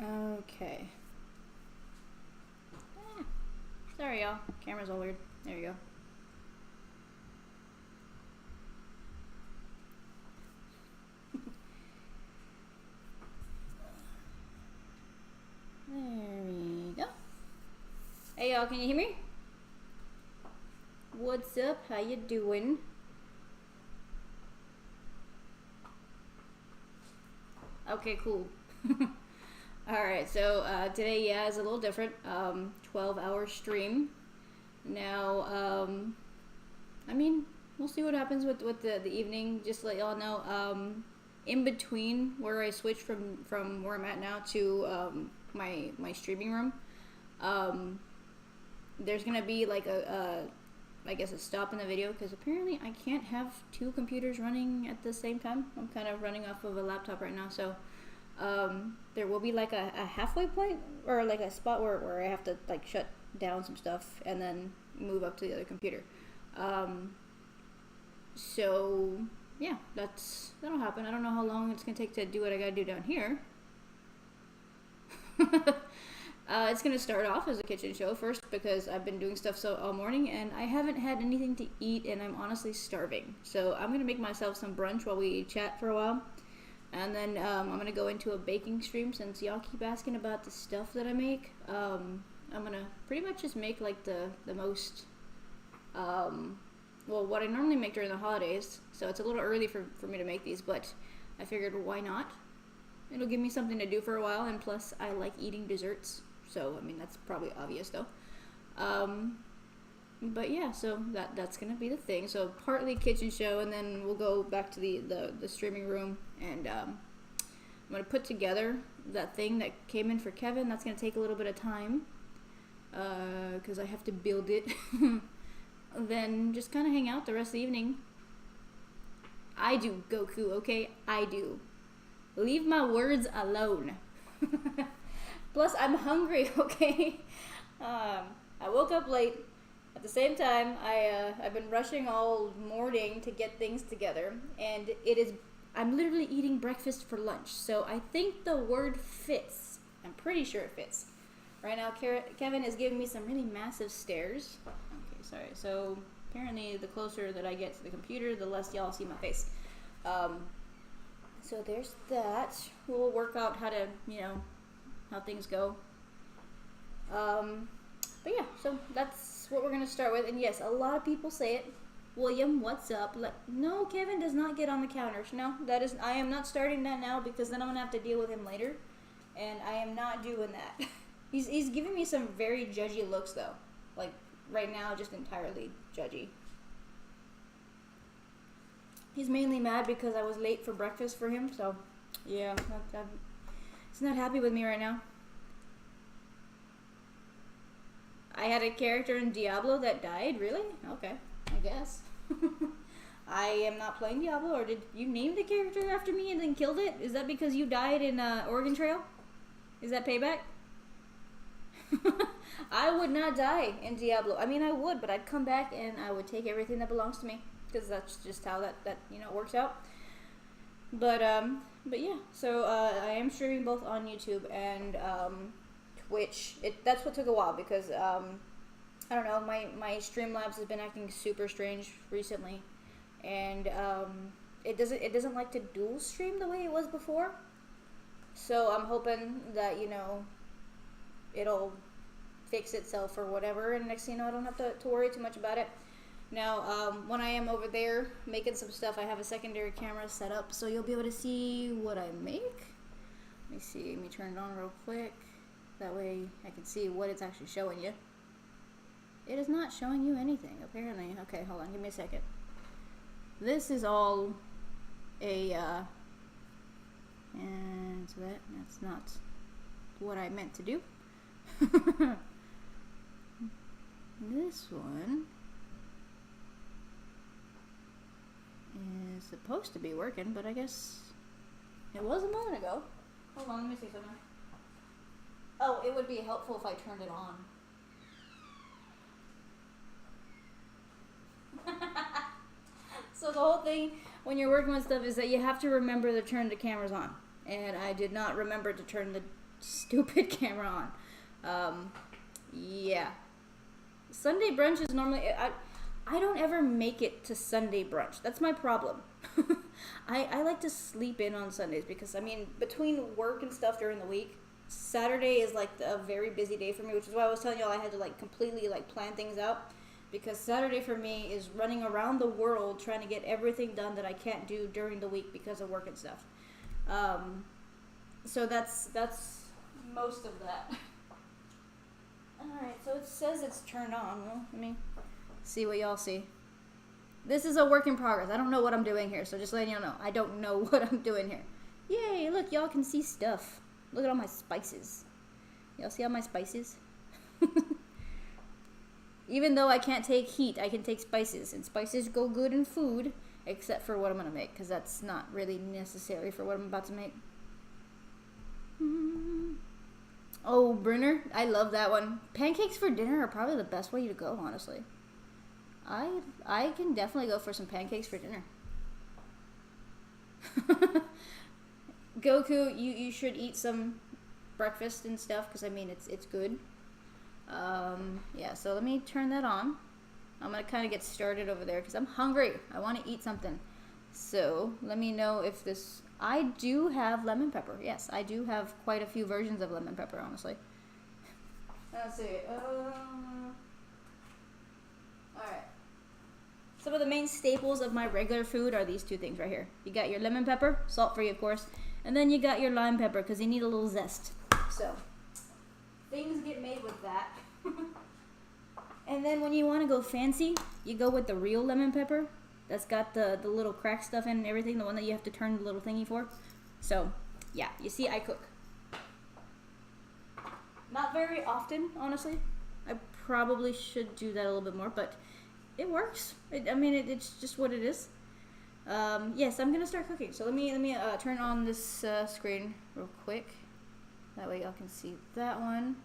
Okay. Sorry, y'all. Camera's all weird. There you go. There we go. Hey, y'all. Can you hear me? What's up? How you doing? Okay, cool. Alright, so today, yeah, is a little different. 12-hour stream. Now, I mean, we'll see what happens with the evening. Just to let y'all know, in between where I switched from where I'm at now to my streaming room, there's gonna be like I guess a stop in the video, because apparently I can't have two computers running at the same time. I'm kind of running off of a laptop right now, so there will be like a halfway point, or like a spot where I have to like shut down some stuff and then move up to the other computer. So yeah, that'll happen. I don't know how long it's gonna take to do what I gotta do down here. It's gonna start off as a kitchen show first, because I've been doing stuff all morning and I haven't had anything to eat and I'm honestly starving. So I'm gonna make myself some brunch while we chat for a while. And then I'm gonna go into a baking stream since y'all keep asking about the stuff that I make. I'm gonna pretty much just make like the most well, what I normally make during the holidays. So it's a little early for me to make these, but I figured why not? It'll give me something to do for a while, and plus I like eating desserts. So I mean that's probably obvious though. But yeah, so that's gonna be the thing. So partly kitchen show, and then we'll go back to the streaming room, and I'm gonna put together that thing that came in for Kevin. That's gonna take a little bit of time because I have to build it. Then just kind of hang out the rest of the evening. I do, Goku, okay? I do. Leave my words alone. Plus, I'm hungry, okay? I woke up late. At the same time, I've been rushing all morning to get things together, and I'm literally eating breakfast for lunch, so I think the word fits. I'm pretty sure it fits. Right now, Kevin is giving me some really massive stares. Okay, sorry. So apparently, the closer that I get to the computer, the less y'all see my face. So there's that. We'll work out how to, how things go. But yeah, so that's what we're going to start with. And yes, a lot of people say it. William, what's up? No, Kevin does not get on the counters. No, I am not starting that now because then I'm going to have to deal with him later. And I am not doing that. He's giving me some very judgy looks though. Like right now, just entirely judgy. He's mainly mad because I was late for breakfast for him. So yeah, he's not happy with me right now. I had a character in Diablo that died? Really? Okay, I guess. I am not playing Diablo, or did you name the character after me and then killed it? Is that because you died in Oregon Trail? Is that payback? I would not die in Diablo. I mean, I would, but I'd come back and I would take everything that belongs to me. Because that's just how that works out. But yeah, so I am streaming both on YouTube and Twitch. That's what took a while because I don't know, my Streamlabs has been acting super strange recently, and it doesn't like to dual stream the way it was before. So I'm hoping that it'll fix itself or whatever, and next thing you know, I don't have to worry too much about it. Now, when I am over there making some stuff, I have a secondary camera set up, so you'll be able to see what I make. Let me see. Let me turn it on real quick. That way I can see what it's actually showing you. It is not showing you anything, apparently. Okay, hold on. Give me a second. This is all a, and so that's not what I meant to do. This one is supposed to be working, but I guess it was a moment ago. Hold on, let me see something. Oh, it would be helpful if I turned it on. So the whole thing when you're working with stuff is that you have to remember to turn the cameras on. And I did not remember to turn the stupid camera on. Yeah. Sunday brunch is normally... I don't ever make it to Sunday brunch. That's my problem. I like to sleep in on Sundays because, I mean, between work and stuff during the week, Saturday is like a very busy day for me, which is why I was telling y'all I had to like completely like plan things out, because Saturday for me is running around the world trying to get everything done that I can't do during the week because of work and stuff. So that's most of that. Alright, so it says it's turned on. Well, let me see what y'all see. This is a work in progress. I don't know what I'm doing here, so just letting y'all know. I don't know what I'm doing here. Yay, look, y'all can see stuff. Look at all my spices. Y'all see all my spices? Even though I can't take heat, I can take spices. And spices go good in food, except for what I'm going to make, because that's not really necessary for what I'm about to make. Oh, Brunner, I love that one. Pancakes for dinner are probably the best way to go, honestly. I can definitely go for some pancakes for dinner. Goku, you should eat some breakfast and stuff, because I mean it's good. Yeah, so let me turn that on. I'm gonna kind of get started over there because I'm hungry. I want to eat something. So let me know if this I do have lemon pepper. Yes, I do have quite a few versions of lemon pepper, honestly. Let's see. Alright. Some of the main staples of my regular food are these two things right here. You got your lemon pepper, salt free of course, and then you got your lime pepper because you need a little zest. So, things get made with that. And then when you want to go fancy, you go with the real lemon pepper. That's got the little crack stuff in and everything, the one that you have to turn the little thingy for. So, yeah, you see I cook. Not very often, honestly. I probably should do that a little bit more, but it works. It's just what it is. Yes, I'm gonna start cooking. So let me turn on this screen real quick. That way y'all can see that one.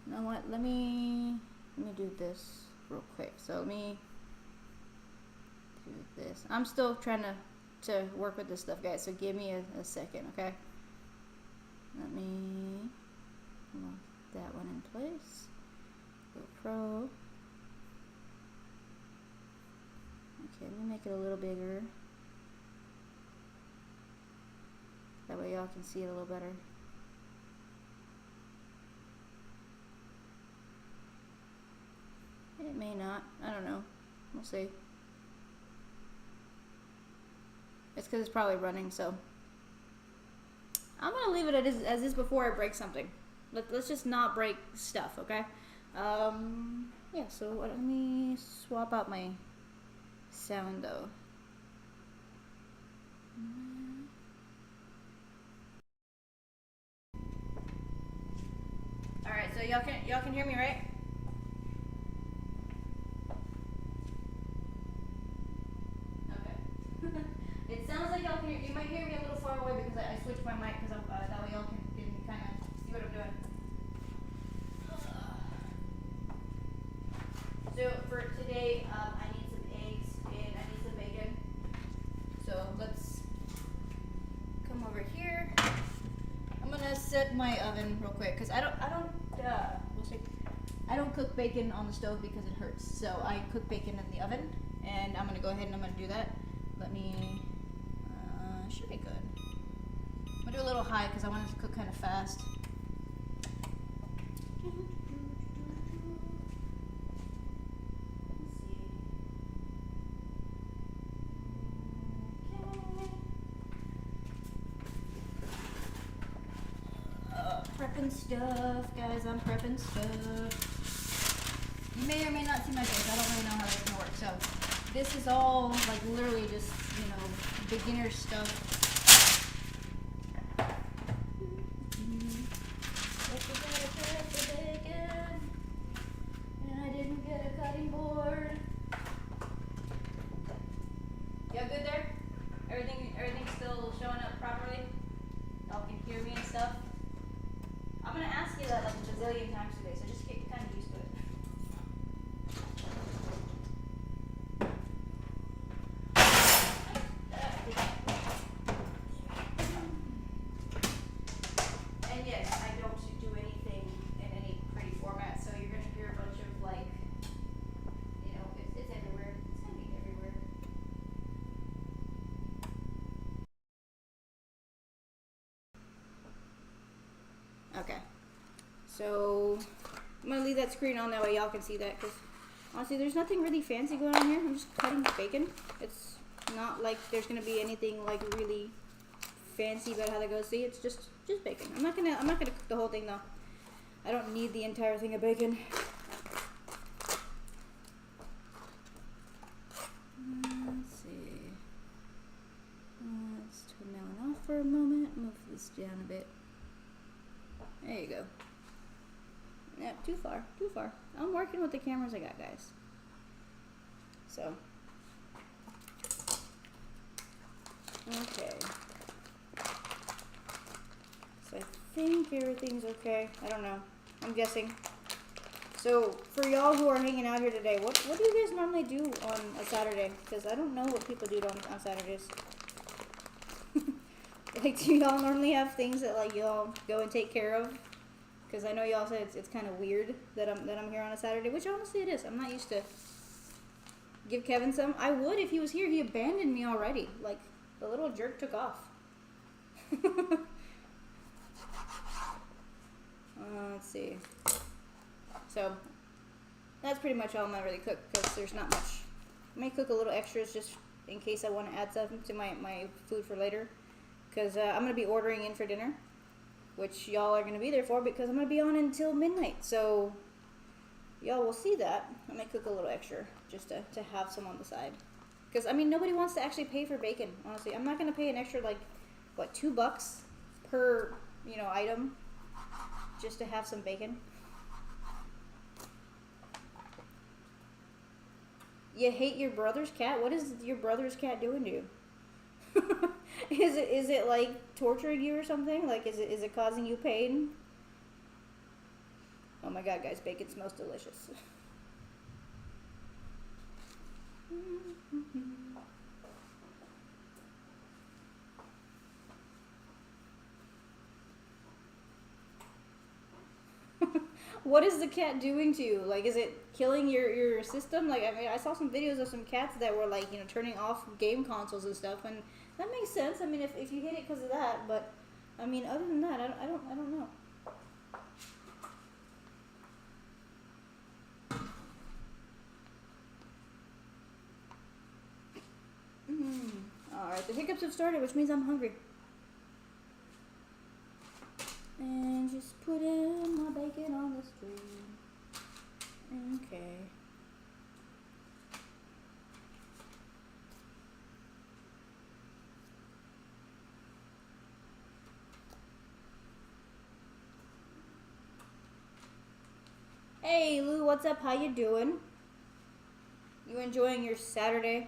You know what? Let me do this real quick. So let me do this. I'm still trying to work with this stuff, guys. So give me a second, okay? Let me lock that one in place. GoPro. Okay, let me make it a little bigger. That way y'all can see it a little better. It may not. I don't know. We'll see. It's because it's probably running, so. I'm going to leave it as is before I break something. Let's just not break stuff, okay? Yeah, so let me swap out my sound, though. Alright, so y'all can hear me, right? It sounds like y'all can hear. You might hear me a little far away because I switched my mic because that way y'all can kind of see what I'm doing. So for today, I need some eggs and I need some bacon. So let's come over here. I'm gonna set my oven real quick because I don't cook bacon on the stove because it hurts. So I cook bacon in the oven, and I'm gonna go ahead and I'm gonna do that. Let me. Should be good. I'm gonna do a little high because I want it to cook kind of fast. Prepping stuff, guys. I'm prepping stuff. You may or may not see my face. I don't really know how that's gonna work. So this is all like literally just, you know, beginner stuff. And I didn't get a cutting board. Y'all good there? Everything's still showing up properly? Y'all can hear me and stuff? I'm gonna ask you that like a bazillion times today, so just get kind of used to it. And yes, I don't do anything in any pretty format, so you're gonna hear a bunch of like, you know, it's everywhere. It's gonna be everywhere. Okay. So I'm gonna leave that screen on, that way y'all can see that, because honestly there's nothing really fancy going on here. I'm just cutting bacon. It's not like there's gonna be anything like really fancy about how that goes. See, it's just bacon. I'm not gonna cook the whole thing though. I don't need the entire thing of bacon. Let's see. Let's turn that one off for a moment. Move this down a bit. There you go. Yep, too far. I'm working with the cameras I got, guys. So. Okay. So I think everything's okay. I don't know. I'm guessing. So, for y'all who are hanging out here today, what do you guys normally do on a Saturday? Because I don't know what people do on Saturdays. Like, do y'all normally have things that like y'all go and take care of? Because I know y'all said it's kind of weird that I'm here on a Saturday, which honestly it is. I'm not used to. Give Kevin some. I would if he was here. He abandoned me already. Like, the little jerk took off. So that's pretty much all I'm gonna really cook because there's not much. I may cook a little extras just in case I want to add something to my food for later. Because I'm gonna be ordering in for dinner, which y'all are gonna be there for because I'm gonna be on until midnight. So y'all will see that. I may cook a little extra just to have some on the side. Because, I mean, nobody wants to actually pay for bacon, honestly. I'm not going to pay an extra, like, what, $2 per, item just to have some bacon. You hate your brother's cat? What is your brother's cat doing to you? Is it like torturing you or something? Like, is it causing you pain? Oh my god, guys, bacon smells delicious. What is the cat doing to you? Like, is it killing your system? Like, I mean, I saw some videos of some cats that were, like, turning off game consoles and stuff, and that makes sense. I mean, if you hit it because of that, but, I mean, other than that, I don't know. Alright, the hiccups have started, which means I'm hungry. And just put in my bacon on the stream. Okay. Hey Lou, what's up? How you doing? You enjoying your Saturday?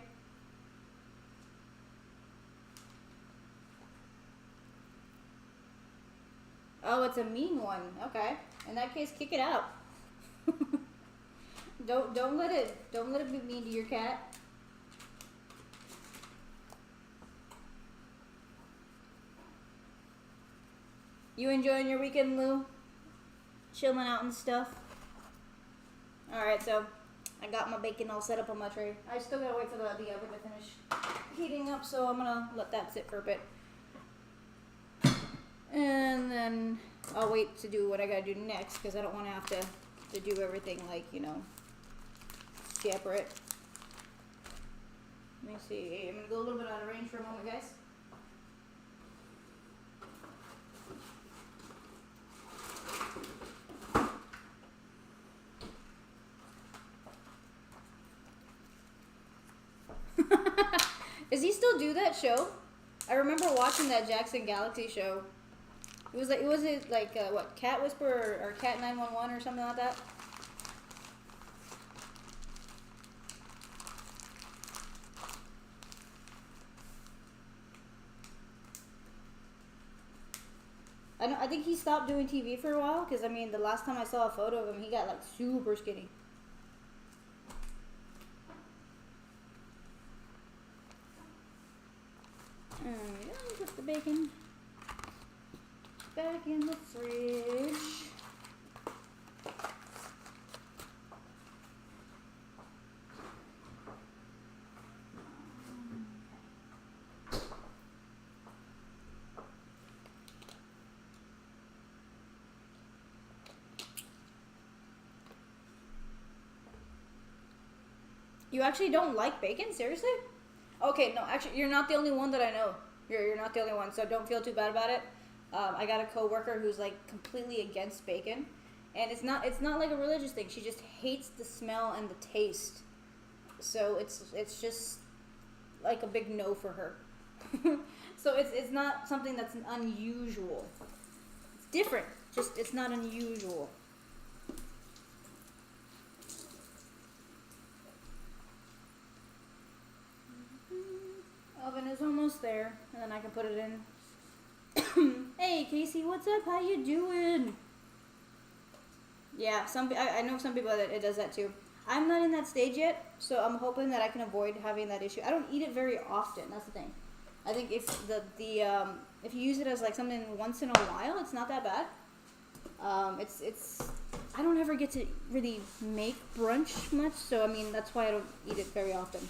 Oh, it's a mean one. Okay. In that case, kick it out. Don't let it be mean to your cat. You enjoying your weekend, Lou? Chilling out and stuff. Alright, so I got my bacon all set up on my tray. I still gotta wait for the oven to finish heating up, so I'm gonna let that sit for a bit. And then I'll wait to do what I gotta do next because I don't want to have to do everything like, separate. Let me see. I'm gonna go a little bit out of range for a moment, guys. Does he still do that show? I remember watching that Jackson Galaxy show. Was it like what, Cat Whisperer or Cat 911 or something like that? I think he stopped doing TV for a while because I mean the last time I saw a photo of him, he got like super skinny. Put the bacon back in the fridge. You actually don't like bacon? Seriously? Okay, no, actually, you're not the only one that I know. You're not the only one, so don't feel too bad about it. I got a coworker who's like completely against bacon, and it's not like a religious thing. She just hates the smell and the taste. So it's just like a big no for her. So it's not something that's unusual. It's different. Just it's not unusual. Oven is almost there, and then I can put it in. Hey Casey, what's up? How you doing? Yeah, I know some people that it does that too. I'm not in that stage yet, so I'm hoping that I can avoid having that issue. I don't eat it very often. That's the thing. I think if if you use it as like something once in a while, it's not that bad. It's I don't ever get to really make brunch much, so I mean that's why I don't eat it very often.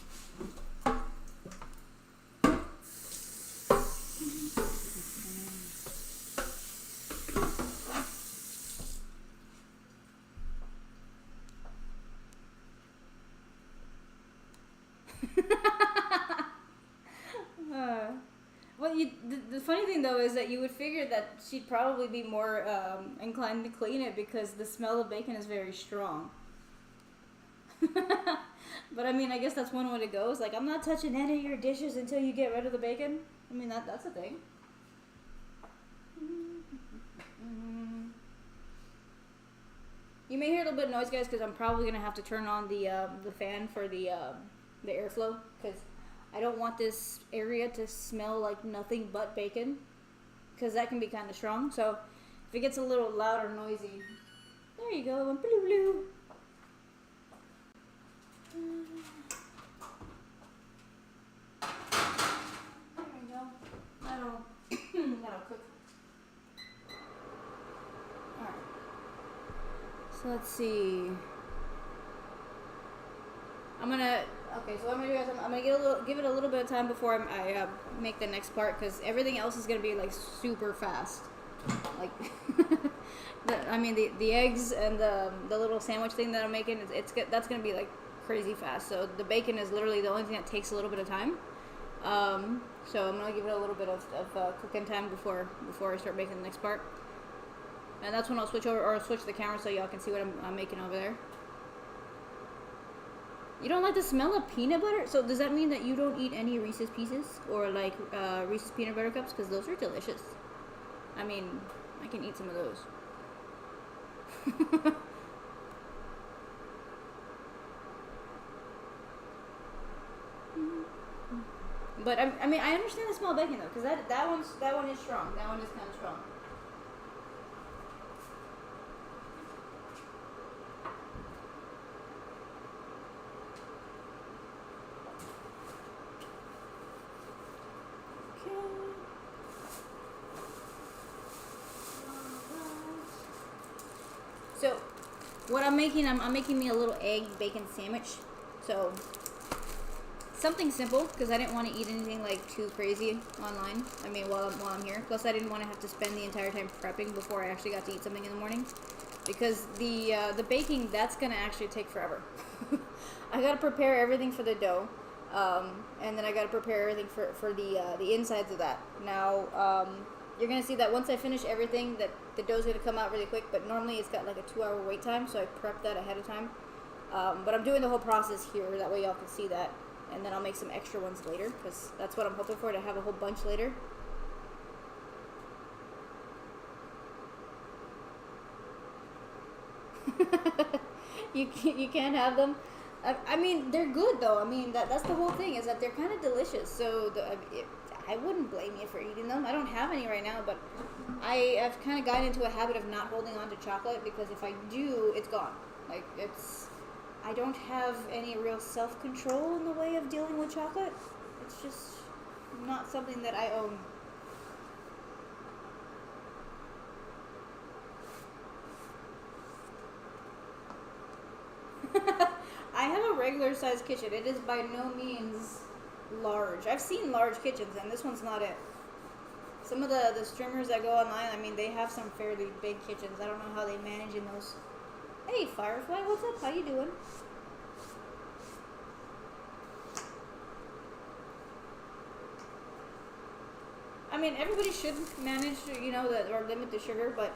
funny thing though is that you would figure that she'd probably be more inclined to clean it because the smell of bacon is very strong. But I mean, I guess that's one way to go. It's like, I'm not touching any of your dishes until you get rid of the bacon. I mean, that's a thing. You may hear a little bit of noise, guys, because I'm probably gonna have to turn on the fan for the airflow, because I don't want this area to smell like nothing but bacon, because that can be kind of strong. So if it gets a little loud or noisy, there you go, blue blue. There we go. That'll cook. Alright. So let's see. Okay, so what I'm gonna do is I'm gonna give it a little bit of time before I make the next part, because everything else is gonna be like super fast. Like, the eggs and the little sandwich thing that I'm making, that's gonna be like crazy fast. So the bacon is literally the only thing that takes a little bit of time. So I'm gonna give it a little bit of cooking time before I start making the next part. And that's when I'll switch the camera so y'all can see what I'm making over there. You don't like the smell of peanut butter? So does that mean that you don't eat any Reese's Pieces or like Reese's Peanut Butter Cups? Because those are delicious. I mean, I can eat some of those. But I mean, I understand the smell of bacon though, because that one is strong. That one is kind of strong. So, what I'm making me a little egg bacon sandwich. So, something simple, because I didn't want to eat anything like too crazy online. I mean, while I'm here. Plus, I didn't want to have to spend the entire time prepping before I actually got to eat something in the morning, because the baking, that's gonna actually take forever. I gotta prepare everything for the dough, and then I gotta prepare everything for the insides of that. Now, you're gonna see that once I finish everything, that the dough's gonna come out really quick. But normally it's got like a 2-hour wait time, so I prep that ahead of time. But I'm doing the whole process here, that way y'all can see that. And then I'll make some extra ones later, because that's what I'm hoping for, to have a whole bunch later. You can't have them. I mean, they're good though. I mean, that's the whole thing, is that they're kind of delicious. So I wouldn't blame you for eating them. I don't have any right now, but I've kind of gotten into a habit of not holding on to chocolate, because if I do, it's gone. Like, I don't have any real self-control in the way of dealing with chocolate. It's just not something that I own. I have a regular sized kitchen. It is by no means large. I've seen large kitchens, and this one's not it. Some of the streamers that go online, I mean, they have some fairly big kitchens. I don't know how they manage in those. Hey, Firefly, what's up? How you doing? I mean, everybody should manage, or limit the sugar, but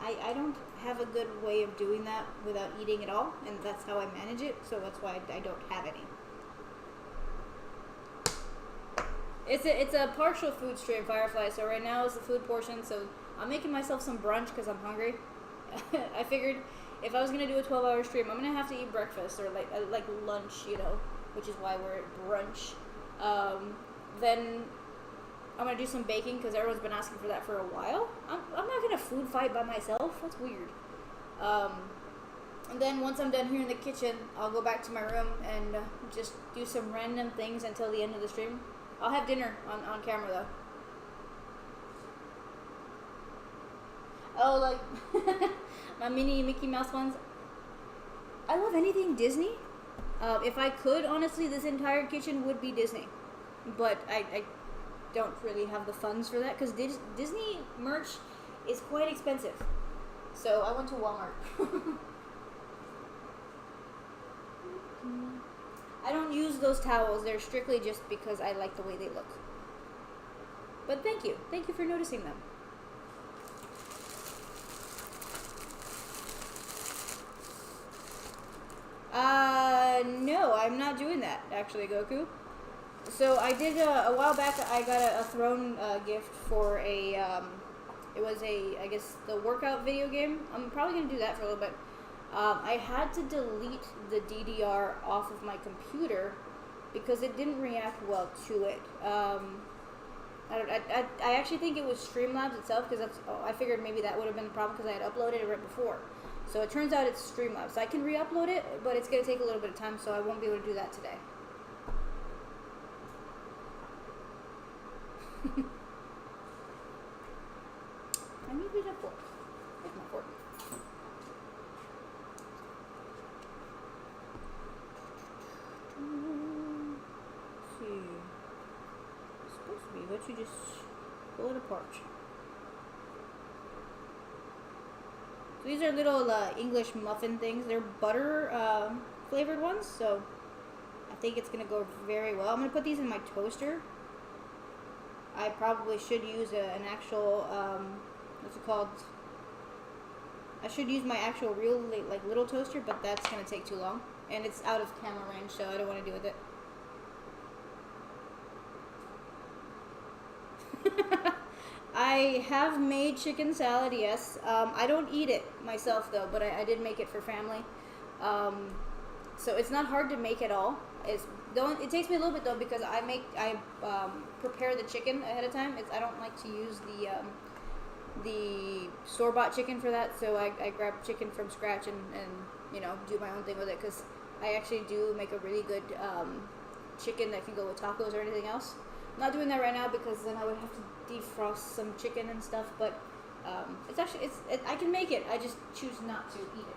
I don't have a good way of doing that without eating it all, and that's how I manage it, so that's why I don't have any. It's a partial food stream, Firefly, so right now is the food portion, so I'm making myself some brunch because I'm hungry. I figured if I was going to do a 12-hour stream, I'm going to have to eat breakfast, or like lunch, which is why we're at brunch. Then I'm going to do some baking, because everyone's been asking for that for a while. I'm not going to food fight by myself. That's weird. And then once I'm done here in the kitchen, I'll go back to my room and just do some random things until the end of the stream. I'll have dinner on camera, though. Oh, like my mini Mickey Mouse ones. I love anything Disney. If I could, honestly, this entire kitchen would be Disney. But I don't really have the funds for that, because Disney merch is quite expensive. So I went to Walmart. I don't use those towels. They're strictly just because I like the way they look. But thank you. Thank you for noticing them. No, I'm not doing that, actually, Goku. So I did, a while back, I got a throne gift for it was I guess, the workout video game. I'm probably going to do that for a little bit. I had to delete the DDR off of my computer because it didn't react well to it. I actually think it was Streamlabs itself because I figured maybe that would have been the problem because I had uploaded it right before. So it turns out it's Streamlabs. So I can re-upload it, but it's going to take a little bit of time, so I won't be able to do that today. I need to use a fork. Where's my fork? Let's see. It's supposed to be, but you just pull it apart. So these are little English muffin things. They're butter flavored ones, so I think it's going to go very well. I'm going to put these in my toaster. I probably should use an actual, what's it called? I should use my actual real, like, little toaster, but that's going to take too long. And it's out of camera range, so I don't want to deal with it. I have made chicken salad, yes. I don't eat it myself, though, but I did make it for family. So it's not hard to make at all. It takes me a little bit, though, because I prepare the chicken ahead of time. I don't like to use the store-bought chicken for that, so I grab chicken from scratch and you know, do my own thing with it, because I actually do make a really good chicken that can go with tacos or anything else. I'm not doing that right now because then I would have to defrost some chicken and stuff, but I can make it. I just choose not to eat it.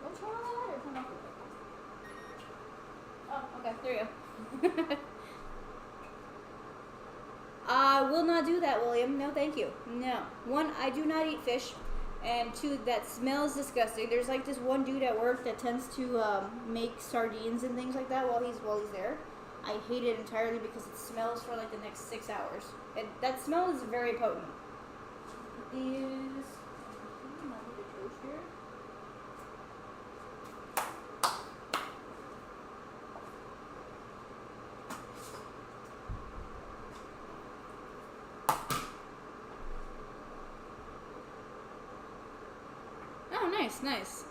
What's wrong with that? Oh, okay, there you go. I will not do that, William. No, thank you. No. One, I do not eat fish. And two, that smells disgusting. There's like this one dude at work that tends to make sardines and things like that while he's there. I hate it entirely because it smells for like the next 6 hours. And that smell is very potent. Oh, nice.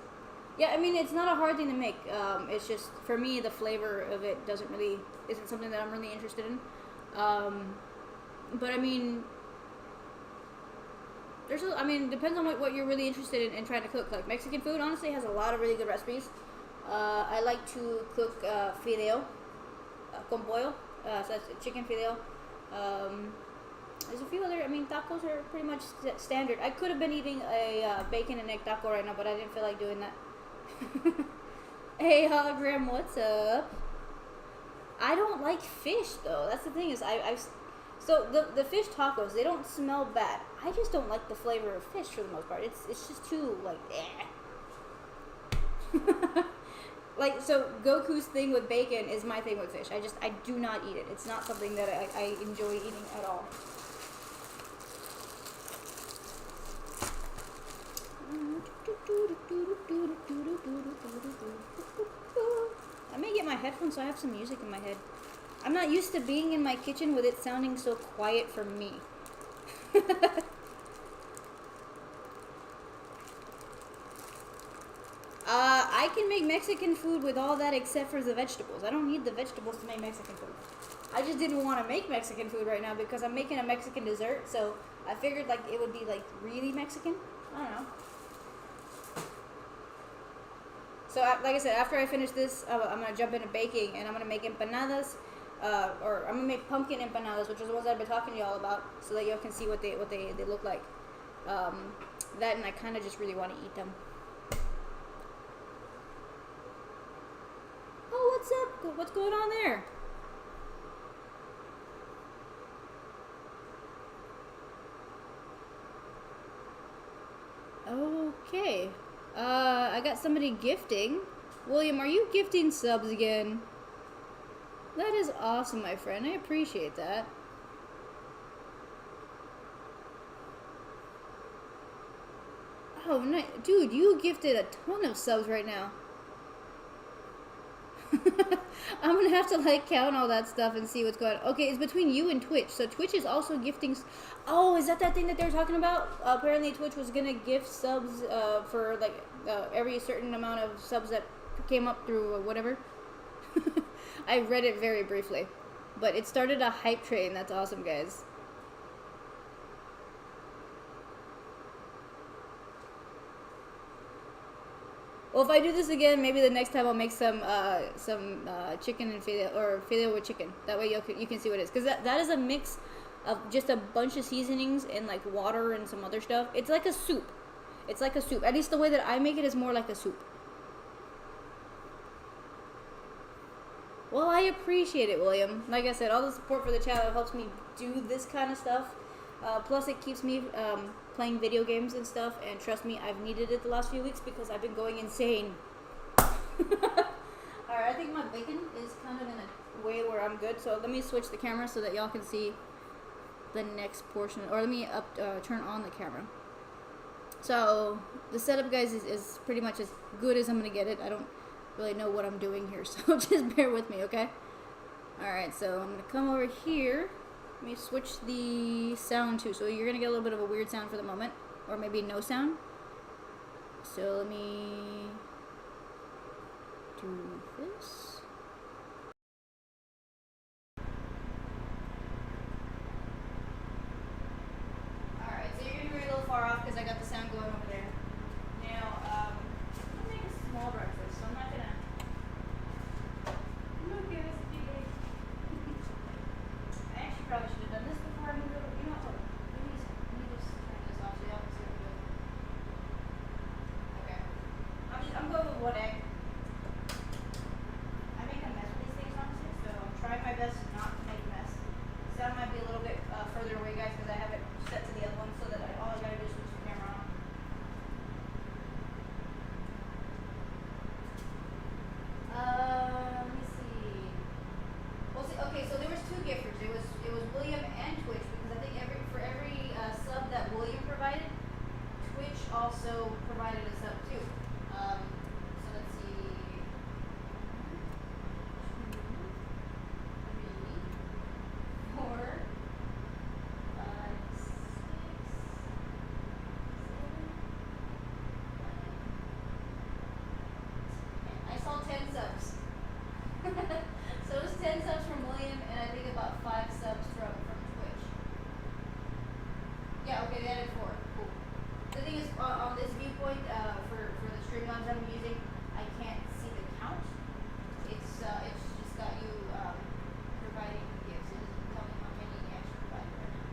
Yeah, I mean, it's not a hard thing to make. It's just, for me, the flavor of it isn't something that I'm really interested in. But I mean, depends on what you're really interested in trying to cook. Like, Mexican food, honestly, has a lot of really good recipes. I like to cook fideo con pollo, so that's chicken fideo. There's a few other, tacos are pretty much standard. I could have been eating a bacon and egg taco right now, but I didn't feel like doing that. Hey, hologram, what's up? I don't like fish, though. That's the thing is, so the fish tacos, they don't smell bad. I just don't like the flavor of fish for the most part. It's just too, like, eh. Like, so Goku's thing with bacon is my thing with fish. I do not eat it. It's not something that I enjoy eating at all. I may get my headphones so I have some music in my head. I'm not used to being in my kitchen with it sounding so quiet for me. I can make Mexican food with all that except for the vegetables. I don't need the vegetables to make Mexican food. I just didn't want to make Mexican food right now because I'm making a Mexican dessert, so I figured like it would be like really Mexican. I don't know. So like I said, after I finish this, I'm going to jump into baking, and I'm going to make empanadas, or I'm going to make pumpkin empanadas, which is the ones I've been talking to y'all about, so that y'all can see what they look like. That, and I kind of just really want to eat them. Oh, what's up? What's going on there? Okay. I got somebody gifting. William, are you gifting subs again? That is awesome, my friend. I appreciate that. Oh, nice. Dude, you gifted a ton of subs right now. I'm gonna have to like count all that stuff and see what's going on. Okay, it's between you and Twitch. So Twitch is also gifting. Oh, is that thing that they're talking about? Apparently Twitch was gonna gift subs for like every certain amount of subs that came up through whatever. I read it very briefly, but it started a hype train. That's awesome, guys. Well, if I do this again, maybe the next time I'll make some chicken and filet, or filet with chicken. That way you can see what it is. Because that is a mix of just a bunch of seasonings and like water and some other stuff. It's like a soup. It's like a soup. At least the way that I make it is more like a soup. Well, I appreciate it, William. Like I said, all the support for the channel helps me do this kind of stuff. Plus, it keeps me playing video games and stuff. And trust me, I've needed it the last few weeks because I've been going insane. Alright, I think my bacon is kind of in a way where I'm good. So let me switch the camera so that y'all can see the next portion. Or let me turn on the camera. So the setup, guys, is pretty much as good as I'm going to get it. I don't really know what I'm doing here, so just bear with me, okay? Alright, so I'm going to come over here. Let me switch the sound too. So you're going to get a little bit of a weird sound for the moment. Or maybe no sound. So let me do this. Alright, so you're going to be a little far off because I got the sound going over there. Now, I'm going to make a small breakfast, so I'm not going to... I actually probably should have done this before I moved over. You know what? Let me just turn this off so y'all can see what I'm doing. Okay. I'm going with 1 egg. I make a mess with these things, honestly, so I'm trying my best not to make a mess. Sound might be a little bit further away, guys, because I have it set to the other one so that all I gotta do is switch the camera on. Let me see. Well, see, okay, so there was 2 gifters. It was William and Twitch, because I think for every sub that William provided, Twitch also provided a sub too. So let's see. 2, 3, 4, 5, 6, 7, 8, 9, 10. I saw 10 subs. So it was 10 subs from William, and I think about 5 subs from Twitch. Yeah, okay, they added 4. Cool. The thing is, on this viewpoint, for the Streamlabs I'm using, I can't see the count. It's just got you providing gifts. It doesn't tell me how many you actually provided right now.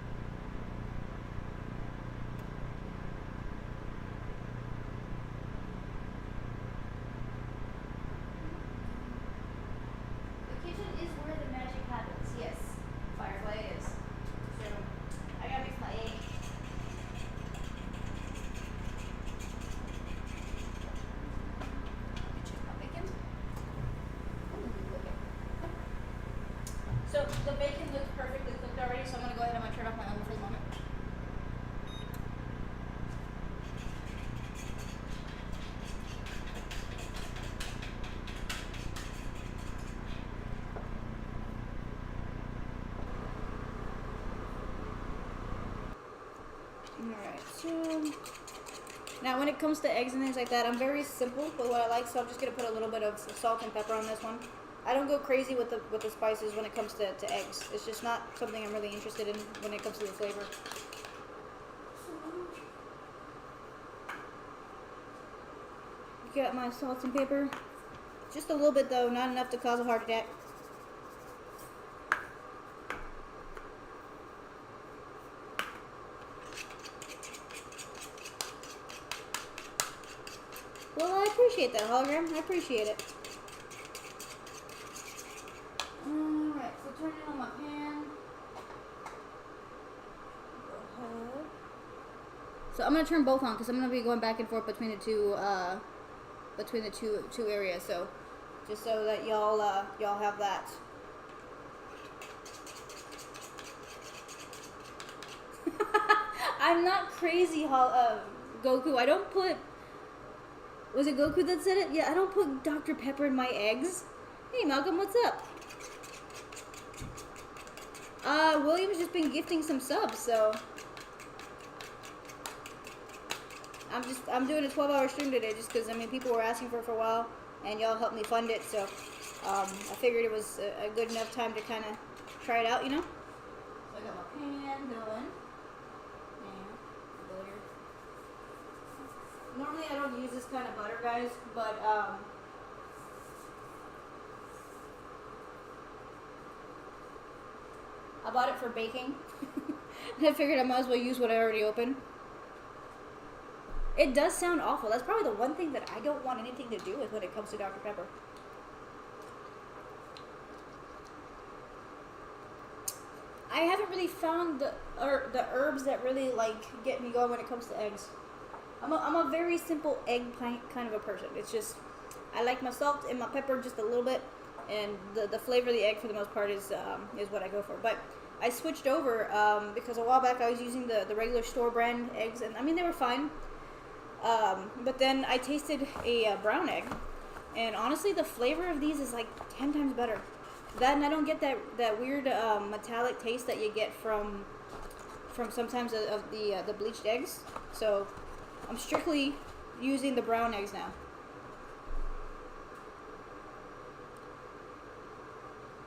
The kitchen is where the magic happens. Yes, Firefly is. So I gotta mix my egg. Check my bacon. Ooh, okay. So the bacon looks perfectly cooked already, so I'm gonna go ahead and turn off my oven for the moment. Alright, so now when it comes to eggs and things like that, I'm very simple with what I like, so I'm just gonna put a little bit of salt and pepper on this one. I don't go crazy with the spices when it comes to eggs. It's just not something I'm really interested in when it comes to the flavor. Got my salt and pepper. Just a little bit though, not enough to cause a heart attack. Well, I appreciate that, hologram. I appreciate it. Alright, so turn it on my pan. Go ahead. So I'm gonna turn both on because I'm gonna be going back and forth between the two areas. So just so that y'all have that. I'm not crazy, Goku. I don't put. Was it Goku that said it? Yeah, I don't put Dr. Pepper in my eggs. Hey, Malcolm, what's up? William's just been gifting some subs, so I'm doing a 12-hour stream today just because, I mean, people were asking for it for a while, and y'all helped me fund it, so I figured it was a good enough time to kind of try it out, you know? So I got my pan going. And butter. Normally I don't use this kind of butter, guys, but I bought it for baking. And I figured I might as well use what I already opened. It does sound awful. That's probably the one thing that I don't want anything to do with when it comes to Dr. Pepper. I haven't really found the herbs that really like get me going when it comes to eggs. I'm a very simple egg kind of a person. It's just I like my salt and my pepper just a little bit, and the flavor of the egg for the most part is what I go for. But I switched over because a while back I was using the regular store brand eggs, and I mean they were fine. But then I tasted a brown egg, and honestly the flavor of these is like 10 times better. That, and I don't get that weird metallic taste that you get from sometimes of the bleached eggs. So I'm strictly using the brown eggs now.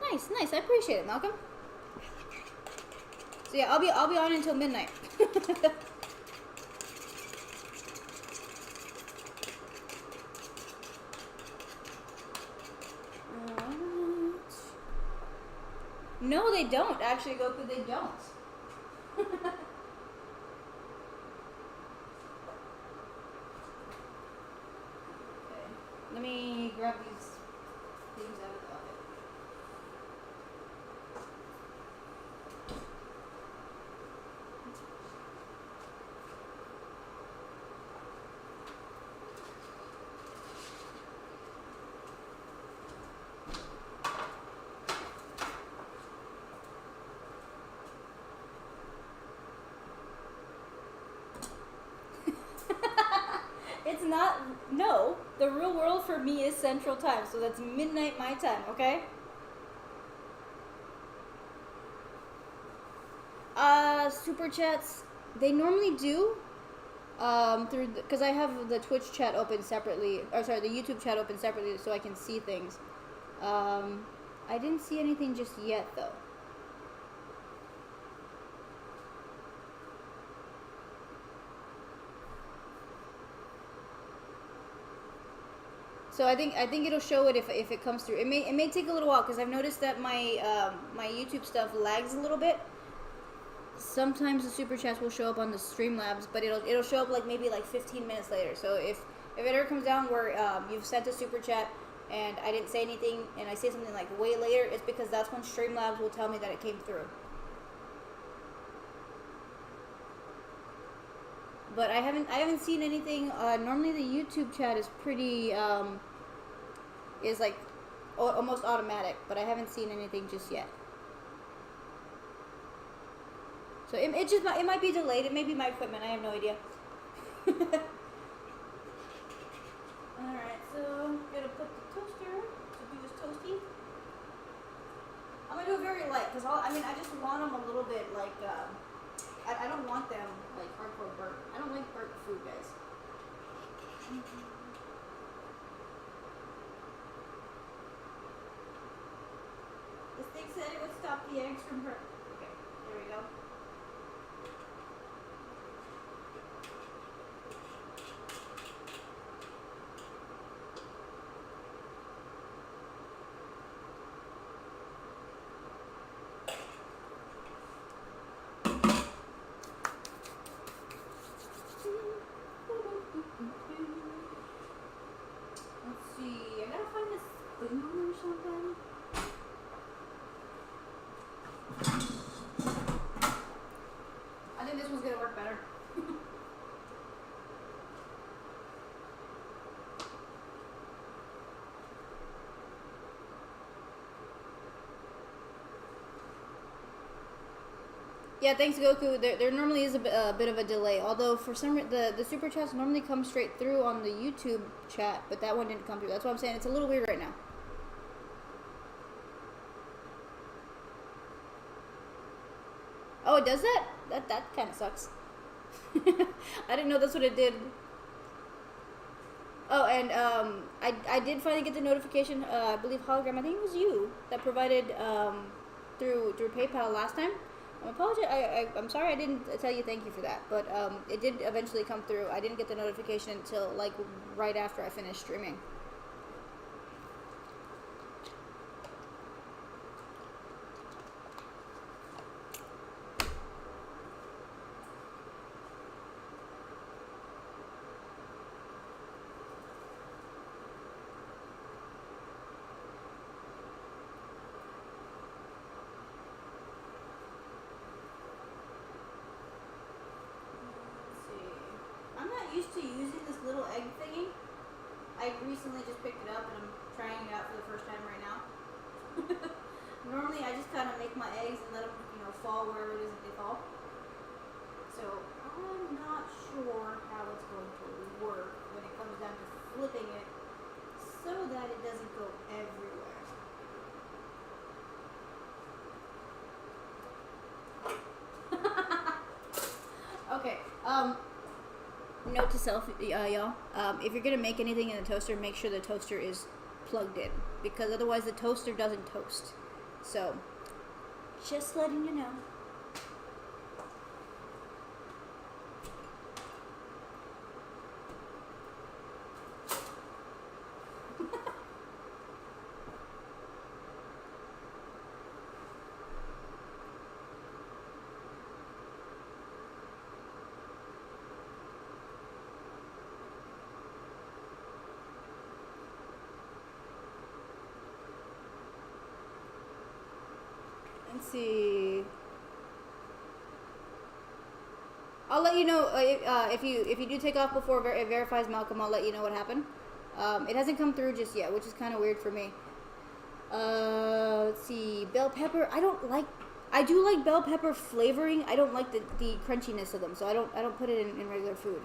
Nice, nice. I appreciate it, Malcolm. So yeah, I'll be on until midnight. No, they don't. Actually, Goku, they don't. Okay. Let me grab these things out of the oven. It's not, no, the real world for me is Central Time, so that's midnight my time, okay? Super chats, they normally do, because I have the Twitch chat open separately, or sorry, the YouTube chat open separately so I can see things. I didn't see anything just yet, though. So I think it'll show it if it comes through. It may take a little while because I've noticed that my my YouTube stuff lags a little bit. Sometimes the super chats will show up on the Streamlabs, but it'll show up like maybe like 15 minutes later. So if it ever comes down where you've sent a super chat and I didn't say anything and I say something like way later, it's because that's when Streamlabs will tell me that it came through. But I haven't seen anything. Normally the YouTube chat is pretty is like almost automatic, but I haven't seen anything just yet. So it might be delayed. It may be my equipment. I have no idea. All right, so I'm gonna put the toaster to do this toasty. I'm gonna do it very light because I just want them a little bit like. I don't want them like hardcore burnt. I don't like burnt food, guys. The stick said it would stop the eggs from burnt. Okay, there we go. Let's see, I gotta find a spoon or something. I think this one's gonna work better. Yeah, thanks Goku. There normally is a bit of a delay, although for some the super chats normally come straight through on the YouTube chat, but that one didn't come through. That's why I'm saying it's a little weird right now. Oh, it does that? That kind of sucks. I didn't know that's what it did. Oh, and I did finally get the notification. I believe Hologram. I think it was you that provided through PayPal last time. I'm sorry I didn't tell you thank you for that, but it did eventually come through. I didn't get the notification until like right after I finished streaming. Used to using this little egg thingy. I recently just picked it up and I'm trying it out for the first time right now. Normally I just kind of make my eggs and let them, fall wherever it is that they fall. So I'm not sure how it's going to work when it comes down to flipping it so that it doesn't go everywhere. Okay, note to self, y'all. If you're gonna make anything in the toaster, make sure the toaster is plugged in, because otherwise the toaster doesn't toast. So, just letting you know. Let's see. I'll let you know if you do take off before it verifies Malcolm. I'll let you know what happened. It hasn't come through just yet, which is kind of weird for me. Let's see. Bell pepper. I do like bell pepper flavoring. I don't like the crunchiness of them, so I don't put it in regular food.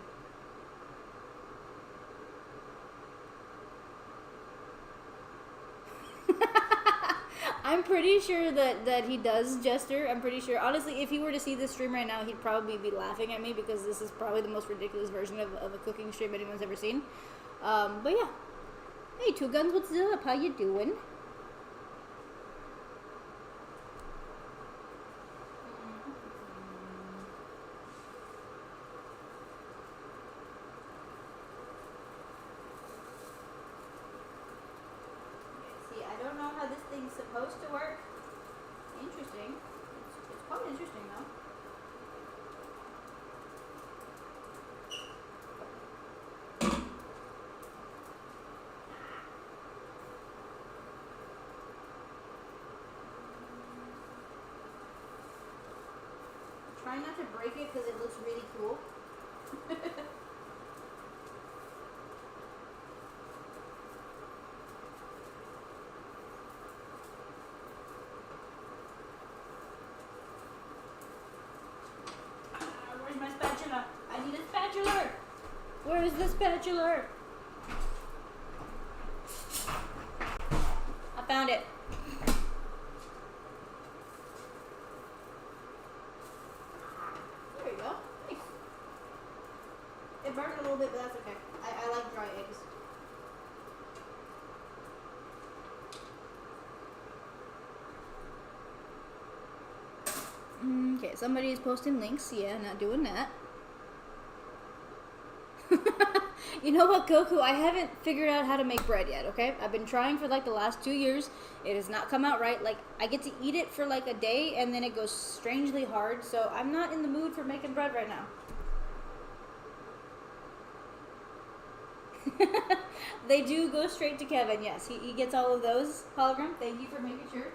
I'm pretty sure that he does, Jester. I'm pretty sure. Honestly, if he were to see this stream right now, he'd probably be laughing at me, because this is probably the most ridiculous version of a cooking stream anyone's ever seen. But yeah. Hey, Two Guns, what's up? How you doing? Supposed to work. Interesting. It's quite interesting though. I'm trying not to break it because it looks really cool. Where is the spatula? I found it. There you go. Nice. It burned a little bit, but that's okay. I like dry eggs. Okay, somebody is posting links. Yeah, not doing that. You know what, Goku? I haven't figured out how to make bread yet, okay? I've been trying for like the last 2 years. It has not come out right. Like, I get to eat it for like a day and then it goes strangely hard. So I'm not in the mood for making bread right now. They do go straight to Kevin, yes. He gets all of those. Hologram, thank you for making sure,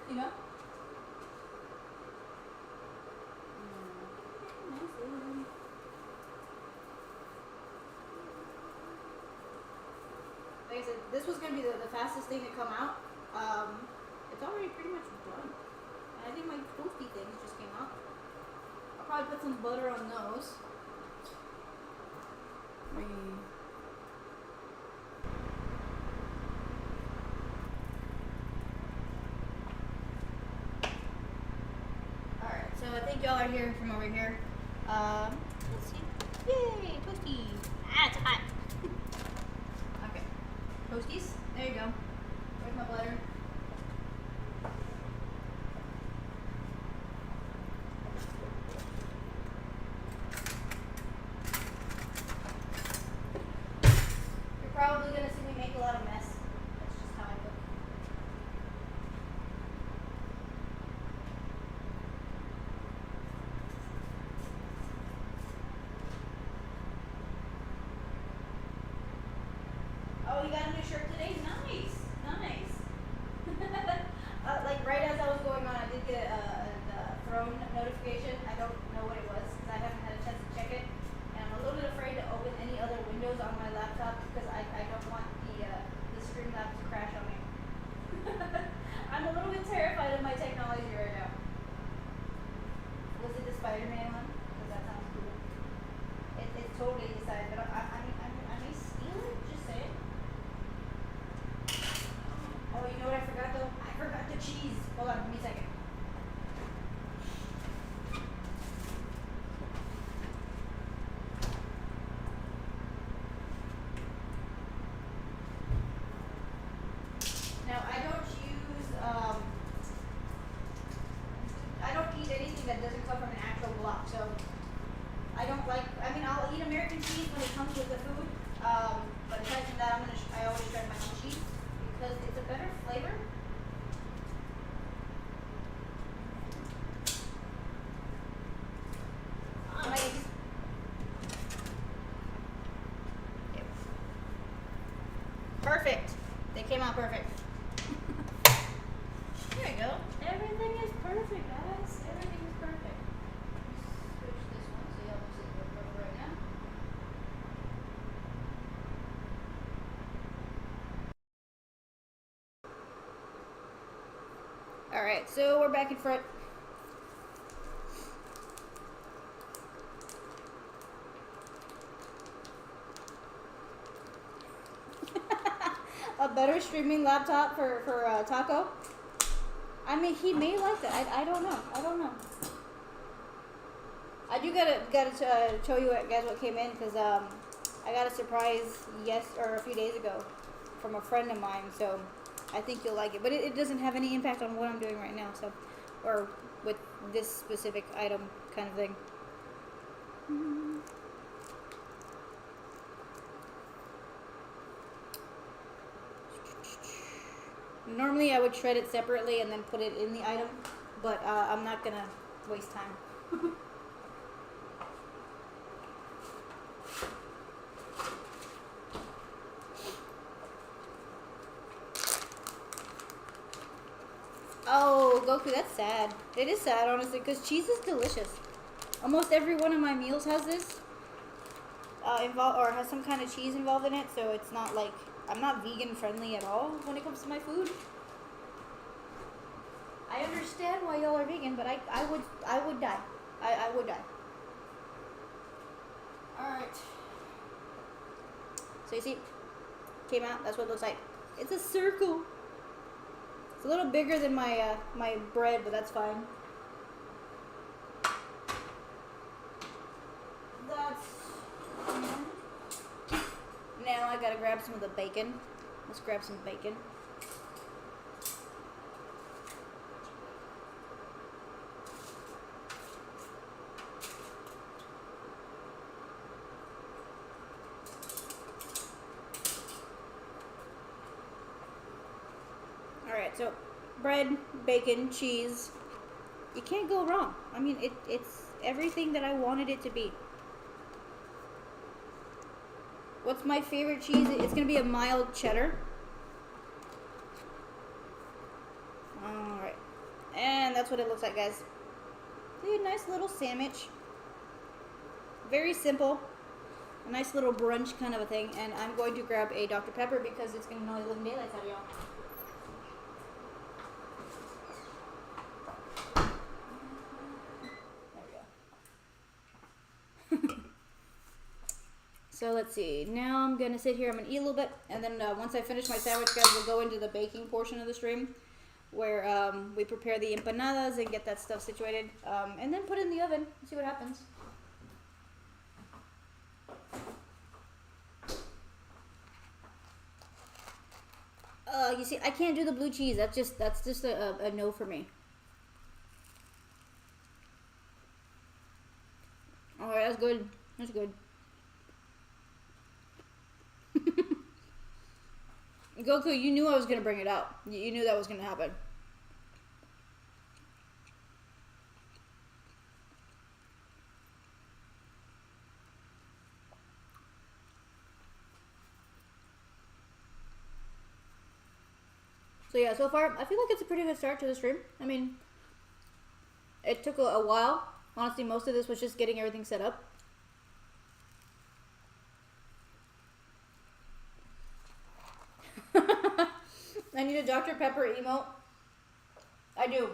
Like I said, this was going to be the fastest thing to come out. It's already pretty much done. And I think my toasty things just came out. probably put some butter on those. Alright, so I think y'all are hearing from over here. Let's see. Yay, toasty. Ah, it's hot. Okay. Toasties. There you go. Where's my butter? You're probably gonna see me make a lot of mess. That's just how I cook. Oh, you got a new shirt today? Nice, nice. Like right as I was going on, I did get a throne notification. I don't know what it was because I haven't had a chance to check it, and I'm a little bit afraid to open any other windows on my laptop because I don't want the Streamlabs to crash on me. I'm a little bit terrified of my technology right now. Was it the Spider-Man one? Because that sounds cool. It's totally decided, but I may steal it. Just saying. Oh, you know what I forgot though? I forgot the cheese. Hold on, give me a second. Now I don't use I don't eat anything that doesn't come from an actual block. So I don't like. I mean, I'll eat American cheese when it comes with the food. But aside from that, I always shred my own cheese because it's a better flavor. Nice. Perfect. They came out perfect. There you go. Everything is perfect, guys. Everything is perfect. Switch this one so y'all can see it perfect right now. Alright, so we're back in front. A better streaming laptop for Taco. I mean, he may like that. I don't know. I don't know. I do gotta show you guys what came in because I got a surprise a few days ago from a friend of mine. So I think you'll like it. But it doesn't have any impact on what I'm doing right now. So, or with this specific item kind of thing. Normally I would shred it separately and then put it in the item, but I'm not gonna waste time. Oh, Goku, that's sad. It is sad, honestly, because cheese is delicious. Almost every one of my meals has this or has some kind of cheese involved in it, so it's not like I'm not vegan friendly at all when it comes to my food. I understand why y'all are vegan, but I would die. I would die. Alright. So you see, came out, that's what it looks like. It's a circle. It's a little bigger than my my bread, but that's fine. Now I gotta grab some of the bacon. Let's grab some bacon. Alright, so bread, bacon, cheese. You can't go wrong. I mean, it's everything that I wanted it to be. What's my favorite cheese? It's going to be a mild cheddar. Alright. And that's what it looks like, guys. A nice little sandwich. Very simple. A nice little brunch kind of a thing. And I'm going to grab a Dr. Pepper because it's going to annoy the living daylights out of y'all. There we go. So let's see. Now I'm gonna sit here. I'm gonna eat a little bit, and then once I finish my sandwich, guys, we'll go into the baking portion of the stream, where we prepare the empanadas and get that stuff situated, and then put it in the oven and see what happens. You see, I can't do the blue cheese. That's just a no for me. All right, that's good. That's good. Goku, you knew I was gonna bring it out. You knew that was gonna happen. So yeah, so far I feel like it's a pretty good start to the stream. I mean, it took a while. Honestly, most of this was just getting everything set up. I need a Dr. Pepper emote. I do.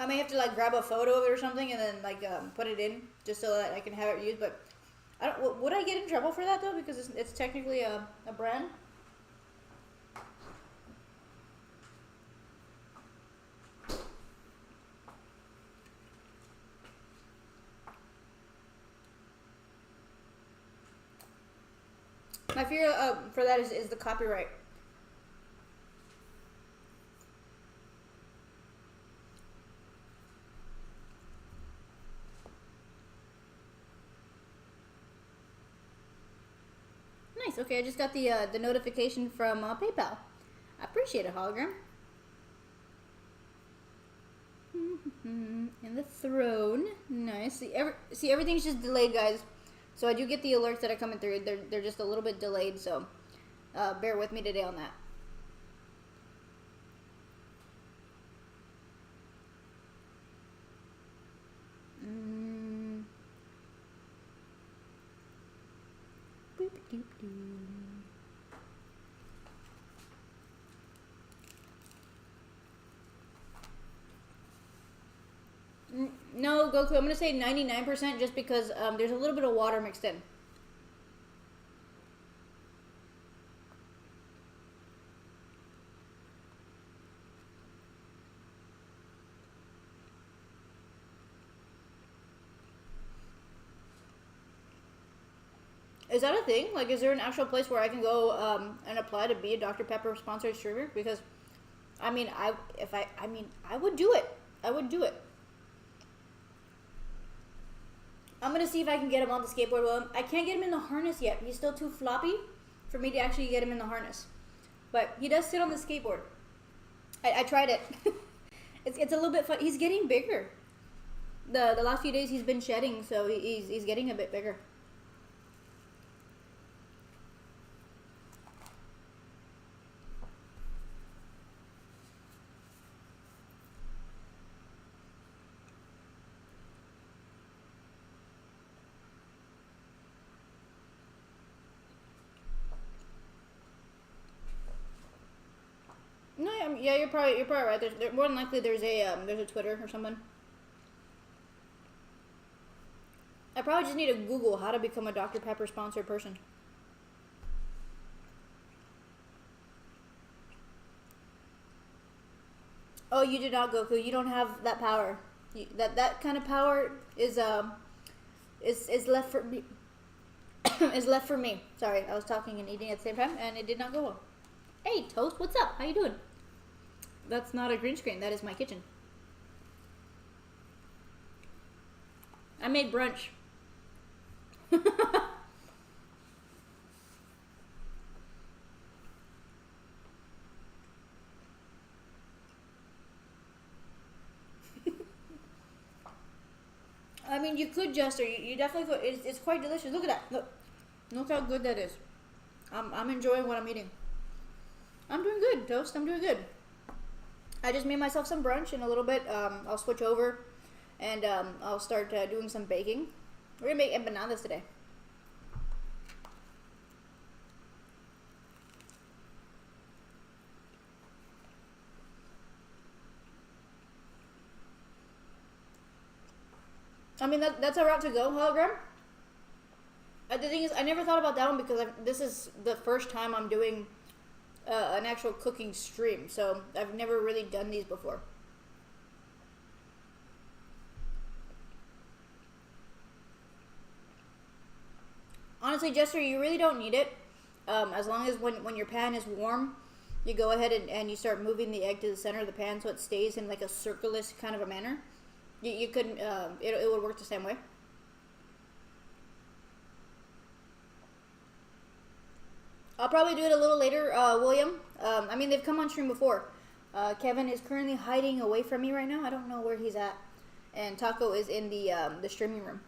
I may have to like grab a photo of it or something and then like put it in just so that I can have it used. But I don't. Would I get in trouble for that though? Because it's technically a brand. My fear for that is the copyright. Nice. Okay, I just got the notification from PayPal. I appreciate it, hologram. And the throne. Nice. See, everything's just delayed, guys. So I do get the alerts that are coming through. They're just a little bit delayed, so bear with me today on that. No, Goku, I'm going to say 99% just because there's a little bit of water mixed in. Is that a thing? Like, is there an actual place where I can go and apply to be a Dr. Pepper sponsored streamer? Because, I mean, I would do it. I would do it. I'm gonna see if I can get him on the skateboard with him. I can't get him in the harness yet. He's still too floppy for me to actually get him in the harness. But he does sit on the skateboard. I tried it. it's a little bit fun. He's getting bigger. The last few days he's been shedding, so he's getting a bit bigger. No, yeah, you're probably right. There's more than likely there's a Twitter or something. I probably just need to Google how to become a Dr. Pepper sponsored person. Oh, you did not, Goku. You don't have that power. That kind of power is left for me. Is left for me. Sorry, I was talking and eating at the same time, and it did not go well. Hey, Toast, what's up? How you doing? That's not a green screen. That is my kitchen. I made brunch. I mean, you could, Jester. You definitely could. It's quite delicious. Look at that. Look how good that is. I'm enjoying what I'm eating. I'm doing good, Toast. I'm doing good. I just made myself some brunch in a little bit. I'll switch over and I'll start doing some baking. We're gonna make empanadas today. I mean, that's a route to go, hologram. The thing is, I never thought about that one because this is the first time I'm doing an actual cooking stream, so I've never really done these before. Honestly, Jester, you really don't need it. As long as when your pan is warm, you go ahead and you start moving the egg to the center of the pan so it stays in like a circulus kind of a manner. You couldn't, it would work the same way. I'll probably do it a little later, William. I mean, they've come on stream before. Kevin is currently hiding away from me right now. I don't know where he's at. And Taco is in the streaming room.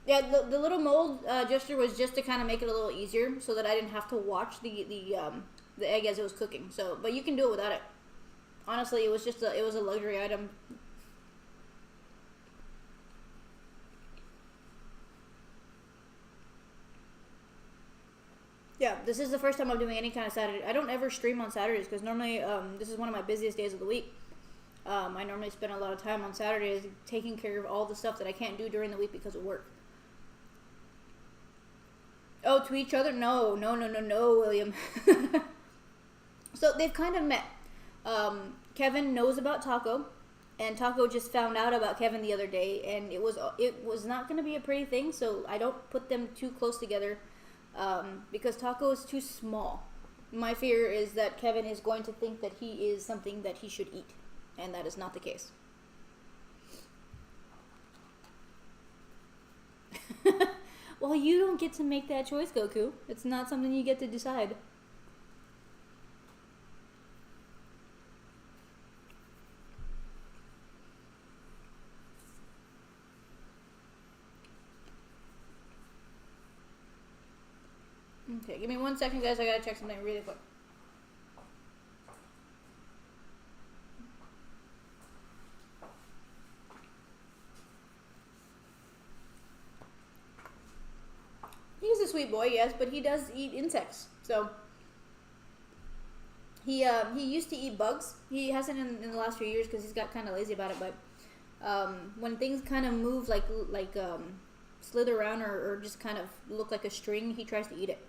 Yeah, the little mold gesture was just to kind of make it a little easier, so that I didn't have to watch the egg as it was cooking. So, but you can do it without it. Honestly, it was just it was a luxury item. Yeah, this is the first time I'm doing any kind of Saturday. I don't ever stream on Saturdays because normally this is one of my busiest days of the week. I normally spend a lot of time on Saturdays taking care of all the stuff that I can't do during the week because of work. Oh, to each other? No, William. So they've kind of met. Kevin knows about Taco, and Taco just found out about Kevin the other day, and it was not going to be a pretty thing. So I don't put them too close together because Taco is too small. My fear is that Kevin is going to think that he is something that he should eat, and that is not the case. Well, you don't get to make that choice, Goku. It's not something you get to decide. Okay, give me 1 second, guys. I gotta check something really quick. He's a sweet boy, yes, but he does eat insects. So he used to eat bugs. He hasn't in the last few years because he's got kind of lazy about it. But when things kind of move like slither around or just kind of look like a string, he tries to eat it.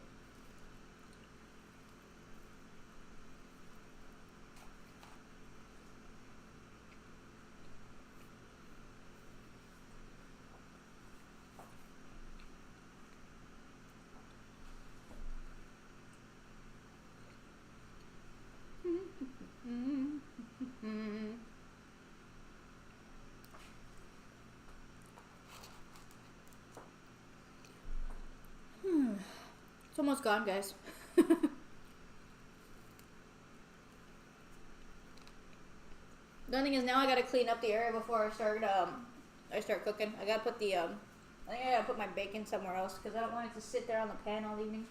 It's almost gone, guys. The thing is, now I gotta clean up the area before I start cooking. I gotta put the I think I gotta put my bacon somewhere else because I don't want it to sit there on the pan all evening.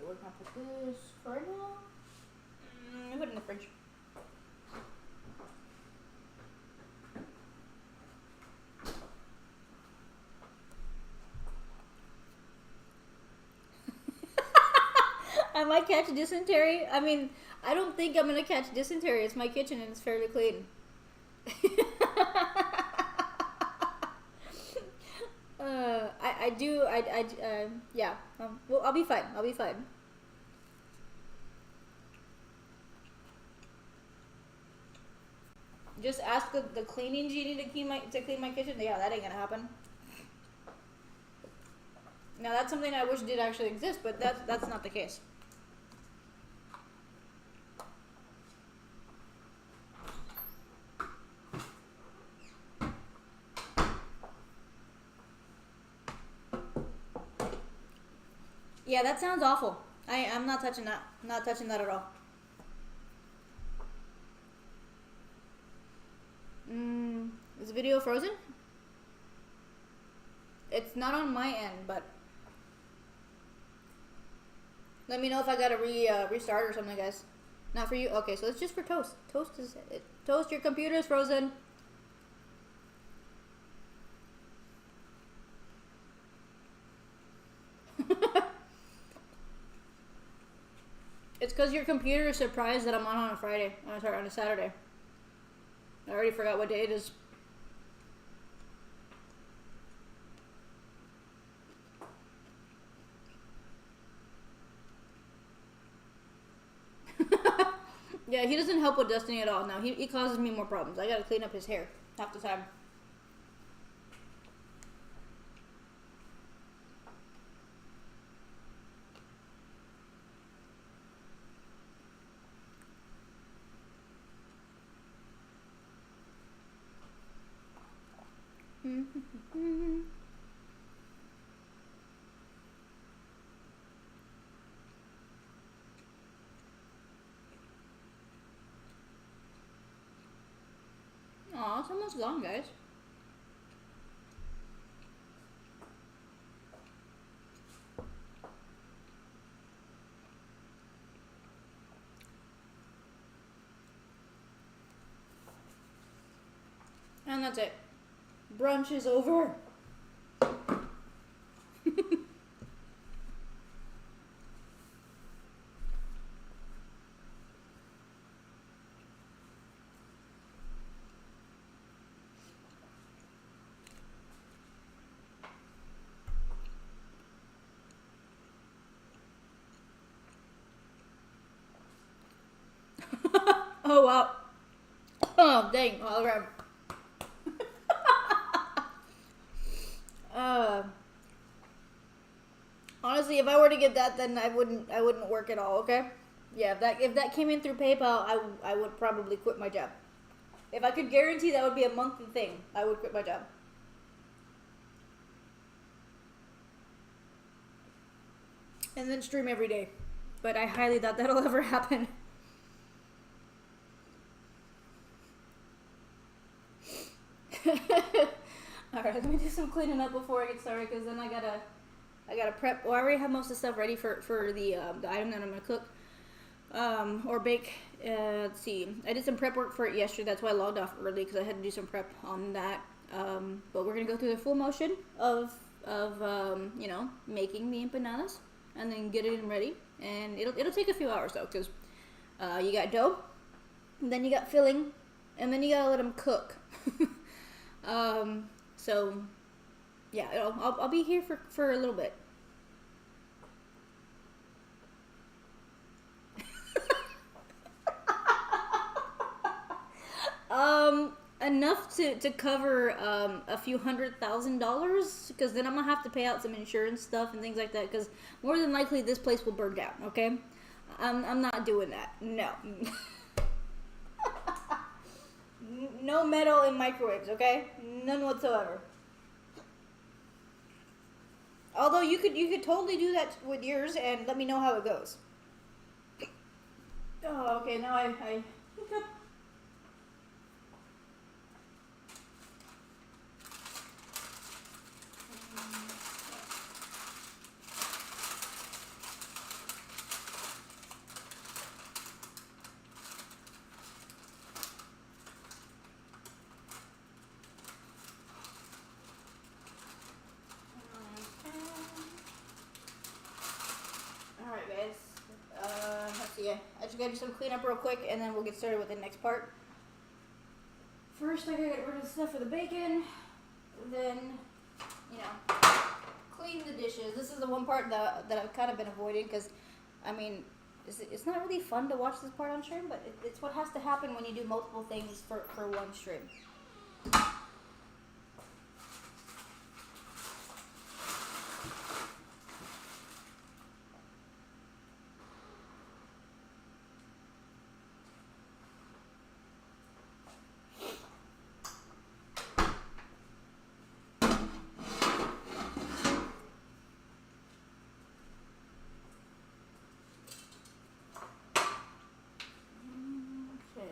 We're gonna put this right now. Put it in the fridge. I might catch dysentery. I mean, I don't think I'm gonna catch dysentery. It's my kitchen and it's fairly clean. Yeah. Well, I'll be fine. I'll be fine. Just ask the cleaning genie to clean my kitchen. Yeah, that ain't gonna happen. Now that's something I wish did actually exist, but that's not the case. Yeah, that sounds awful. I'm not touching that. I'm not touching that at all. Is the video frozen? It's not on my end, but let me know if I gotta restart or something, guys. Not for you? Okay, so it's just for Toast. Toast, your computer is frozen. It's because your computer is surprised that I'm on a Friday. Oh, sorry, on a Saturday. I already forgot what day it is. Yeah, he doesn't help with Destiny at all. No, he causes me more problems. I gotta clean up his hair half the time. Aw, it's almost gone, guys. And that's it. Brunch is over. Oh, wow. Oh, dang. All right. Honestly, if I were to get that, then I wouldn't work at all. Okay. Yeah, if that came in through PayPal, I would probably quit my job. If I could guarantee that would be a monthly thing, I would quit my job. And then stream every day. But I highly doubt that'll ever happen. Alright, let me do some cleaning up before I get started, because then I gotta prep. Well, I already have most of the stuff ready for the item that I'm gonna cook or bake. Let's see. I did some prep work for it yesterday. That's why I logged off early, because I had to do some prep on that. But we're gonna go through the full motion of you know, making the empanadas, and then get it ready. And it'll take a few hours though, because you got dough, and then you got filling, and then you gotta let them cook. So yeah, I'll be here for a little bit. Enough to cover a few $100,000, because then I'm gonna have to pay out some insurance stuff and things like that, because more than likely this place will burn down. Okay, I'm not doing that. No. No metal in microwaves. Okay, none whatsoever. Although you could totally do that with yours and let me know how it goes. Oh, okay. Now I think up. Alright, guys. Let's see. I just gotta do some cleanup real quick, and then we'll get started with the next part. First, I gotta get rid of the stuff for the bacon. Then, you know, clean the dishes. This is the one part that I've kind of been avoiding, because, I mean, it's not really fun to watch this part on stream, but it's what has to happen when you do multiple things for one stream.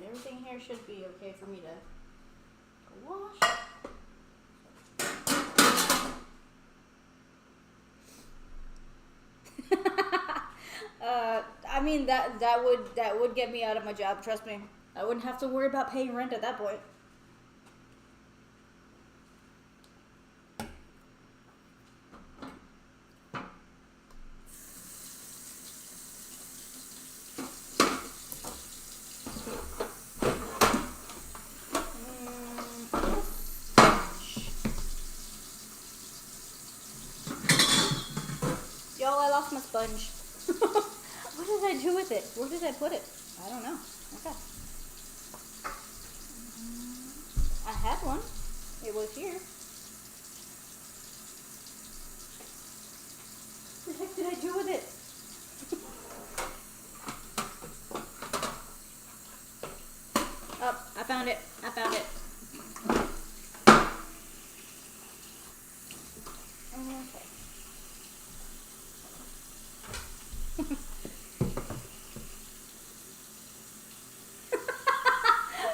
Everything here should be okay for me to I mean that would get me out of my job. Trust me. I wouldn't have to worry about paying rent at that point. Y'all, I lost my sponge. What did I do with it? Where did I put it? I don't know. Okay. I had one. It was here. What the heck did I do with it? Oh, I found it. I found it. Okay.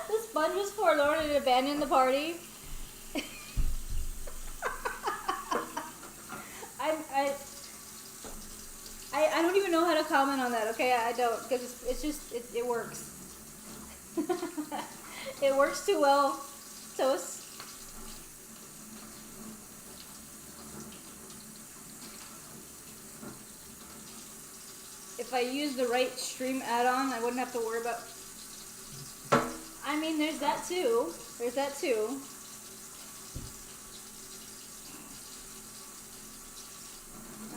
The sponge was forlorn and abandoned the party. I don't even know how to comment on that. Okay, I don't, because it's just it works. It works too well, Toast. If I use the right stream add-on, I wouldn't have to worry about. I mean, there's that too. There's that too.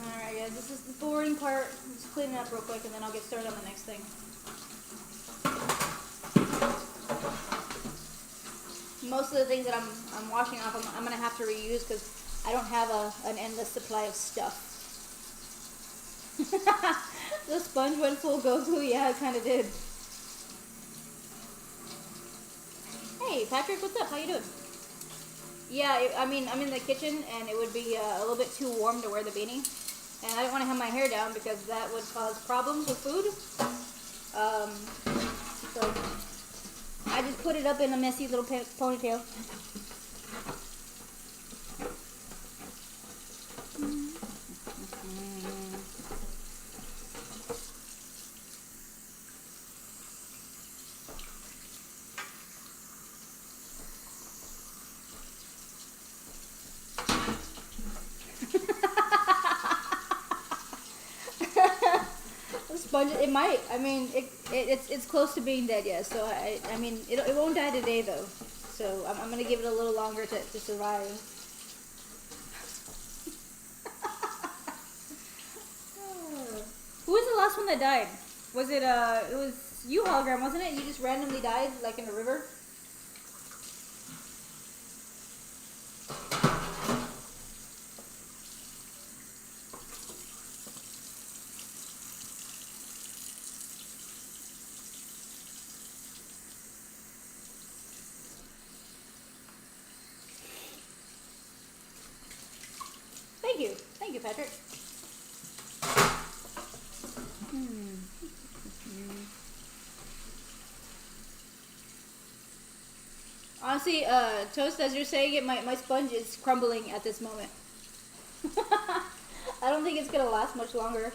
Alright guys, this is the boring part. I'm just cleaning up real quick and then I'll get started on the next thing. Most of the things that I'm washing off, I'm going to have to reuse because I don't have an endless supply of stuff. The sponge went full Goku. Yeah, it kind of did. Hey, Patrick, what's up? How you doing? Yeah, I mean, I'm in the kitchen, and it would be a little bit too warm to wear the beanie. And I don't want to have my hair down because that would cause problems with food. So I just put it up in a messy little ponytail. Sponge, it might. I mean, it's close to being dead, yeah. So I mean, it won't die today though. So I'm gonna give it a little longer to survive. Who was the last one that died? Was it it was you, Hologram, wasn't it? You just randomly died like in a river. Thank you, Patrick. Honestly, Toast, as you're saying it, my sponge is crumbling at this moment. I don't think it's gonna last much longer.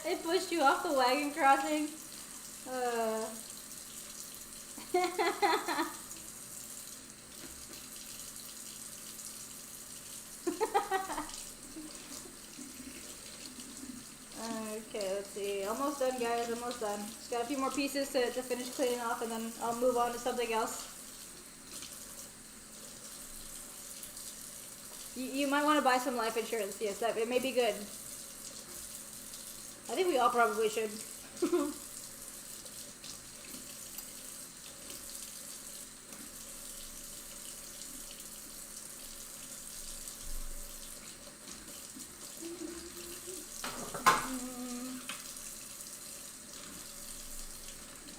They pushed you off the wagon crossing. Okay, let's see. Almost done, guys. Almost done. Just got a few more pieces to finish cleaning off, and then I'll move on to something else. You might want to buy some life insurance. Yes, that it may be good. I think we all probably should.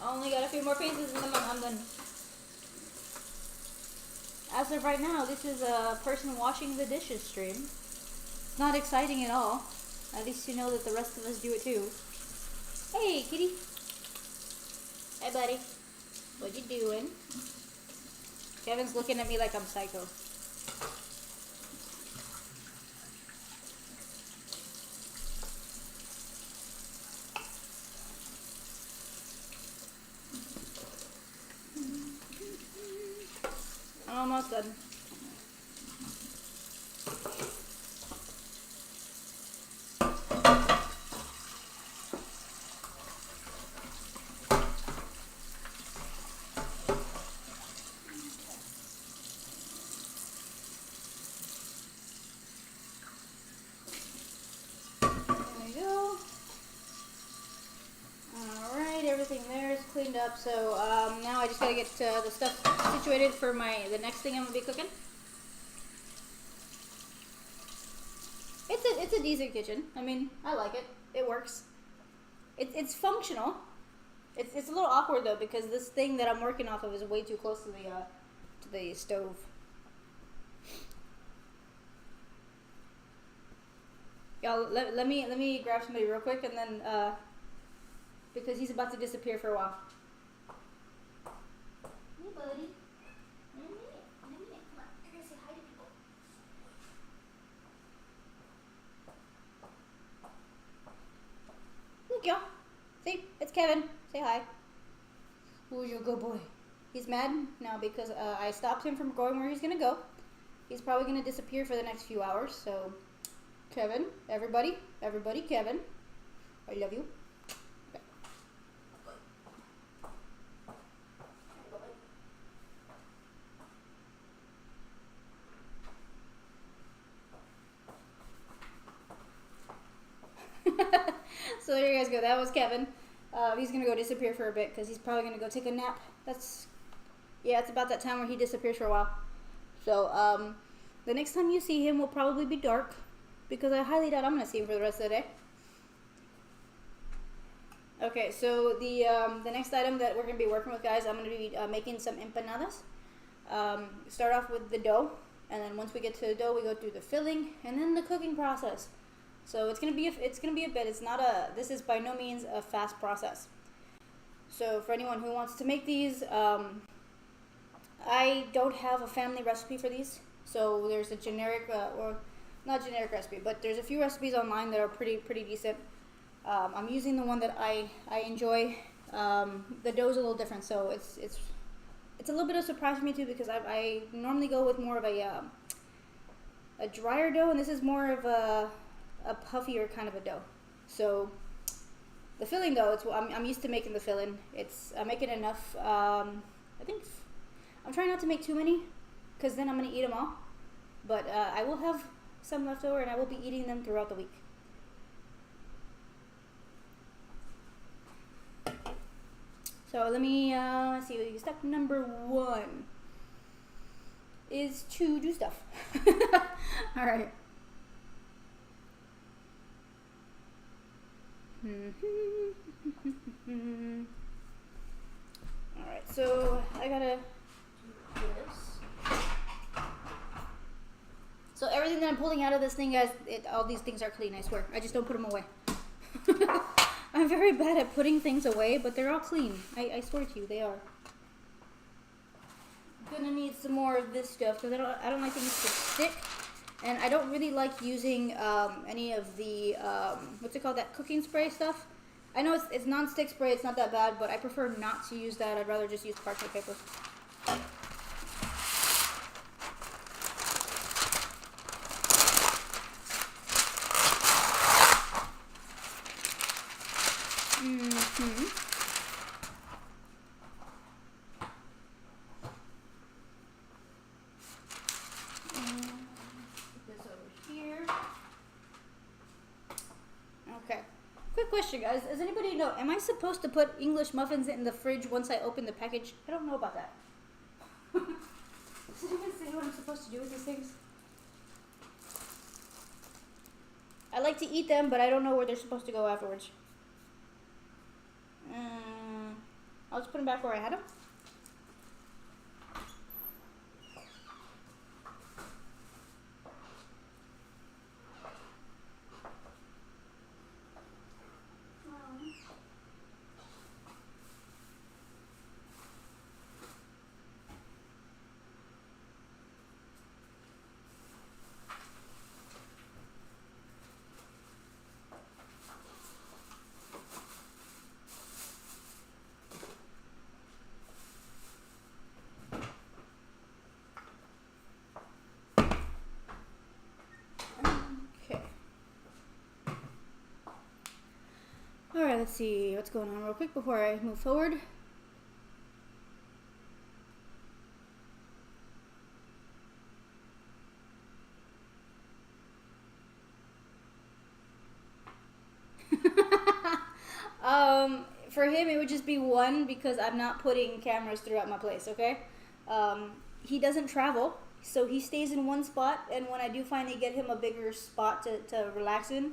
Only got a few more pieces and then I'm done. As of right now, this is a person washing the dishes stream. It's not exciting at all. At least you know that the rest of us do it too. Hey, kitty. Hey, buddy. What you doing? Kevin's looking at me like I'm psycho. I'm almost done. Everything there is cleaned up, so now I just gotta get the stuff situated for the next thing I'm gonna be cooking. It's a decent kitchen. I mean, I like it. It works. It's functional. It's a little awkward though because this thing that I'm working off of is way too close to the stove. Y'all, let me grab somebody real quick and then because he's about to disappear for a while. Hey, buddy. In a minute. Come on. You're gonna say hi to people. Look, y'all. See? It's Kevin. Say hi. Who's your good boy? He's mad now because I stopped him from going where he's gonna go. He's probably gonna disappear for the next few hours, so... Kevin, everybody, Kevin. I love you. So there you guys go. That was Kevin. He's gonna go disappear for a bit because he's probably gonna go take a nap. It's about that time where he disappears for a while. So the next time you see him will probably be dark because I highly doubt I'm gonna see him for the rest of the day. Okay, so the next item that we're gonna be working with, guys, I'm gonna be making some empanadas. Start off with the dough, and then once we get to the dough, we go through the filling and then the cooking process. So it's gonna be a bit. This is by no means a fast process. So for anyone who wants to make these, I don't have a family recipe for these. So there's a generic or not generic recipe, but there's a few recipes online that are pretty decent. I'm using the one that I enjoy. The dough's a little different, so it's a little bit of a surprise for me too because I normally go with more of a drier dough, and this is more of a puffier kind of a dough. So the filling though, I'm used to making the filling. I'm making enough. I think I'm trying not to make too many because then I'm gonna eat them all. But I will have some left over, and I will be eating them throughout the week. So let me see. Step number 1 is to do stuff. All right. Alright, so I gotta do this. So everything that I'm pulling out of this thing, guys, all these things are clean, I swear. I just don't put them away. I'm very bad at putting things away, but they're all clean. I swear to you, they are. I'm gonna need some more of this stuff because I don't like things to stick. And I don't really like using any of the, what's it called, that cooking spray stuff. I know it's non-stick spray, it's not that bad, but I prefer not to use that. I'd rather just use parchment paper. Question, guys, does anybody know, am I supposed to put English muffins in the fridge once I open the package? I don't know about that. Does anyone say what I'm supposed to do with these things? I like to eat them, but I don't know where they're supposed to go afterwards. I'll just put them back where I had them. let's see what's going on real quick before I move forward. For him, it would just be one because I'm not putting cameras throughout my place, okay? He doesn't travel, so he stays in one spot, and when I do finally get him a bigger spot to relax in,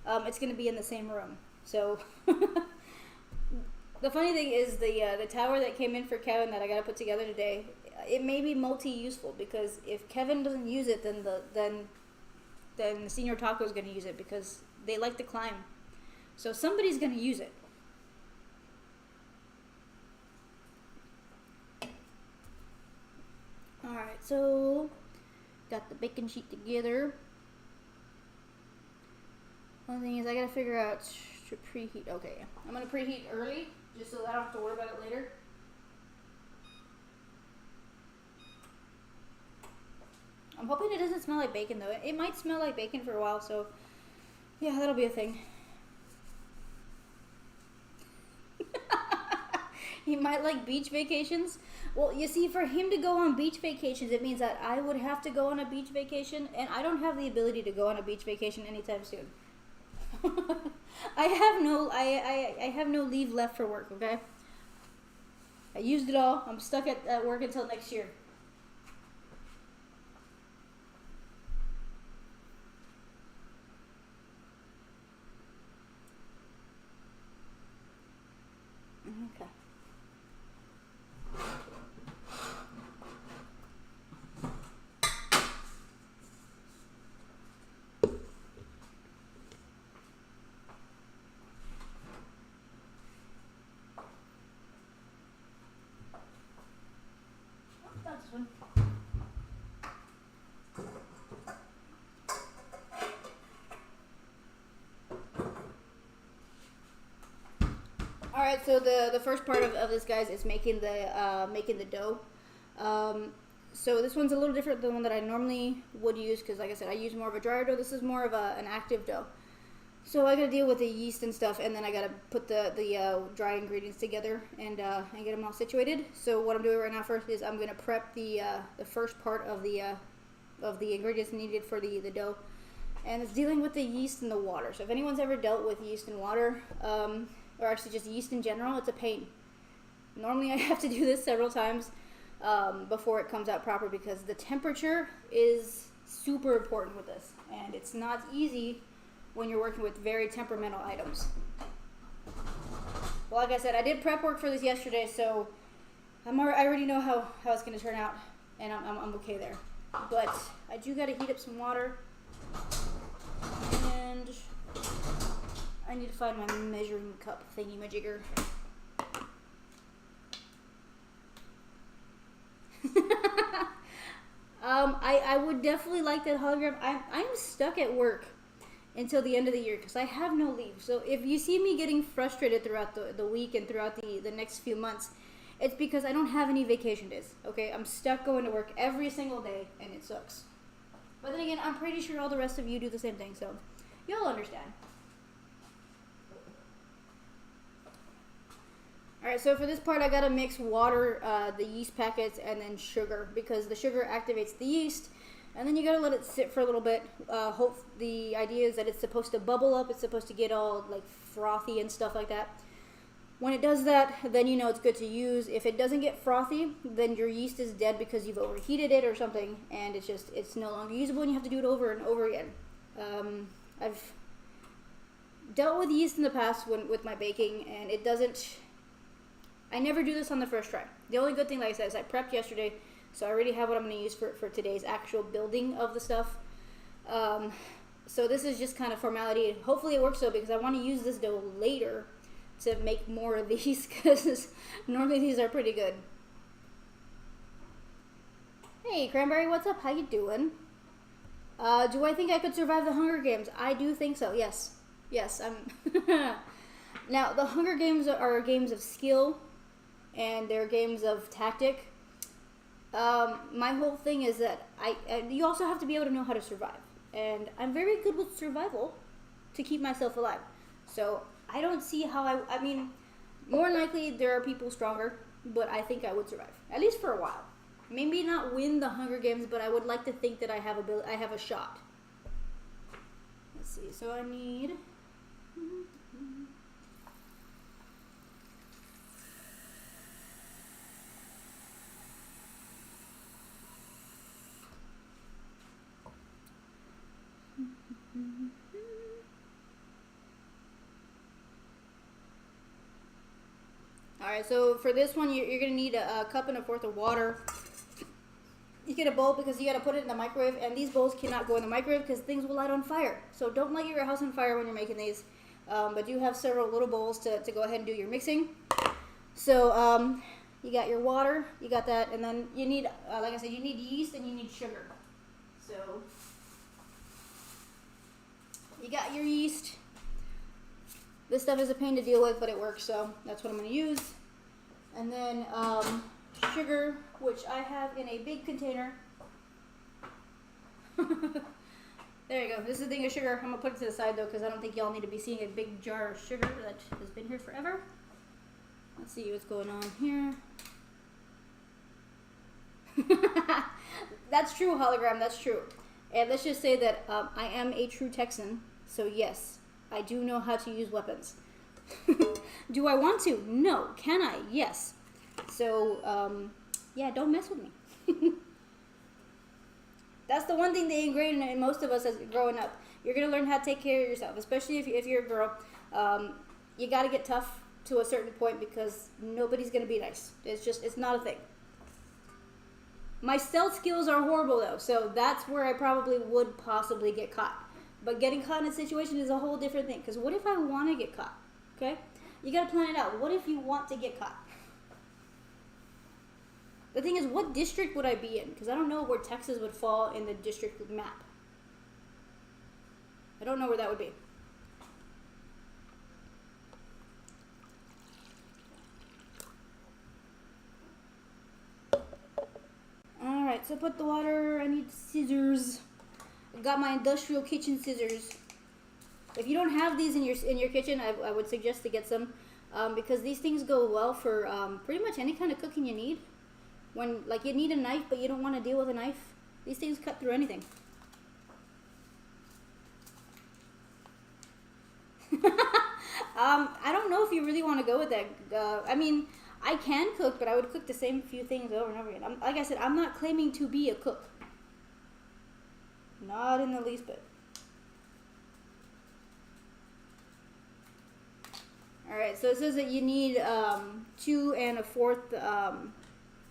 it's going to be in the same room. So, the funny thing is the tower that came in for Kevin that I got to put together today, it may be multi-useful because if Kevin doesn't use it, then the Senior Taco is going to use it because they like to climb. So somebody's going to use it. Alright, so got the bacon sheet together. One thing is I gotta figure out to preheat. Okay, I'm gonna preheat early just so that I don't have to worry about it later. I'm hoping it doesn't smell like bacon though. It might smell like bacon for a while, so yeah, that'll be a thing. He might like beach vacations. Well, you see, for him to go on beach vacations, it means that I would have to go on a beach vacation, and I don't have the ability to go on a beach vacation anytime soon. I have no leave left for work, okay? I used it all. I'm stuck at work until next year. Okay. That's one. Alright, so the first part of this, guys, is making the dough. So this one's a little different than the one that I normally would use because, like I said, I use more of a drier dough. This is more of an active dough. So I gotta deal with the yeast and stuff, and then I gotta put the dry ingredients together and get them all situated. So what I'm doing right now first is I'm gonna prep the first part of the ingredients needed for the dough, and it's dealing with the yeast and the water. So if anyone's ever dealt with yeast and water, or actually just yeast in general, it's a pain. Normally I have to do this several times before it comes out proper because the temperature is super important with this, and it's not easy when you're working with very temperamental items. Well, like I said, I did prep work for this yesterday, so I already know how it's going to turn out, and I'm okay there. But I do got to heat up some water, and I need to find my measuring cup thingy-majigger. I would definitely like that hologram. I'm stuck at work until the end of the year because I have no leave. So if you see me getting frustrated throughout the week and throughout the next few months, it's because I don't have any vacation days. Okay, I'm stuck going to work every single day, and it sucks. But then again, I'm pretty sure all the rest of you do the same thing, so you'll understand. Alright, so for this part, I gotta mix water, the yeast packets, and then sugar, because the sugar activates the yeast, and then you gotta let it sit for a little bit. The idea is that it's supposed to bubble up, it's supposed to get all like frothy and stuff like that. When it does that, then you know it's good to use. If it doesn't get frothy, then your yeast is dead because you've overheated it or something, and it's no longer usable, and you have to do it over and over again. I've dealt with yeast in the past with my baking, and it doesn't. I never do this on the first try. The only good thing, like I said, is I prepped yesterday, so I already have what I'm going to use for today's actual building of the stuff. So this is just kind of formality. Hopefully it works though, because I want to use this dough later to make more of these, because normally these are pretty good. Hey, Cranberry, what's up? How you doing? Do I think I could survive the Hunger Games? I do think so, yes. Yes, I'm... Now, the Hunger Games are games of skill, and they're games of tactic. My whole thing is that you also have to be able to know how to survive. And I'm very good with survival to keep myself alive. So I don't see how I mean, more than likely there are people stronger, but I think I would survive at least for a while. Maybe not win the Hunger Games, but I would like to think that I have a shot. Let's see. So I need. Alright, so for this one, you're going to need a cup and a fourth of water. You get a bowl because you got to put it in the microwave, and these bowls cannot go in the microwave because things will light on fire. So don't light your house on fire when you're making these. But you have several little bowls to go ahead and do your mixing. So you got your water, you got that, and then you need, like I said, you need yeast and you need sugar. So you got your yeast. This stuff is a pain to deal with, but it works, so that's what I'm going to use. And then sugar, which I have in a big container. There you go. This is a thing of sugar. I'm going to put it to the side, though, because I don't think y'all need to be seeing a big jar of sugar that has been here forever. Let's see what's going on here. That's true, hologram. That's true. And let's just say that I am a true Texan, so yes, I do know how to use weapons. Do I want to? No. Can I? Yes. So, yeah, don't mess with me. That's the one thing they ingrained in most of us as growing up. You're going to learn how to take care of yourself, especially if you're a girl. You got to get tough to a certain point because nobody's going to be nice. It's not a thing. My stealth skills are horrible, though, so that's where I probably would possibly get caught. But getting caught in a situation is a whole different thing. Because what if I want to get caught? Okay? You got to plan it out. What if you want to get caught? The thing is, what district would I be in? Because I don't know where Texas would fall in the district map. I don't know where that would be. Alright, so put the water. I need scissors. I've got my industrial kitchen scissors. If you don't have these in your kitchen, I would suggest to get some because these things go well for pretty much any kind of cooking you need. When you need a knife, but you don't want to deal with a knife, these things cut through anything. I don't know if you really want to go with that. I mean, I can cook, but I would cook the same few things over and over again. Like I said, I'm not claiming to be a cook. Not in the least bit. Alright, so it says that you need 2 1/4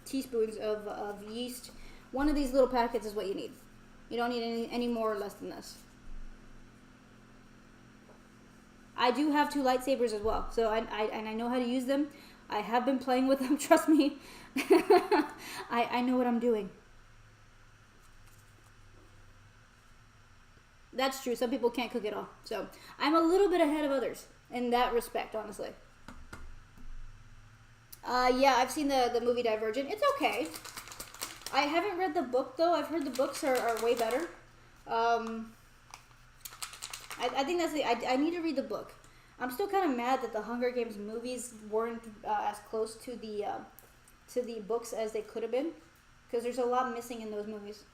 teaspoons of yeast. One of these little packets is what you need. You don't need any more or less than this. I do have 2 lightsabers as well, so I know how to use them. I have been playing with them, trust me. I know what I'm doing. That's true. Some people can't cook at all. So I'm a little bit ahead of others in that respect, honestly. Yeah, I've seen the movie Divergent. It's okay. I haven't read the book, though. I've heard the books are way better. I think that's I need to read the book. I'm still kind of mad that the Hunger Games movies weren't as close to the books as they could have been. Because there's a lot missing in those movies.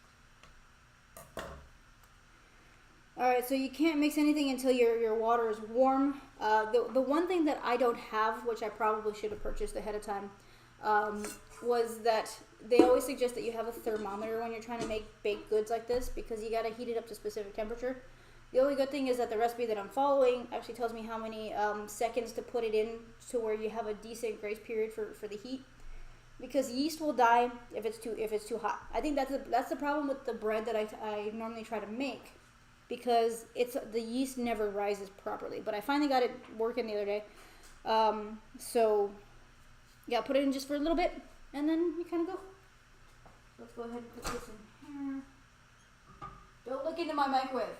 Alright, so you can't mix anything until your water is warm. The one thing that I don't have, which I probably should have purchased ahead of time, was that they always suggest that you have a thermometer when you're trying to make baked goods like this because you got to heat it up to a specific temperature. The only good thing is that the recipe that I'm following actually tells me how many seconds to put it in to where you have a decent grace period for the heat. Because yeast will die if it's too hot. I think that's the problem with the bread that I normally try to make. Because the yeast never rises properly. But I finally got it working the other day. So, yeah, put it in just for a little bit. And then you kind of go. Let's go ahead and put this in here. Don't look into my microwave.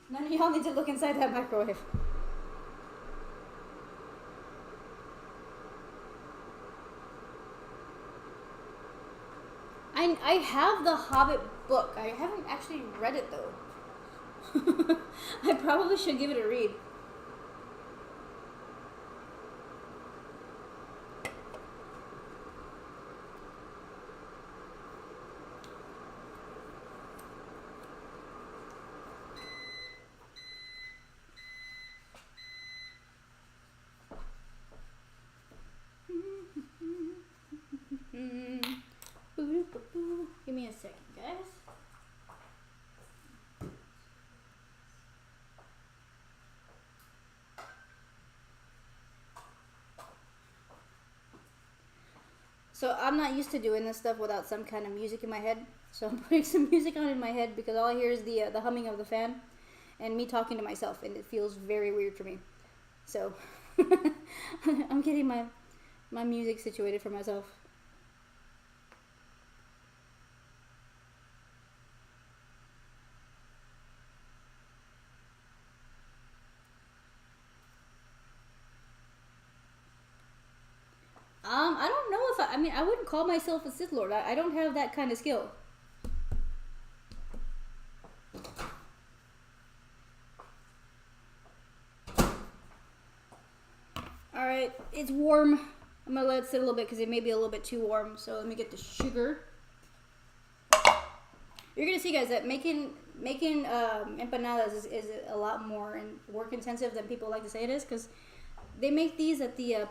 None of y'all need to look inside that microwave. I have the Hobbit book. I haven't actually read it, though. I probably should give it a read. Give me a second, guys. So I'm not used to doing this stuff without some kind of music in my head. So I'm putting some music on in my head because all I hear is the humming of the fan and me talking to myself, and it feels very weird for me. So I'm getting my music situated for myself. I don't know if I mean, I wouldn't call myself a Sith Lord. I don't have that kind of skill. Alright, it's warm. I'm gonna let it sit a little bit because it may be a little bit too warm. So let me get the sugar. You're gonna see, guys, that making empanadas is a lot more work intensive than people like to say it is, because they make these at the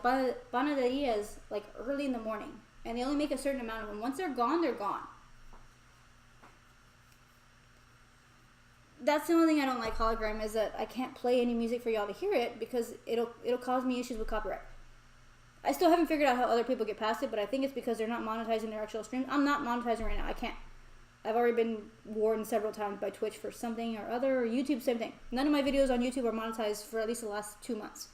panaderias like early in the morning, and they only make a certain amount of them. Once they're gone, they're gone. That's the only thing I don't like Hologram, is that I can't play any music for y'all to hear it because it'll cause me issues with copyright. I still haven't figured out how other people get past it, but I think it's because they're not monetizing their actual streams. I'm not monetizing right now. I can't. I've already been warned several times by Twitch for something or other, or YouTube, same thing. None of my videos on YouTube are monetized for at least the last 2 months.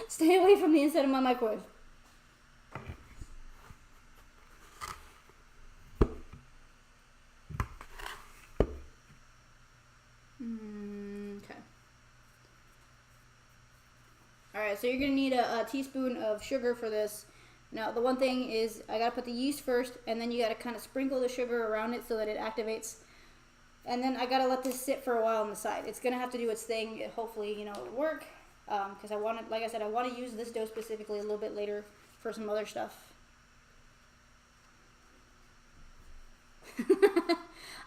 Stay away from the inside of my microwave. Okay. Alright, so you're going to need a teaspoon of sugar for this. Now, the one thing is I got to put the yeast first, and then you got to kind of sprinkle the sugar around it so that it activates. And then I got to let this sit for a while on the side. It's going to have to do its thing. Hopefully, it'll work. Because I want to, like I said, I want to use this dough specifically a little bit later for some other stuff.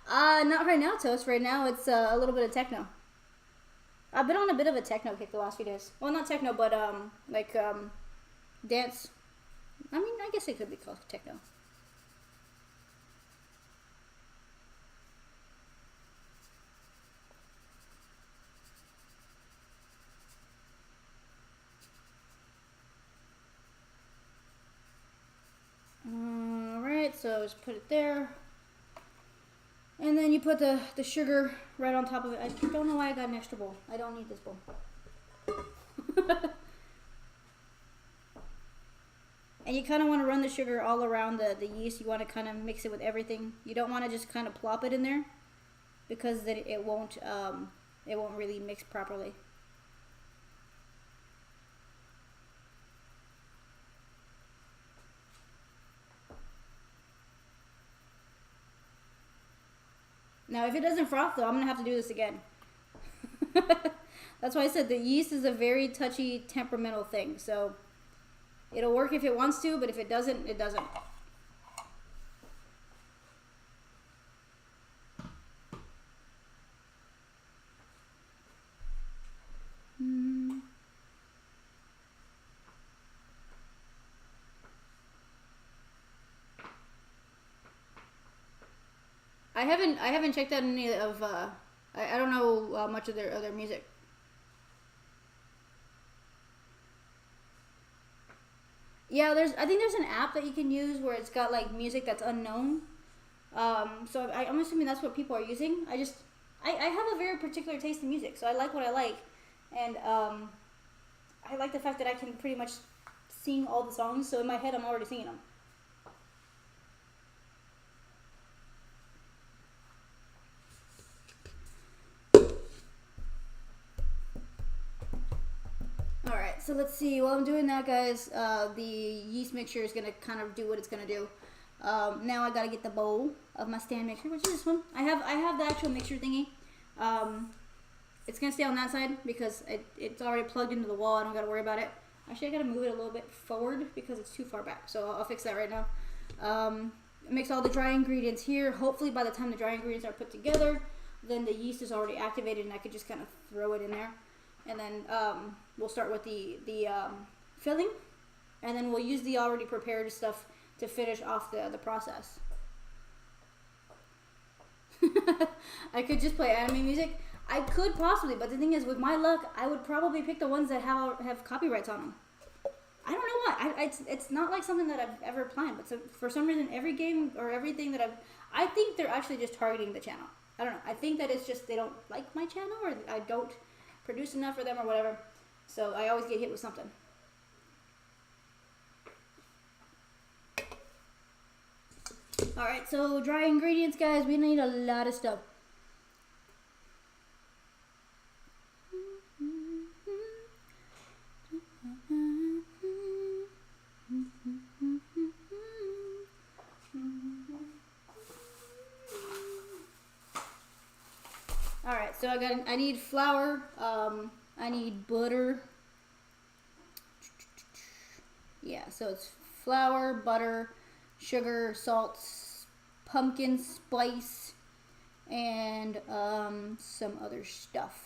Not right now, Toast. Right now, it's a little bit of techno. I've been on a bit of a techno kick the last few days. Well, not techno, but dance. I mean, I guess it could be called techno. Alright, so just put it there. And then you put the sugar right on top of it. I don't know why I got an extra bowl. I don't need this bowl. And you kind of want to run the sugar all around the yeast. You want to kind of mix it with everything. You don't want to just kind of plop it in there, because then it won't really mix properly. Now, if it doesn't froth, though, I'm going to have to do this again. That's why I said the yeast is a very touchy, temperamental thing. So it'll work if it wants to, but if it doesn't, it doesn't. I haven't checked out any of I don't know much of their music. Yeah, I think there's an app that you can use where it's got like music that's unknown. So I'm assuming that's what people are using. I have a very particular taste in music, so I like what I like, and I like the fact that I can pretty much sing all the songs. So in my head, I'm already singing them. So let's see, while I'm doing that, guys, the yeast mixture is going to kind of do what it's going to do. Now I gotta get the bowl of my stand mixer, which is this one. I have the actual mixer thingy. It's gonna stay on that side because it's already plugged into the wall. I don't gotta worry about it. Actually, I gotta move it a little bit forward because it's too far back. So I'll fix that right now. Mix all the dry ingredients here. Hopefully by the time the dry ingredients are put together, then the yeast is already activated and I could just kind of throw it in there. And then we'll start with the filling. And then we'll use the already prepared stuff to finish off the process. I could just play anime music. I could possibly, but the thing is, with my luck, I would probably pick the ones that have copyrights on them. I don't know why. It's not like something that I've ever planned, but for some reason, every game or everything that I think they're actually just targeting the channel. I don't know. I think that it's just they don't like my channel, or I don't produce enough for them, or whatever. So I always get hit with something. Alright, so dry ingredients, guys. We need a lot of stuff. Alright, so I need flour, I need butter. Yeah, so it's flour, butter, sugar, salt, pumpkin spice, and some other stuff.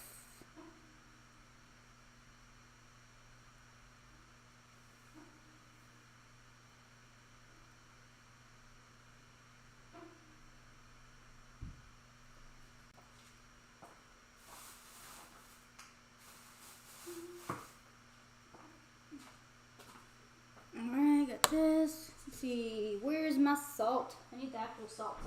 Alright, got this. Let's see, where's my salt? I need the actual salt.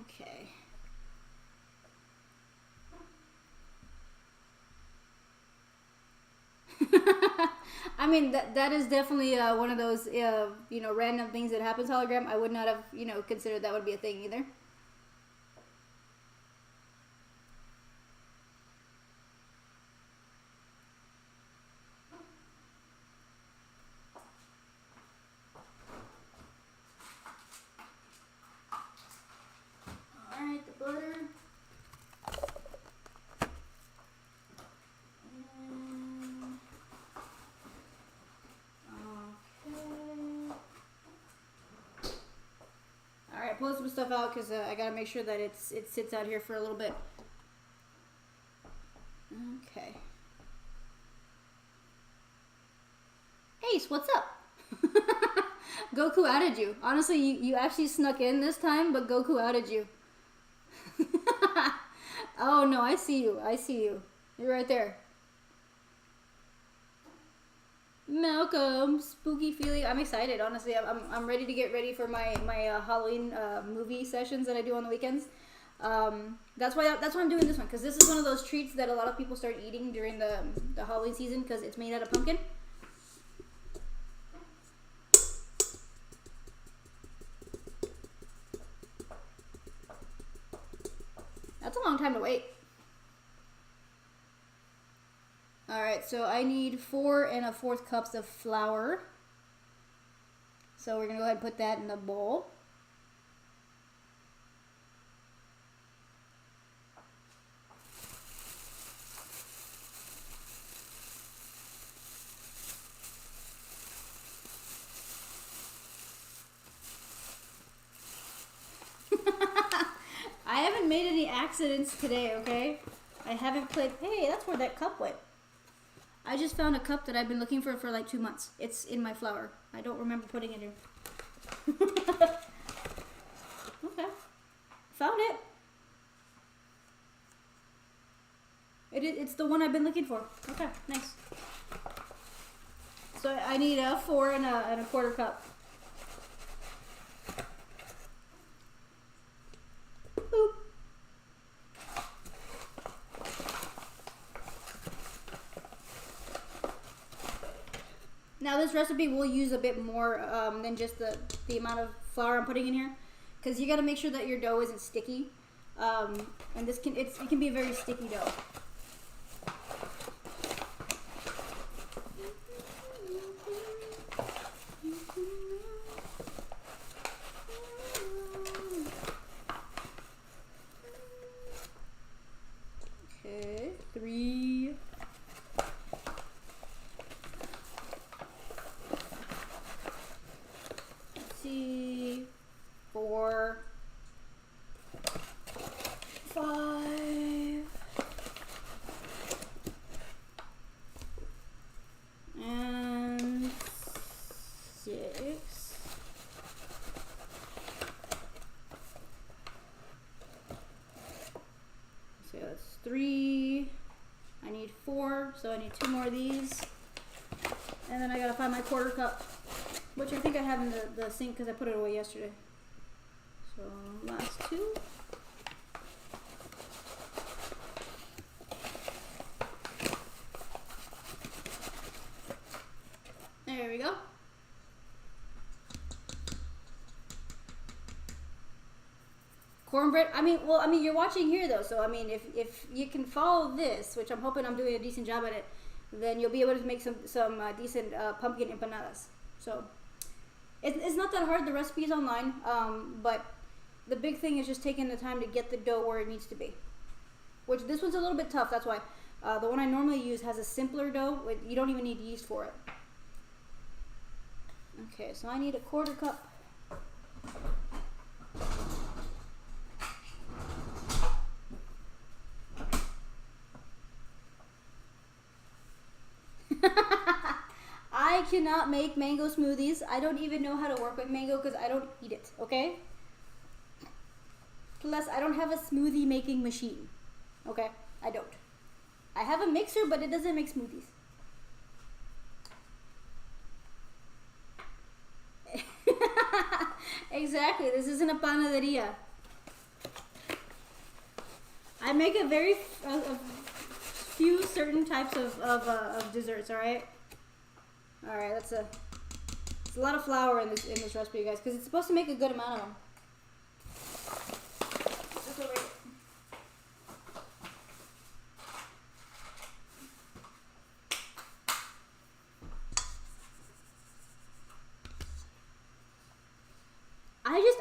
Okay. I mean, that is definitely one of those, random things that happens, hologram. I would not have, considered that would be a thing either. Alright, the butter. Alright, pull some stuff out because I gotta make sure that it sits out here for a little bit. Okay. Ace, what's up? Goku outed you. Honestly, you actually snuck in this time, but Goku outed you. Oh no, I see you. I see you. You're right there. Malcolm, spooky feeling. I'm excited. Honestly, I'm ready to get ready for my Halloween movie sessions that I do on the weekends. That's why I'm doing this one, because this is one of those treats that a lot of people start eating during the Halloween season because it's made out of pumpkin. That's a long time to wait. Alright, so I need 4 1/4 cups of flour. So we're going to go ahead and put that in the bowl. I haven't made any accidents today, okay? I haven't played... Hey, that's where that cup went. I just found a cup that I've been looking for like 2 months. It's in my flour. I don't remember putting it in. Okay. Found it. It's the one I've been looking for. Okay, nice. So I need a 4 1/4 cup. Boop. Now this recipe will use a bit more than just the amount of flour I'm putting in here, because you got to make sure that your dough isn't sticky, and it can be a very sticky dough. need 2 more of these. And then I gotta find my quarter cup, which I think I have in the sink because I put it away yesterday. So last 2. There we go. Cornbread. I mean, you're watching here though, so I mean, if you can follow this, which I'm hoping I'm doing a decent job at it, then you'll be able to make some decent pumpkin empanadas. So it's not that hard. The recipe is online, but the big thing is just taking the time to get the dough where it needs to be. Which this one's a little bit tough. That's why the one I normally use has a simpler dough. You don't even need yeast for it. Okay, so I need a quarter cup. I cannot make mango smoothies. I don't even know how to work with mango because I don't eat it, okay? Plus, I don't have a smoothie making machine, okay? I don't. I have a mixer, but it doesn't make smoothies. Exactly, this isn't a panaderia. I make a few certain types of desserts, alright? Alright, it's a lot of flour in this recipe, you guys, because it's supposed to make a good amount of them. Just over here.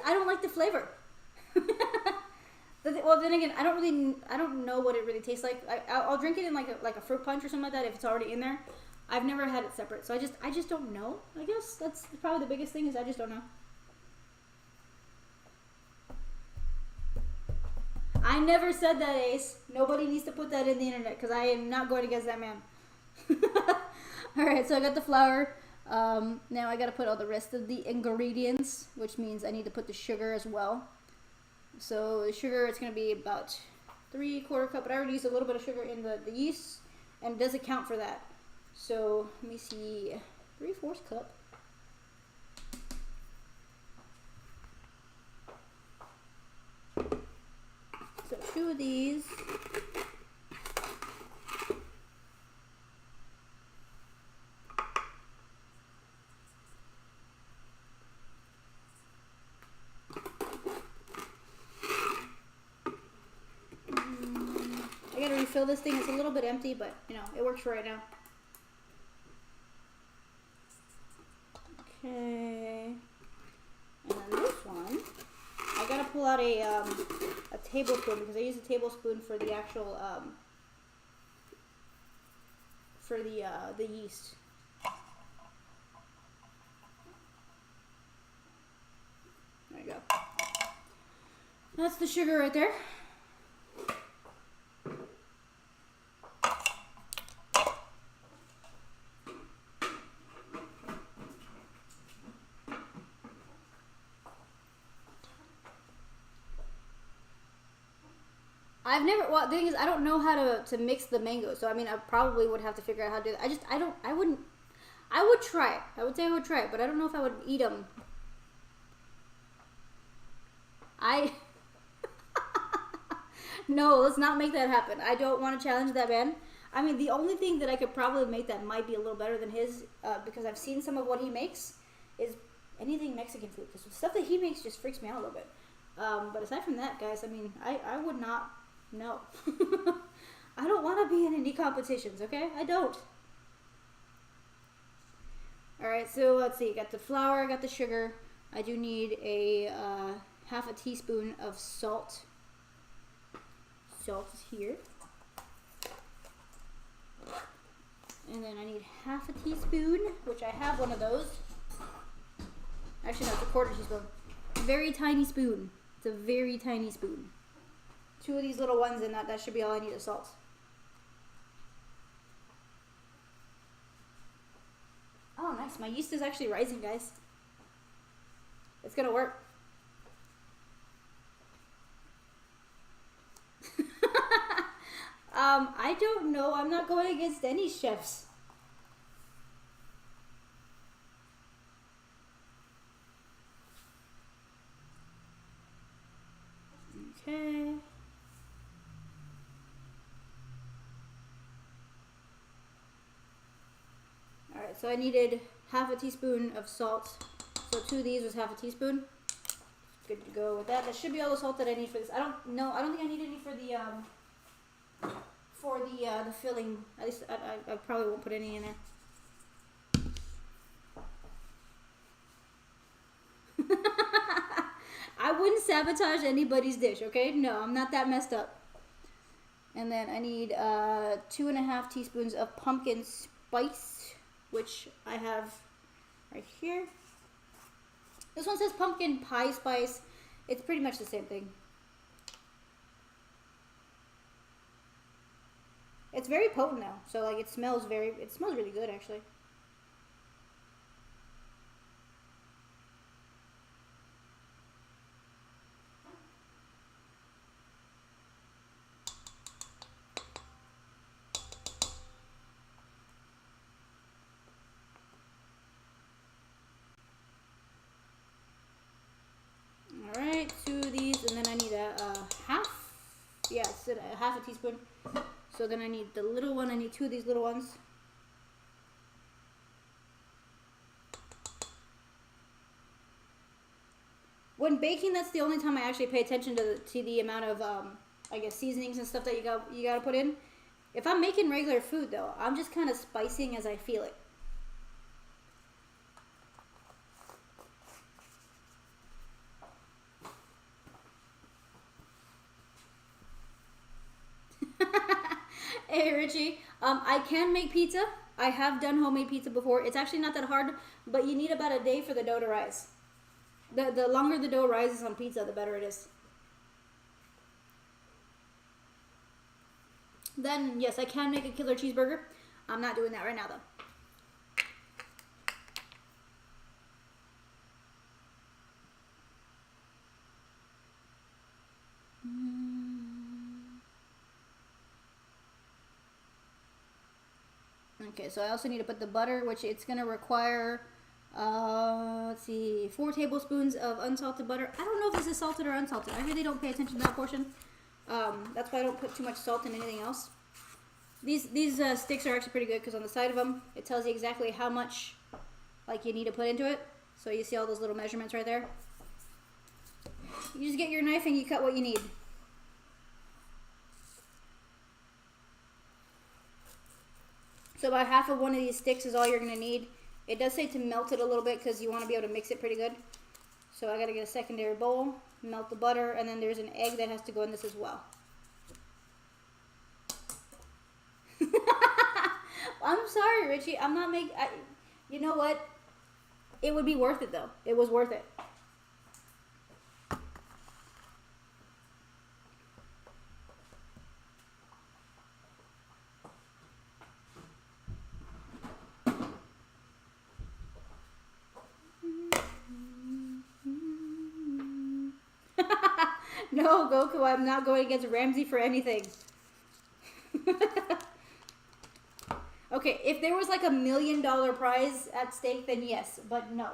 I don't like the flavor. Well, then again, I don't know what it really tastes like. I'll drink it in like a fruit punch or something like that if it's already in there. I've never had it separate, so I just don't know. I guess that's probably the biggest thing is I just don't know. I never said that, Ace. Nobody needs to put that in the internet because I am not going against that man. Alright, so I got the flour. Now I got to put all the rest of the ingredients, which means I need to put the sugar as well. So the sugar, it's going to be about 3/4 cup, but I already used a little bit of sugar in the yeast, and it doesn't count for that. So let me see, 3/4 cup. So 2 of these. I gotta refill this thing. It's a little bit empty, but you know, it works for right now. Okay. And then this one, I gotta pull out a tablespoon because I use a tablespoon for the actual for the yeast. There you go. That's the sugar right there. Well, the thing is, I don't know how to mix the mango, so I mean, I probably would have to figure out how to do that. I would try it. I would say I would try it, but I don't know if I would eat them. No, let's not make that happen. I don't want to challenge that man. I mean, the only thing that I could probably make that might be a little better than his, because I've seen some of what he makes, is anything Mexican food. Because the stuff that he makes just freaks me out a little bit. But aside from that, guys, I mean, I would not. No. I don't want to be in any competitions, okay? I don't. Alright, so let's see. I got the flour, I got the sugar. I do need a half a teaspoon of salt. Salt is here. And then I need half a teaspoon, which I have one of those. Actually, no, it's a 1/4 teaspoon. Very tiny spoon. It's a very tiny spoon. 2 of these little ones, and that should be all I need of salt. Oh, nice. My yeast is actually rising, guys. It's gonna work. I don't know. I'm not going against any chefs. Okay. Alright, so I needed half a teaspoon of salt. So 2 of these was half a teaspoon. Good to go with that. That should be all the salt that I need for this. I don't think I need any for the filling. At least I probably won't put any in there. I wouldn't sabotage anybody's dish, okay? No, I'm not that messed up. And then I need 2.5 teaspoons of pumpkin spice, which I have right here. This one says pumpkin pie spice. It's pretty much the same thing. It's very potent now, so like it smells really good actually. Alright, 2 of these, and then I need a half, yeah, it's half a teaspoon. So then I need the little one, I need 2 of these little ones. When baking, that's the only time I actually pay attention to the amount of, I guess, seasonings and stuff that you gotta put in. If I'm making regular food, though, I'm just kind of spicing as I feel it. Hey Richie, I can make pizza. I have done homemade pizza before. It's actually not that hard, but you need about a day for the dough to rise. The longer the dough rises on pizza, the better it is. Then, yes, I can make a killer cheeseburger. I'm not doing that right now, though. Okay, so I also need to put the butter, which it's going to require, let's see, 4 tablespoons of unsalted butter. I don't know if this is salted or unsalted. I really don't pay attention to that portion. That's why I don't put too much salt in anything else. These sticks are actually pretty good because on the side of them, it tells you exactly how much like you need to put into it. So you see all those little measurements right there. You just get your knife and you cut what you need. So about half of one of these sticks is all you're going to need. It does say to melt it a little bit because you want to be able to mix it pretty good. So I got to get a secondary bowl, melt the butter, and then there's an egg that has to go in this as well. I'm sorry, Richie. I'm not making... You know what? It would be worth it, though. It was worth it. No, Goku, I'm not going against Ramsey for anything. Okay, if there was like $1 million prize at stake, then yes, but no.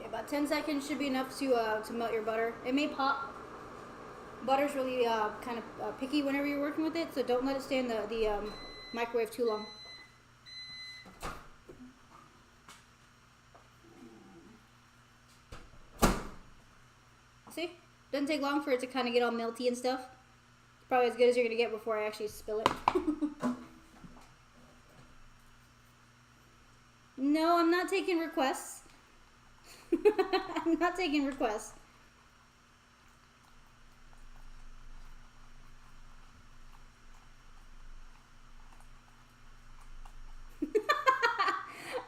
About 10 seconds should be enough to melt your butter. It may pop. Butter's really kind of picky whenever you're working with it, so don't let it stay in the microwave too long. See? Doesn't take long for it to kind of get all melty and stuff. It's probably as good as you're going to get before I actually spill it. No, I'm not taking requests. I'm not taking requests.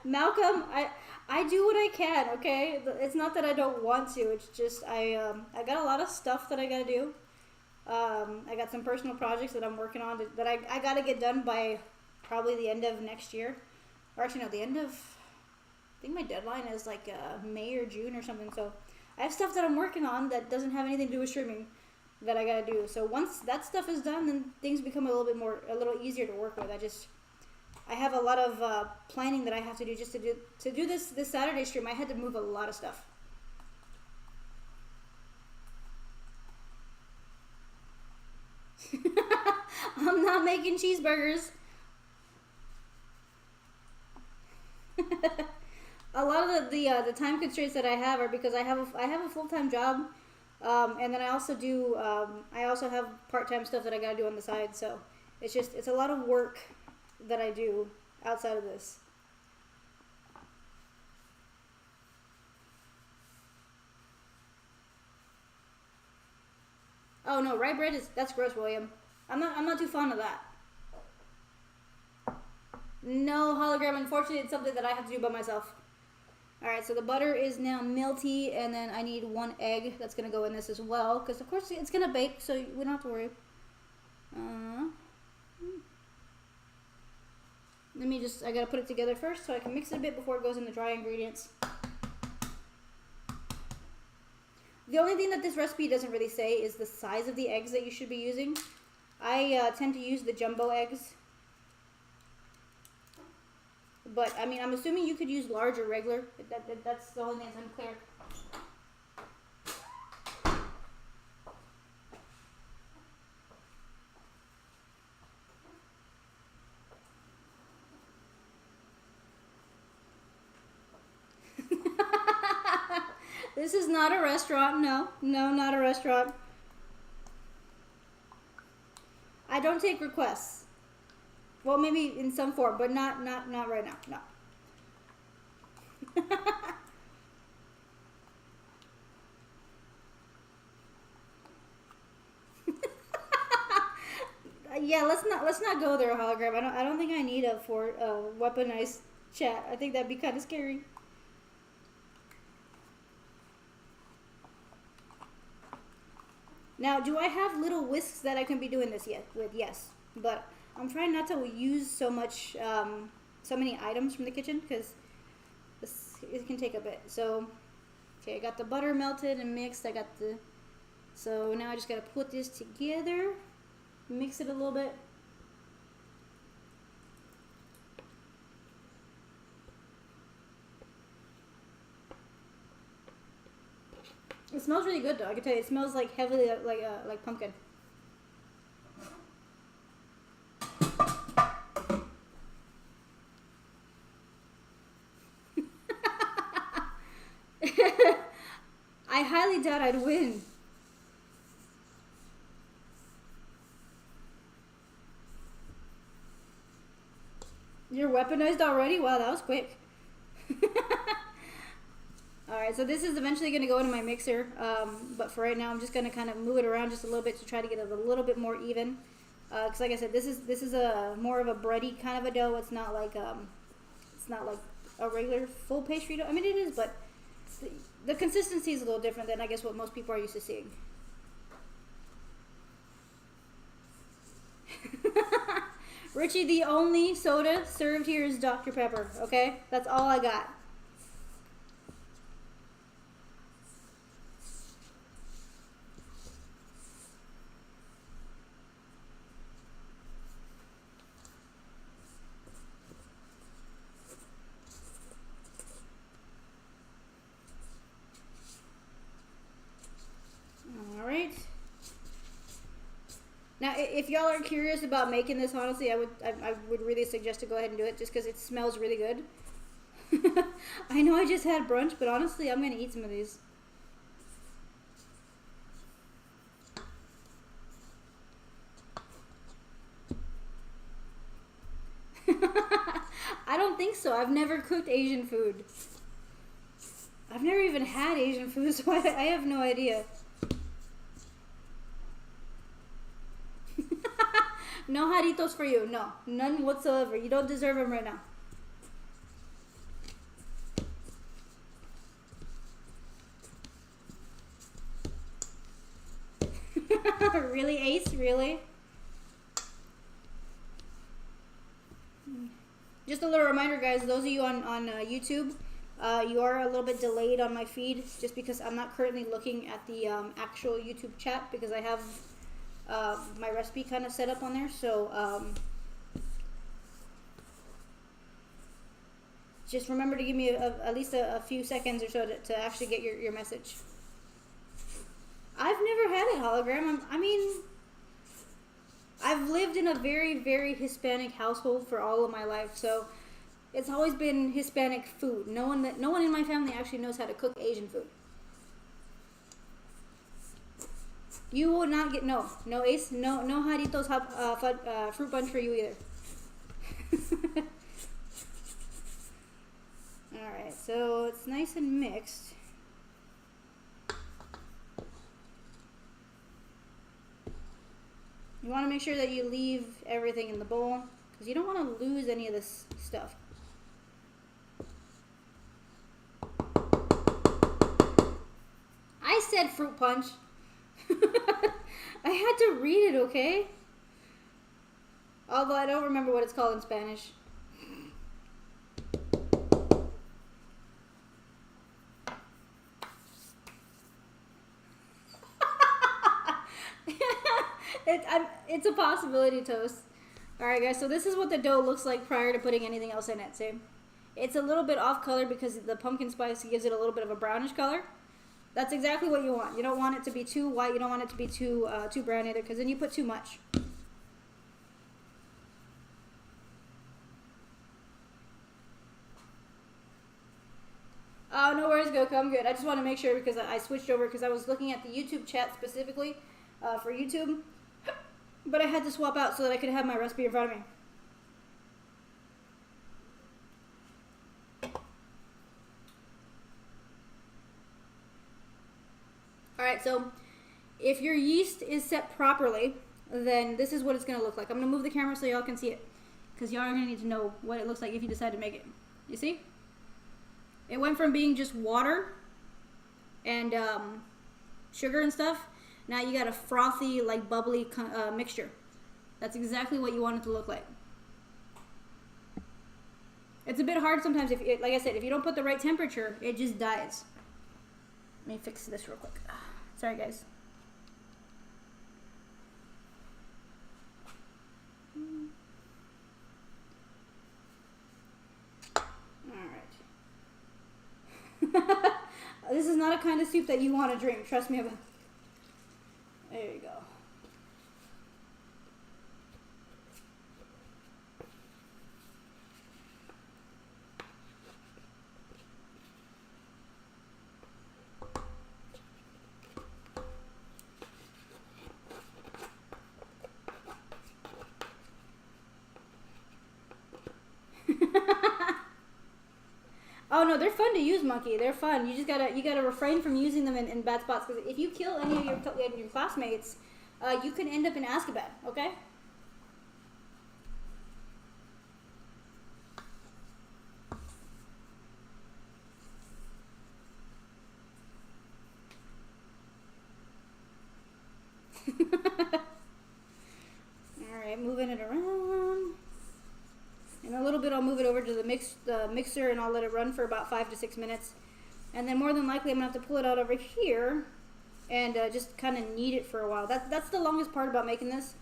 Malcolm, I do what I can, okay? It's not that I don't want to. It's just I got a lot of stuff that I gotta do. I got some personal projects that I'm working on that I got to get done by probably the end of next year. Or actually, no, the end of, I think my deadline is like May or June or something. So I have stuff that I'm working on that doesn't have anything to do with streaming that I got to do. So once that stuff is done, then things become a little easier to work with. I have a lot of planning that I have to do just to do this Saturday stream. I had to move a lot of stuff. I'm not making cheeseburgers. A lot of the time constraints that I have are because I have a full-time job, and then I also have part-time stuff that I gotta do on the side. So it's a lot of work that I do outside of this. Oh no, rye bread that's gross, William. I'm not too fond of that. No hologram, unfortunately it's something that I have to do by myself. Alright, so the butter is now melty, and then I need 1 egg that's gonna go in this as well, because of course it's gonna bake, so we don't have to worry. I gotta put it together first so I can mix it a bit before it goes in the dry ingredients. The only thing that this recipe doesn't really say is the size of the eggs that you should be using. I tend to use the jumbo eggs. But, I mean, I'm assuming you could use large or regular. That's the only thing that's unclear. This is not a restaurant. No, not a restaurant. I don't take requests. Well, maybe in some form, but not right now. No. Yeah, let's not go there, hologram. I don't think I need a weaponized chat. I think that'd be kind of scary. Now, do I have little whisks that I can be doing this with? Yes, but I'm trying not to use so many items from the kitchen because it can take a bit. So, okay, I got the butter melted and mixed. So now I just gotta put this together, mix it a little bit. It smells really good though. I can tell you, it smells like heavily like pumpkin. I highly doubt I'd win. You're weaponized already? Wow, that was quick. Alright, so this is eventually going to go into my mixer, but for right now I'm just going to kind of move it around just a little bit to try to get it a little bit more even. Because like I said, this is a more of a bready kind of a dough. It's not like a regular full pastry dough. I mean it is, but the consistency is a little different than I guess what most people are used to seeing. Richie, the only soda served here is Dr. Pepper, okay? That's all I got. Now, if y'all are curious about making this, honestly, I would really suggest to go ahead and do it just because it smells really good. I know I just had brunch, but honestly, I'm going to eat some of these. I don't think so. I've never cooked Asian food. I've never even had Asian food, so I have no idea. No Jarritos for you. No. None whatsoever. You don't deserve them right now. Really, Ace? Really? Just a little reminder, guys, those of you on YouTube, you are a little bit delayed on my feed just because I'm not currently looking at the actual YouTube chat because I have my recipe kind of set up on there. So just remember to give me at least a few seconds or so to actually get your message. I've never had a hologram. I mean, I've lived in a very, very Hispanic household for all of my life, so it's always been Hispanic food. No one in my family actually knows how to cook Asian food. You will not get no Ace, no Jaritos fruit punch for you either. All right, so it's nice and mixed. You want to make sure that you leave everything in the bowl because you don't want to lose any of this stuff. I said fruit punch. I had to read it, okay? Although I don't remember what it's called in Spanish. It's a possibility, Toast. Alright guys, so this is what the dough looks like prior to putting anything else in it. See? It's a little bit off color because the pumpkin spice gives it a little bit of a brownish color. That's exactly what you want. You don't want it to be too white. You don't want it to be too brown either because then you put too much. Oh, no worries, Goku. I'm good. I just want to make sure because I switched over because I was looking at the YouTube chat specifically for YouTube. But I had to swap out so that I could have my recipe in front of me. Alright, so if your yeast is set properly, then this is what it's going to look like. I'm going to move the camera so y'all can see it. Because y'all are going to need to know what it looks like if you decide to make it. You see? It went from being just water and sugar and stuff. Now you got a frothy, like bubbly mixture. That's exactly what you want it to look like. It's a bit hard sometimes, like I said, if you don't put the right temperature, it just dies. Let me fix this real quick. Sorry, guys. Alright. This is not a kind of soup that you want to drink. Trust me about it. There you go. Oh no, they're fun to use, Monkey. They're fun. You gotta refrain from using them in bad spots because if you kill any of your classmates, you can end up in Azkaban. Okay. All right, moving it around. In a little bit, I'll move it over to the mixer and I'll let it run for about 5 to 6 minutes. And then more than likely, I'm going to have to pull it out over here and just kind of knead it for a while. That's the longest part about making this,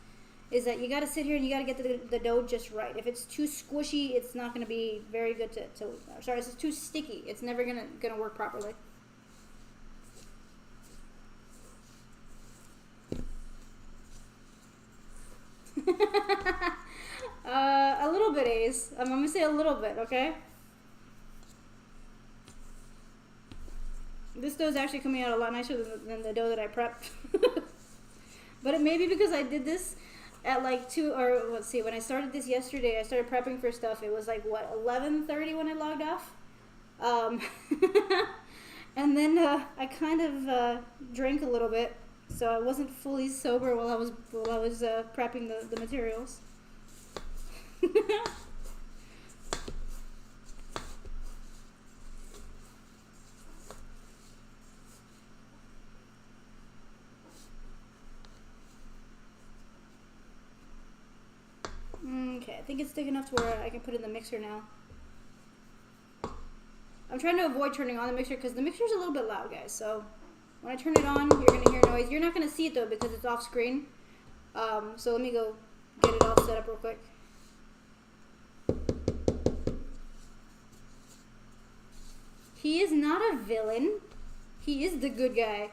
is that you got to sit here and you got to get the dough just right. If it's too squishy, it's not going to be very good sorry, if it's too sticky, it's never going to work properly. A little bit, Ace. I'm gonna say a little bit, okay? This dough is actually coming out a lot nicer than the dough that I prepped. But it may be because I did this at like 2, or let's see, when I started this yesterday, I started prepping for stuff. It was like, what, 11:30 when I logged off? And then I kind of drank a little bit, so I wasn't fully sober while I was prepping the materials. think it's thick enough to where I can put it in the mixer now. I'm trying to avoid turning on the mixer because the mixer is a little bit loud, guys. So when I turn it on, you're going to hear noise. You're not going to see it, though, because it's off screen. So let me go get it all set up real quick. He is not a villain. He is the good guy.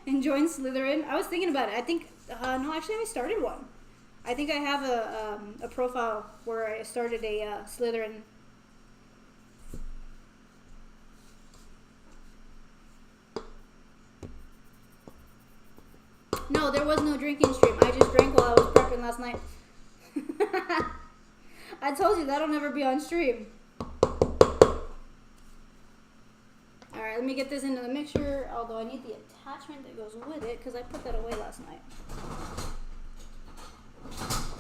Enjoying Slytherin. I was thinking about it. I think, no, actually I started one. I think I have a profile where I started a Slytherin. No, there was no drinking stream. I just drank while I was prepping last night. I told you that'll never be on stream. Alright, let me get this into the mixer, although I need the attachment that goes with it because I put that away last night.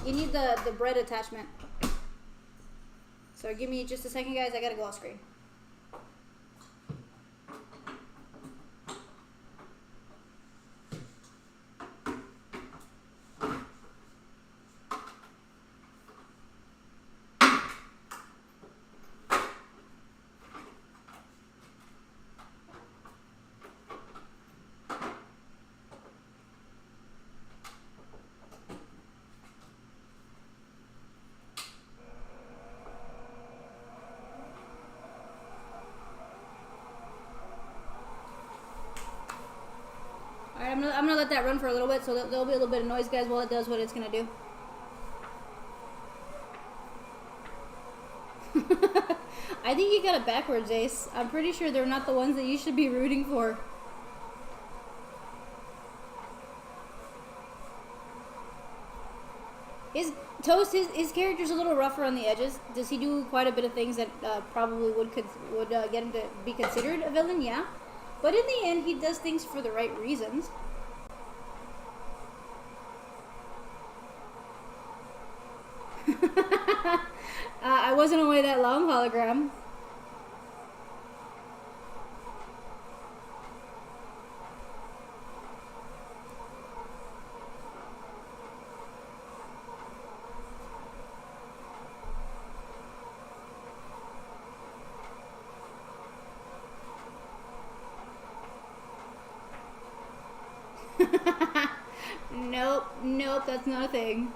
You need the bread attachment. So give me just a second, guys. I gotta go off screen. I'm gonna let that run for a little bit, so there'll be a little bit of noise, guys, while it does what it's gonna do. I think you got it backwards, Ace. I'm pretty sure they're not the ones that you should be rooting for. His character's a little rougher on the edges. Does he do quite a bit of things that probably would get him to be considered a villain? Yeah. But in the end, he does things for the right reasons. I wasn't away that long, hologram. Nope, that's not a thing.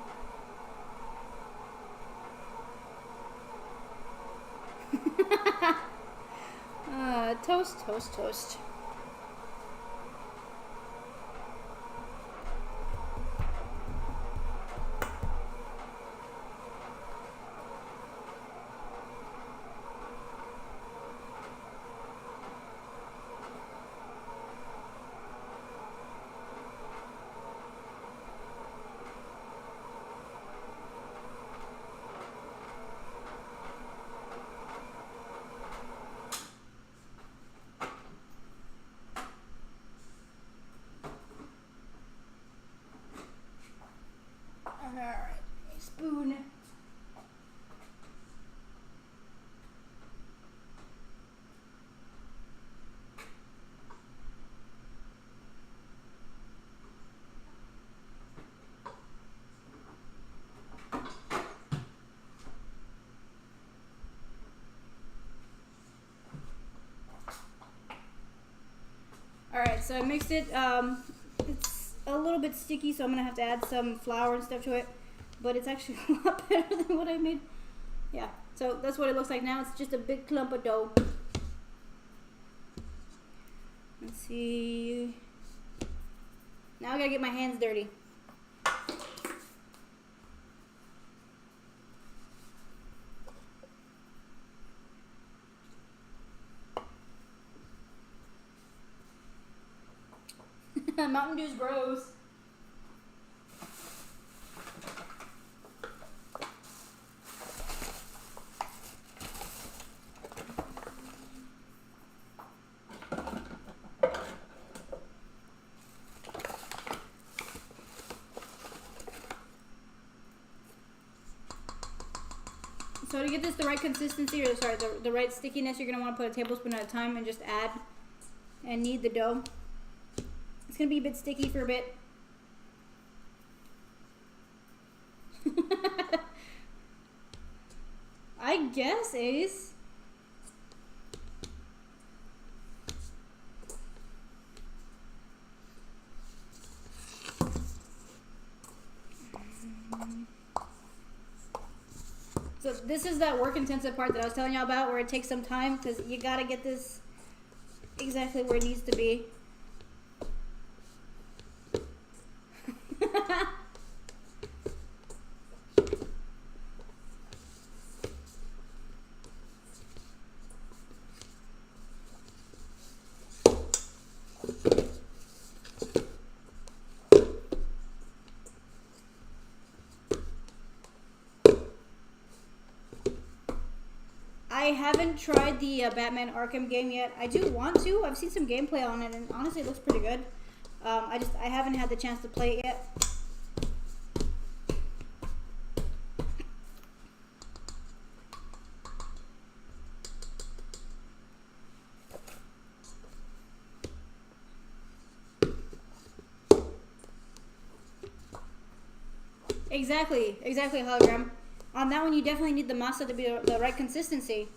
Toast. Alright, a spoon. Alright, so I mixed it. It's a little bit sticky, so I'm going to have to add some flour and stuff to it. But it's actually a lot better than what I made. Yeah, so that's what it looks like now. It's just a big clump of dough. Let's see. Now I gotta get my hands dirty. Mountain Dew's gross. So to get this the right consistency, or sorry, the right stickiness, you're going to want to put a tablespoon at a time and just add and knead the dough. It's going to be a bit sticky for a bit. guess, Ace. So this is that work-intensive part that I was telling y'all about, where it takes some time because you gotta get this exactly where it needs to be. I haven't tried the Batman Arkham game yet. I do want to. I've seen some gameplay on it, and honestly, it looks pretty good. I haven't had the chance to play it yet. Exactly, hologram. On that one, you definitely need the masa to be the right consistency.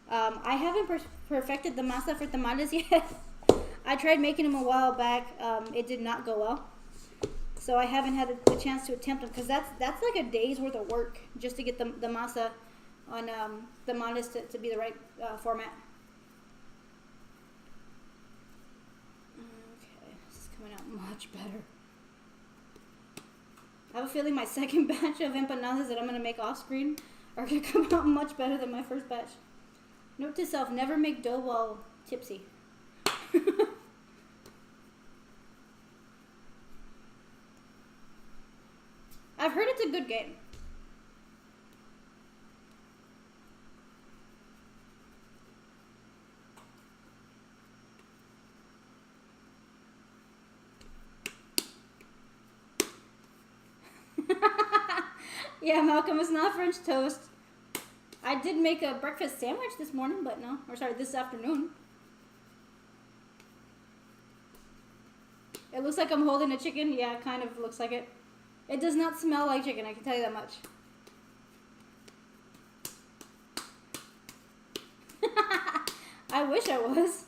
I haven't perfected the masa for tamales yet. I tried making them a while back. It did not go well. So I haven't had the chance to attempt them, because that's like a day's worth of work just to get the masa on the tamales to be the right format. Okay, this is coming out much better. I have a feeling my second batch of empanadas that I'm going to make off screen are going to come out much better than my first batch. Note to self, never make dough while tipsy. I've heard it's a good game. Yeah, Malcolm, it's not French toast. I did make a breakfast sandwich this morning, but no. Or sorry, this afternoon. It looks like I'm holding a chicken. Yeah, it kind of looks like it. It does not smell like chicken, I can tell you that much. I wish I was.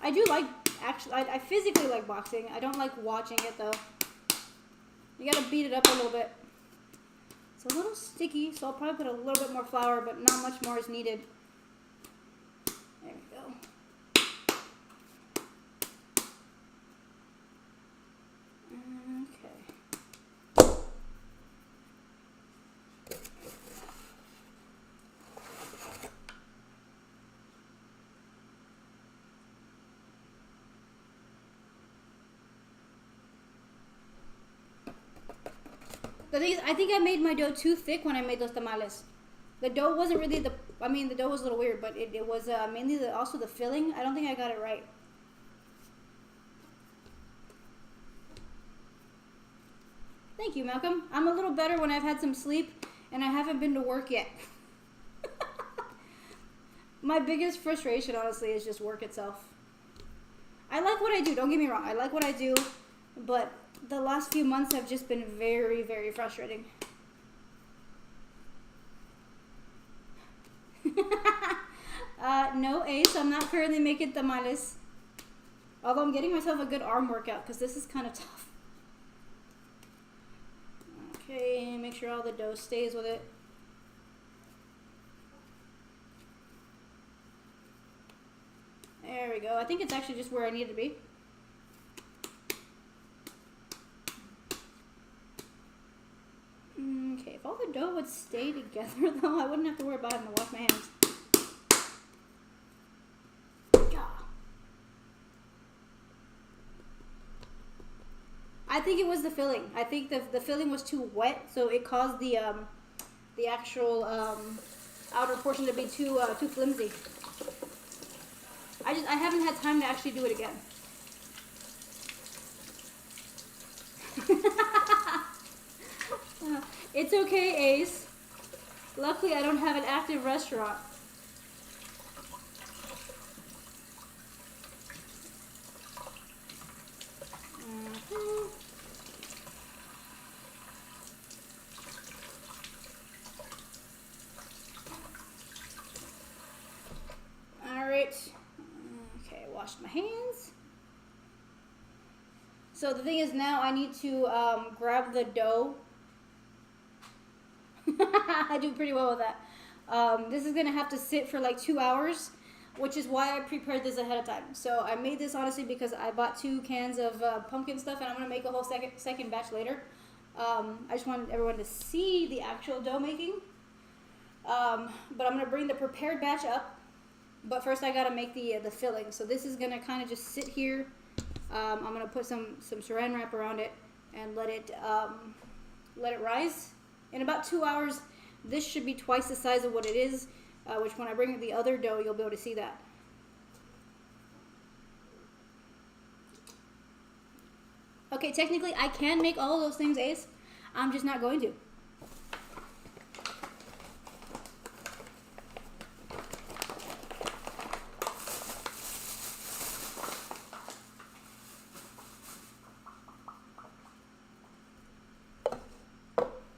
I do like, actually, I physically like boxing. I don't like watching it though. You gotta beat it up a little bit. It's a little sticky, so I'll probably put a little bit more flour, but not much more is needed. There we go. Okay. The thing is, I think I made my dough too thick when I made those tamales. The dough wasn't really the dough was a little weird, but it was mainly also the filling. I don't think I got it right. Thank you, Malcolm. I'm a little better when I've had some sleep and I haven't been to work yet. My biggest frustration, honestly, is just work itself. I like what I do, don't get me wrong. I like what I do, but the last few months have just been very, very frustrating. No, Ace, I'm not currently making tamales. Although I'm getting myself a good arm workout because this is kind of tough. Okay, make sure all the dough stays with it. There we go. I think it's actually just where I need it to be. Okay, if all the dough would stay together though, I wouldn't have to worry about having to wash my hands. I think it was the filling. I think the filling was too wet, so it caused the actual outer portion to be too flimsy. I haven't had time to actually do it again. It's okay, Ace. Luckily, I don't have an active restaurant. So the thing is now I need to grab the dough. I do pretty well with that. This is gonna have to sit for like 2 hours, which is why I prepared this ahead of time. So I made this honestly because I bought 2 cans of pumpkin stuff, and I'm gonna make a whole second batch later. I just wanted everyone to see the actual dough making. But I'm gonna bring the prepared batch up. But first I gotta make the filling. So this is gonna kind of just sit here. I'm gonna put some saran wrap around it and let it rise. In about 2 hours, this should be twice the size of what it is. Which when I bring the other dough, you'll be able to see that. Okay, technically I can make all of those things, Ace. I'm just not going to.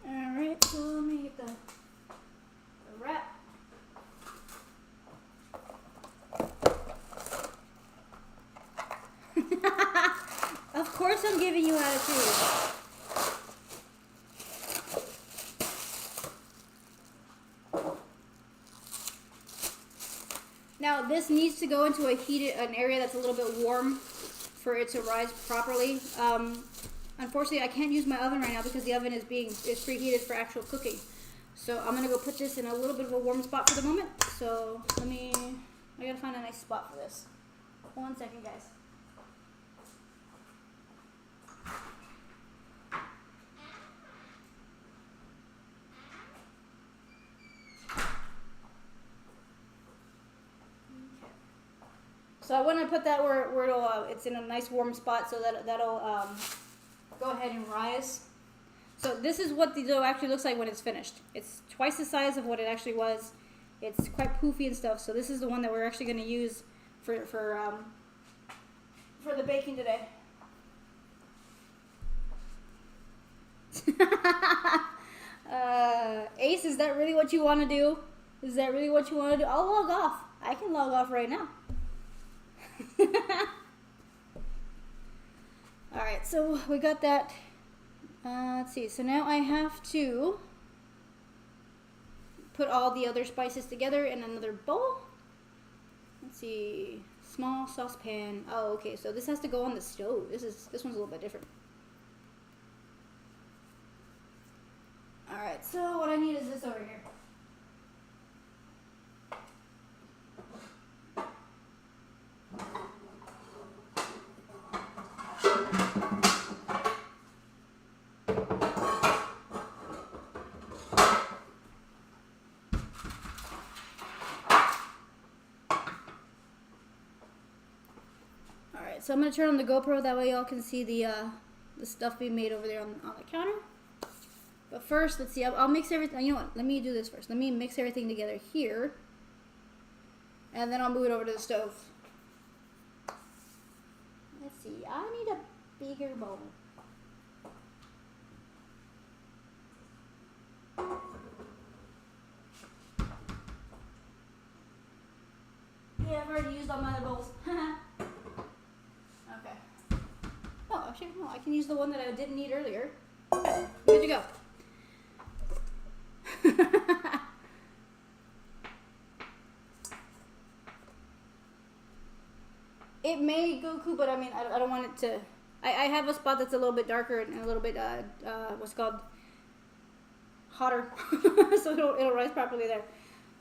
Alright, so let me get the wrap. Of course I'm giving you attitude. Now this needs to go into an area that's a little bit warm for it to rise properly. Unfortunately, I can't use my oven right now because the oven is preheated for actual cooking. So I'm gonna go put this in a little bit of a warm spot for the moment. So I gotta find a nice spot for this. 1 second, guys. So I want to put that where it's in a nice warm spot so that'll go ahead and rise. So this is what the dough actually looks like when it's finished. It's twice the size of what it actually was. It's quite poofy and stuff. So this is the one that we're actually going to use for the baking today. Ace, is that really what you want to do? Is that really what you want to do? I'll log off. I can log off right now. Alright, so we got that. Let's see. So now I have to put all the other spices together in another bowl. Let's see. Small saucepan. Oh, okay. So this has to go on the stove. This one's a little bit different. Alright, so what I need is this over here. So I'm going to turn on the GoPro, that way y'all can see the stuff being made over there on the counter. But first, let's see, I'll mix everything. You know what, let me do this first. Let me mix everything together here. And then I'll move it over to the stove. Let's see, I need a bigger bowl. Yeah, I've already used all my other bowls. Okay. Oh, actually, no, I can use the one that I didn't need earlier. Okay, good to go. It may go cool, but I mean, I don't want it to. I have a spot that's a little bit darker and a little bit, what's called, hotter. So it'll rise properly there.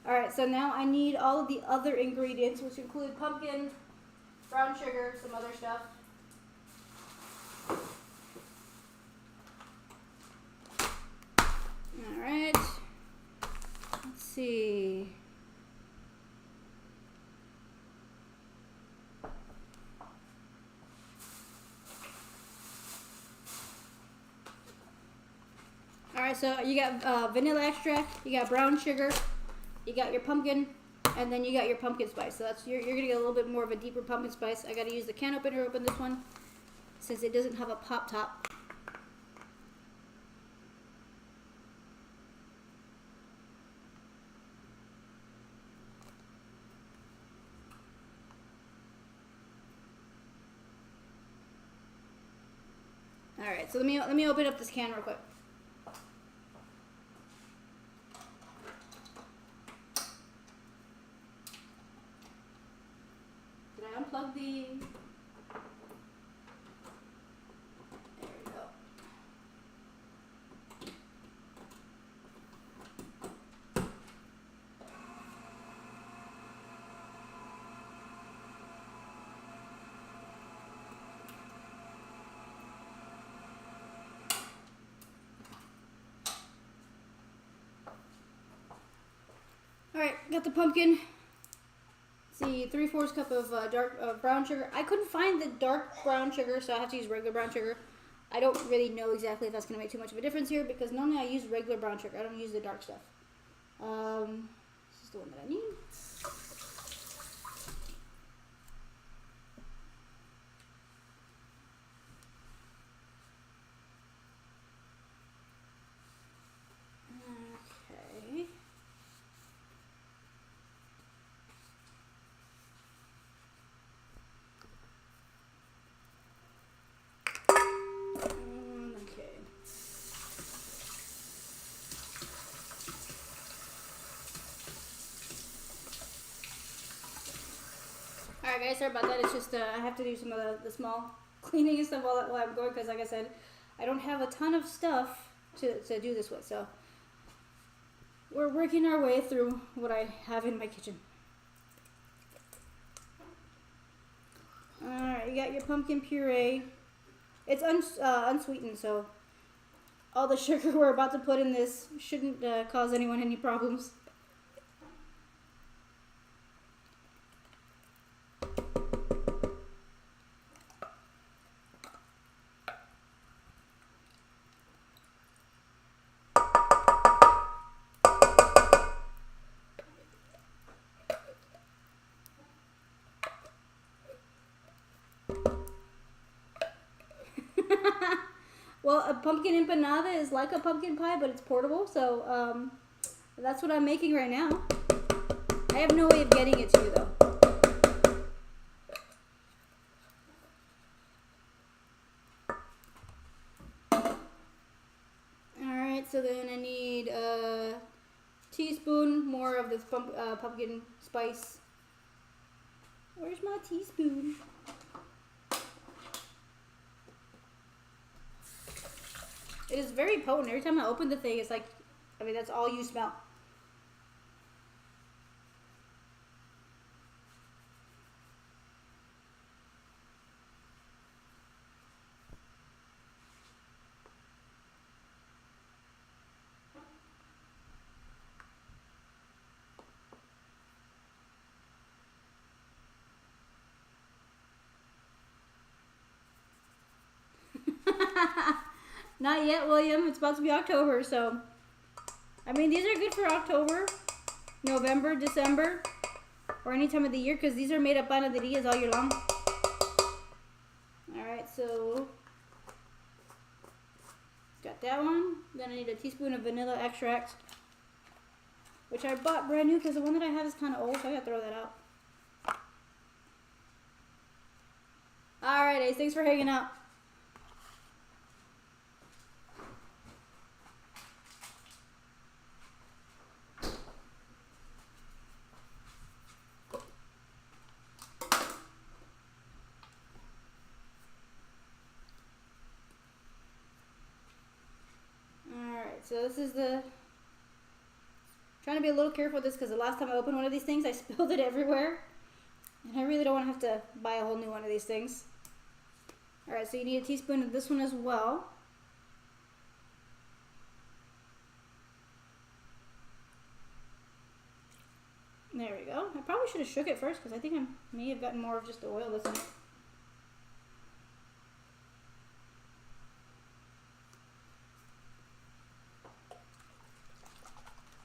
Alright, so now I need all of the other ingredients, which include pumpkin, brown sugar, some other stuff. Alright. Let's see. Alright, so you got vanilla extract, you got brown sugar, you got your pumpkin, and then you got your pumpkin spice. So that's you're gonna get a little bit more of a deeper pumpkin spice. I gotta use the can opener to open this one since it doesn't have a pop top. All right, so let me open up this can real quick. Did I unplug the? There we go. Alright, got the pumpkin. See, 3/4 cup of dark brown sugar. I couldn't find the dark brown sugar, so I have to use regular brown sugar. I don't really know exactly if that's going to make too much of a difference here because normally I use regular brown sugar. I don't use the dark stuff. This is the one that I need. Okay. Alright guys, sorry about that. It's just I have to do some of the small cleaning and stuff while I'm going because like I said, I don't have a ton of stuff to do this with. So we're working our way through what I have in my kitchen. Alright, you got your pumpkin puree. It's unsweetened, so all the sugar we're about to put in this shouldn't cause anyone any problems. Well, a pumpkin empanada is like a pumpkin pie, but it's portable, so that's what I'm making right now. I have no way of getting it to you, though. Alright, so then I need a teaspoon more of this pumpkin spice. Where's my teaspoon? It is very potent. Every time I open the thing, it's like, I mean, that's all you smell. Not yet, William. It's about to be October, so I mean, these are good for October, November, December, or any time of the year because these are made of panaderias all year long. Alright, so got that one. Then I need a teaspoon of vanilla extract, which I bought brand new because the one that I have is kind of old, so I gotta throw that out. Alright, Ace, thanks for hanging out. So this is trying to be a little careful with this because the last time I opened one of these things, I spilled it everywhere. And I really don't want to have to buy a whole new one of these things. Alright, so you need a teaspoon of this one as well. There we go. I probably should have shook it first because I think I may have gotten more of just the oil that's in it.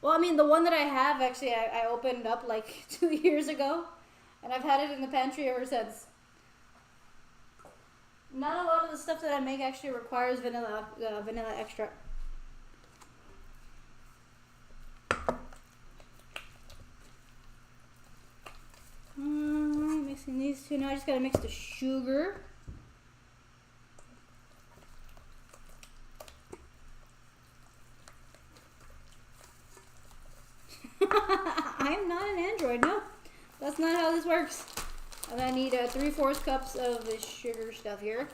Well, I mean, the one that I have, actually, I opened up like 2 years ago, and I've had it in the pantry ever since. Not a lot of the stuff that I make actually requires vanilla extract. Mixing these two. Now I just gotta mix the sugar. I'm not an android. No, that's not how this works. And I need 3/4 cups of this sugar stuff here.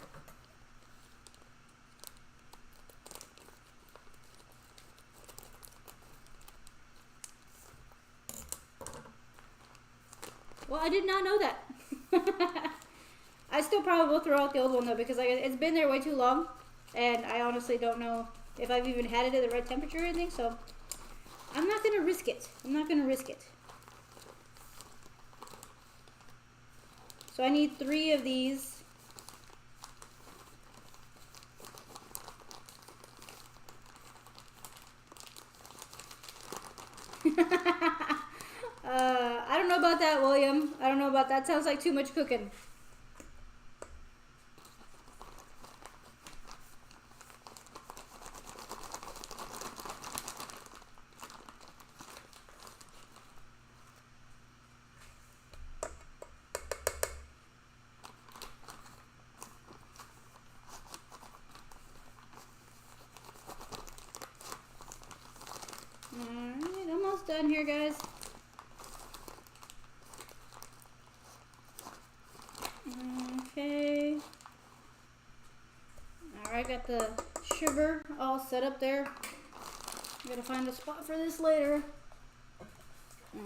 Well, I did not know that. I still probably will throw out the old one though, because like, it's been there way too long, and I honestly don't know if I've even had it at the right temperature or anything, so I'm not gonna risk it. I'm not gonna risk it. So I need 3 of these. I don't know about that, William. I don't know about that. Sounds like too much cooking. Alright, almost done here, guys. Okay. Alright, got the sugar all set up there. Gotta find a spot for this later.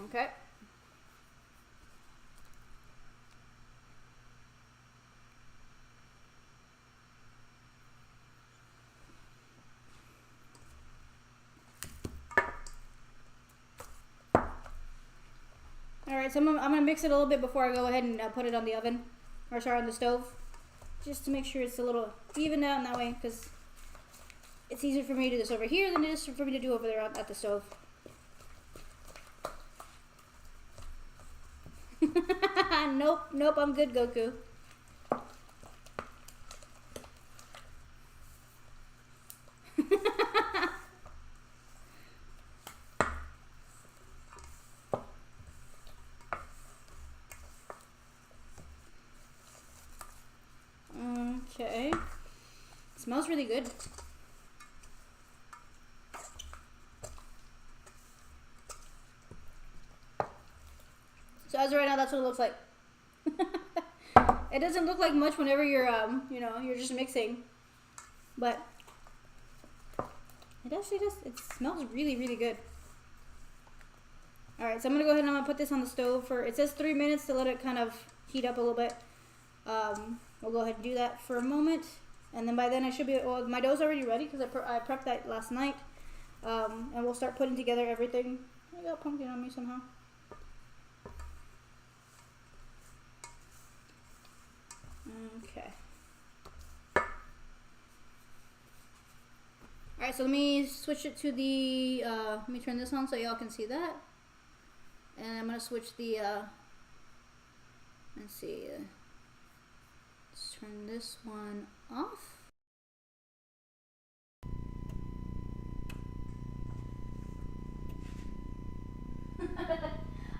Okay. Alright, so I'm gonna mix it a little bit before I go ahead and put it on the oven. Or sorry, on the stove. Just to make sure it's a little even out in that way, because it's easier for me to do this over here than it is for me to do over there at the stove. Nope, I'm good, Goku. Okay. It smells really good. So as of right now, that's what it looks like. It doesn't look like much whenever you're, you know, you're just mixing, but it actually does. It smells really, really good. All right, so I'm gonna go ahead and I'm gonna put this on the stove for. It says 3 minutes to let it kind of heat up a little bit. We'll go ahead and do that for a moment, and then by then I should be. Well, my dough's already ready because I prepped that last night, and we'll start putting together everything. I got pumpkin on me somehow. Okay. Alright, so let me switch it to the, let me turn this on so y'all can see that. And I'm going to switch the, let's see, let's turn this one off.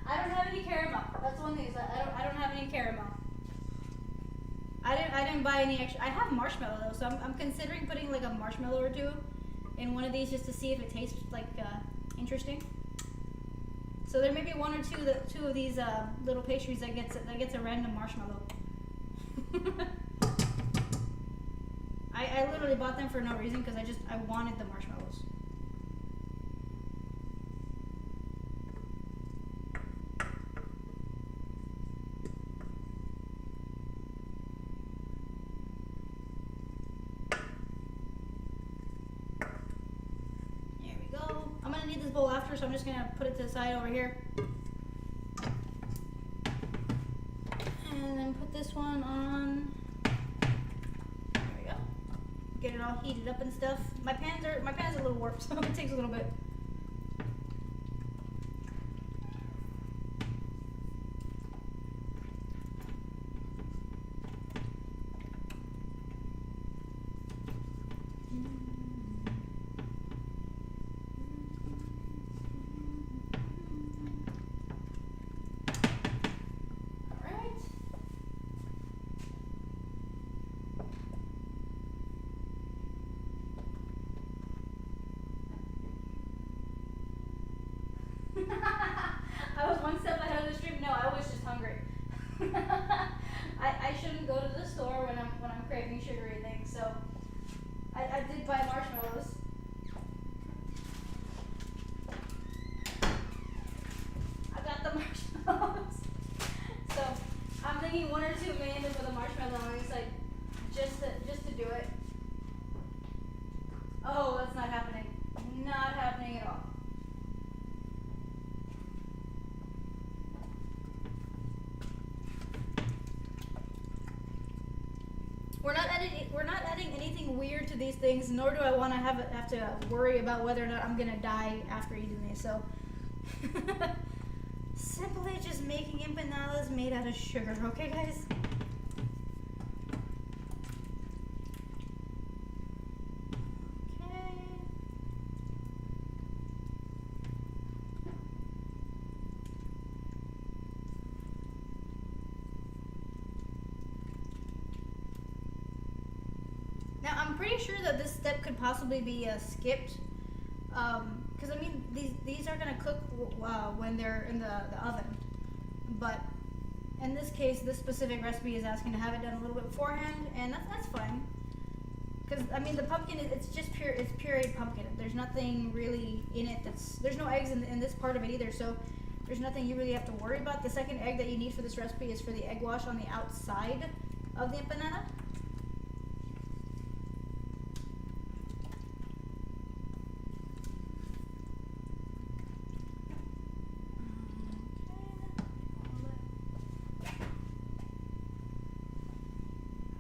I don't have any caramel. That's one thing, is I don't have any caramel. I didn't buy any extra. I have marshmallow though, so I'm considering putting like a marshmallow or two in one of these just to see if it tastes like interesting. So there may be one or two of these little pastries that gets a random marshmallow. I literally bought them for no reason because I wanted the marshmallows. Need this bowl after, so I'm just gonna put it to the side over here, and then put this one on. There we go. Get it all heated up and stuff. My pan's a little warped, so it takes a little bit. I was one step ahead of the stream. No, I was just hungry. I shouldn't go to the store when I'm craving sugary things. So I did buy marshmallows. I got the marshmallows. So I'm thinking 1 or 2 million for the marshmallow on the side, just to do it. Oh, that's not happening. Not happening at all. We're not adding anything weird to these things, nor do I want to have to worry about whether or not I'm gonna die after eating these. So simply just making empanadas made out of sugar, okay, guys? Okay. Now I'm pretty sure that this step could possibly be skipped, because I mean these are gonna cook when they're in the oven, but in this case, this specific recipe is asking to have it done a little bit beforehand, and that's fine. Because I mean the pumpkin, it's just it's pureed pumpkin. There's nothing really in it there's no eggs in this part of it either, so there's nothing you really have to worry about. The second egg that you need for this recipe is for the egg wash on the outside of the empanada.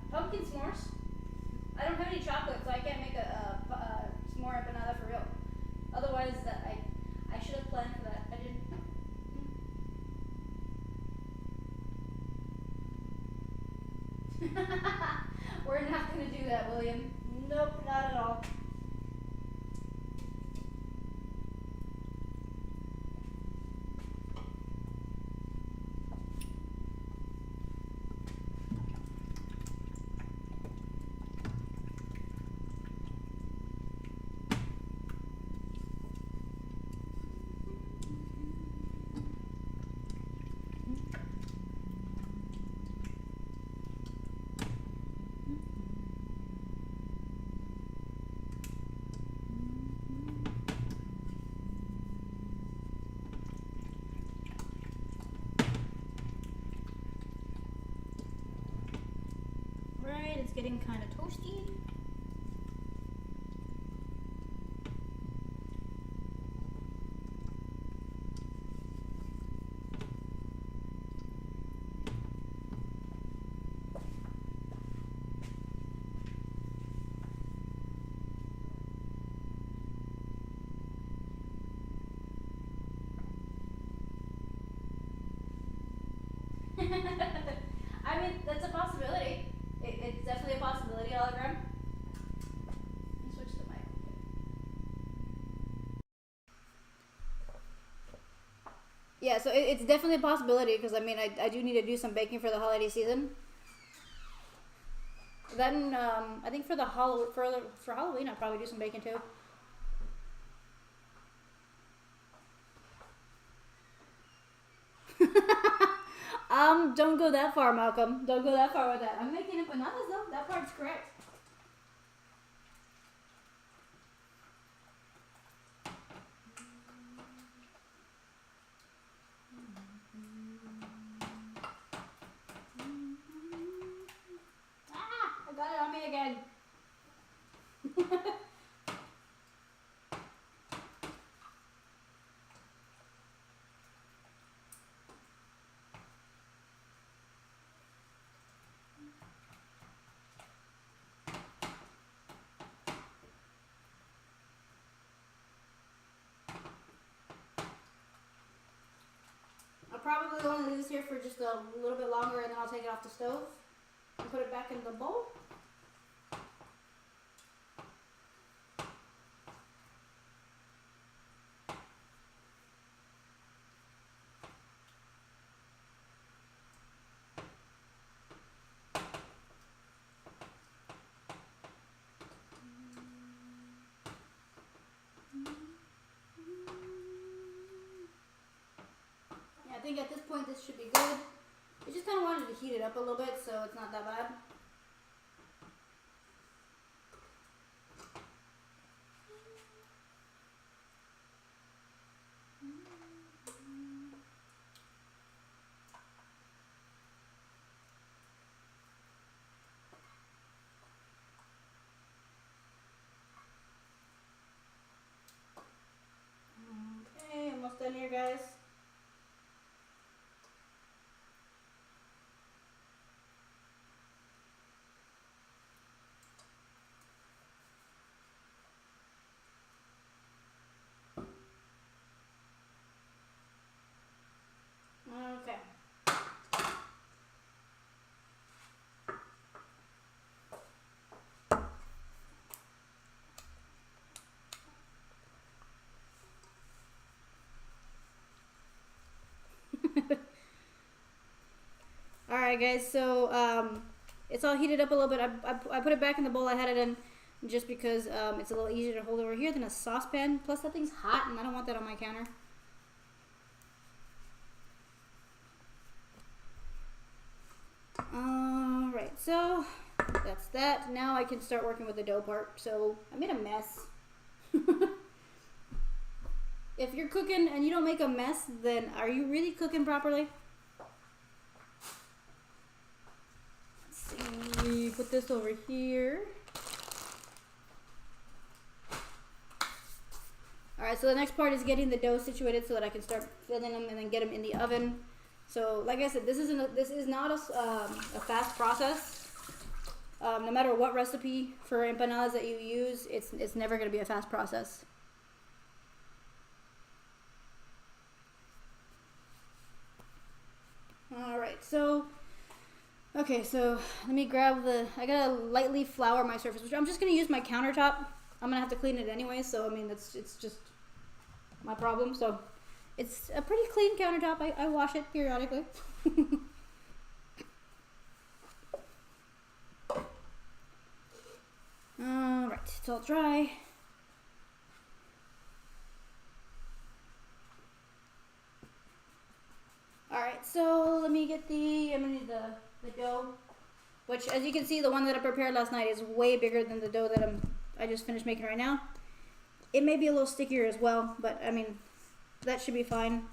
Pumpkin s'mores. I don't have any chocolate, so I can't make a s'more empanada for real. Otherwise, I should have planned for that. I didn't. We're not gonna do that, William. Nope, not at all. Right, it's getting kind of toasty. I mean, that's a possibility. It's definitely a possibility, hologram. Switch the mic. Yeah, so it's definitely a possibility because I mean, I do need to do some baking for the holiday season. Then I think for Halloween I'll probably do some baking too. Don't go that far, Malcolm. Don't go that far with that. I'm making empanadas though. That part's correct. I got it on me again. I'll probably only leave this here for just a little bit longer and then I'll take it off the stove and put it back in the bowl. think at this point this should be good. I just kind of wanted to heat it up a little bit so it's not that bad. Okay, almost done here, guys. Okay. Alright guys, so it's all heated up a little bit. I put it back in the bowl I had it in just because it's a little easier to hold over here than a saucepan. Plus that thing's hot and I don't want that on my counter. Alright, so that's that. Now I can start working with the dough part. So I made a mess. If you're cooking and you don't make a mess, then are you really cooking properly? Let's see, put this over here. Alright, so the next part is getting the dough situated so that I can start filling them and then get them in the oven. So, like I said, this is not a fast process. No matter what recipe for empanadas that you use, it's never going to be a fast process. Alright, so, okay, so let me grab I gotta lightly flour my surface, which I'm just going to use my countertop. I'm going to have to clean it anyway, so, I mean, it's just my problem, so it's a pretty clean countertop. I wash it periodically. Alright, it's all dry. Alright, so let me get I'm gonna need the dough, which as you can see, the one that I prepared last night is way bigger than the dough that I just finished making right now. It may be a little stickier as well, but I mean, that should be fine.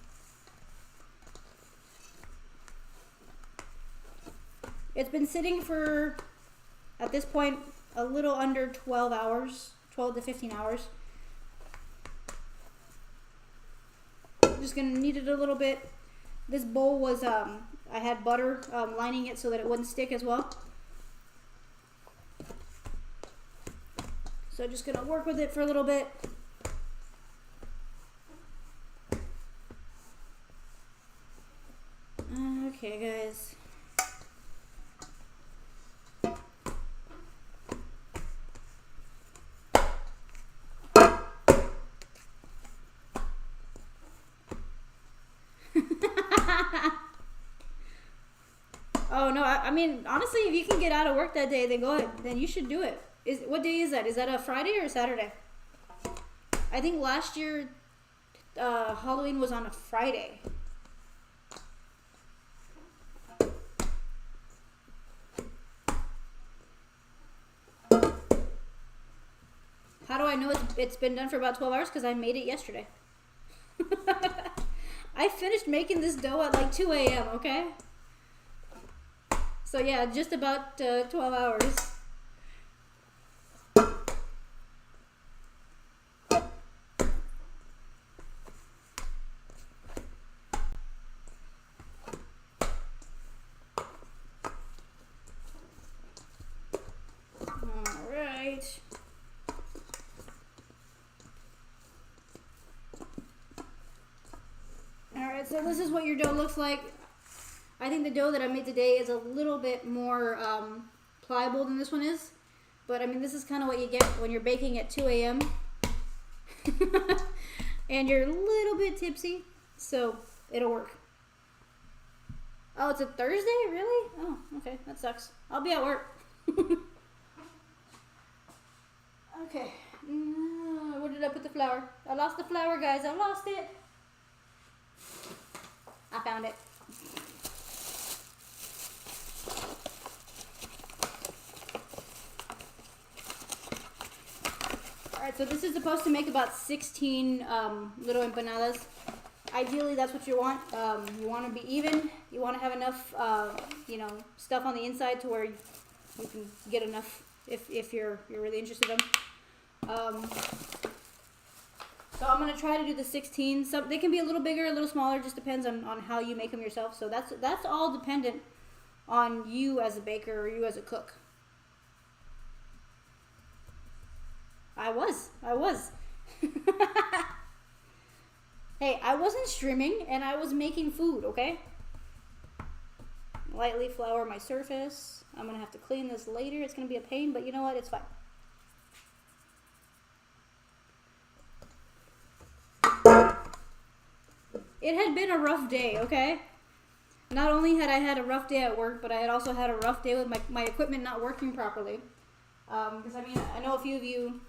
It's been sitting for, at this point, a little under 12 hours, 12 to 15 hours. I'm just gonna knead it a little bit. This bowl was, I had butter lining it so that it wouldn't stick as well. So just gonna work with it for a little bit. Okay, guys. Oh no, I mean, honestly, if you can get out of work that day, then go ahead. Then you should do it. What day is that? Is that a Friday or a Saturday? I think last year Halloween was on a Friday. How do I know it's been done for about 12 hours? Because I made it yesterday. I finished making this dough at like 2 a.m., okay? So yeah, just about 12 hours. Alright. Alright, so this is what your dough looks like. I think the dough that I made today is a little bit more pliable than this one is. But I mean, this is kind of what you get when you're baking at 2 a.m. and you're a little bit tipsy, so it'll work. Oh, it's a Thursday? Really? Oh, okay, that sucks. I'll be at work. Okay, where did I put the flour? I lost the flour, guys. I lost it. I found found it. Alright, so this is supposed to make about 16 little empanadas. Ideally, that's what you want. You want to be even. You want to have enough, you know, stuff on the inside to where you can get enough if you're really interested in them. So I'm gonna try to do the 16. Some they can be a little bigger, a little smaller. Just depends on how you make them yourself. So that's all dependent on you as a baker or you as a cook. I was. Hey, I wasn't streaming and I was making food, okay? Lightly flour my surface. I'm gonna have to clean this later. It's gonna be a pain, but you know what? It's fine. It had been a rough day, okay? Not only had I had a rough day at work, but I had also had a rough day with my equipment not working properly. Because, I mean, I know a few of you,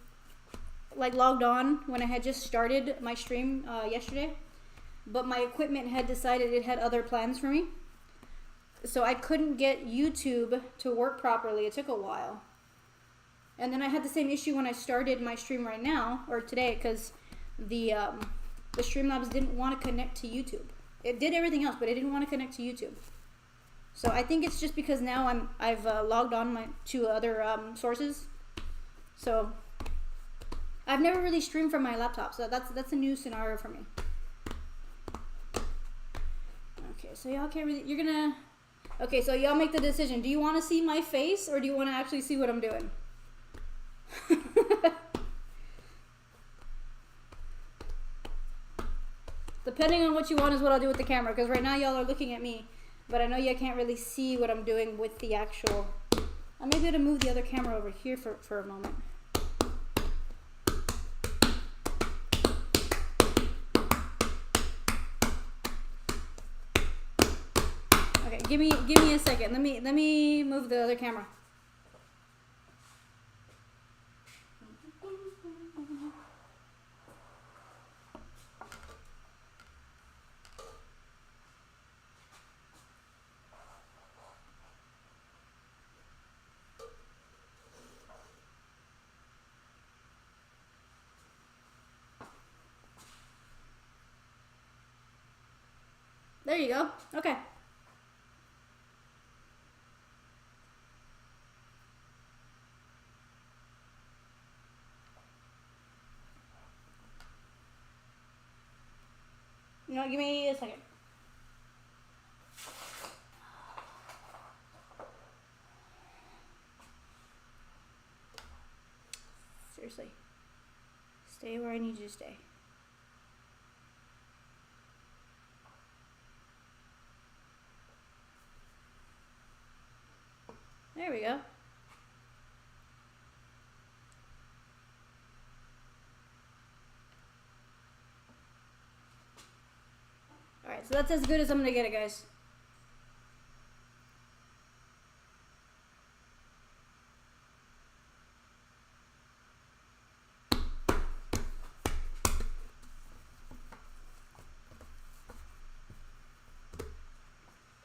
like, logged on when I had just started my stream yesterday. But my equipment had decided it had other plans for me. So I couldn't get YouTube to work properly. It took a while. And then I had the same issue when I started my stream right now, or today, because the Streamlabs didn't want to connect to YouTube. It did everything else, but it didn't want to connect to YouTube. So I think it's just because now I've logged on to other sources. So I've never really streamed from my laptop, so that's a new scenario for me. Okay, so y'all can't really. You're gonna. Okay, so y'all make the decision. Do you want to see my face, or do you want to actually see what I'm doing? Depending on what you want is what I'll do with the camera, because right now y'all are looking at me, but I know you can't really see what I'm doing with the actual... I may be able to move the other camera over here for a moment. Okay, give me a second. Let me move the other camera. There you go. Okay. You know, give me a second. Seriously. Stay where I need you to stay. There we go. Alright, so that's as good as I'm gonna get it, guys.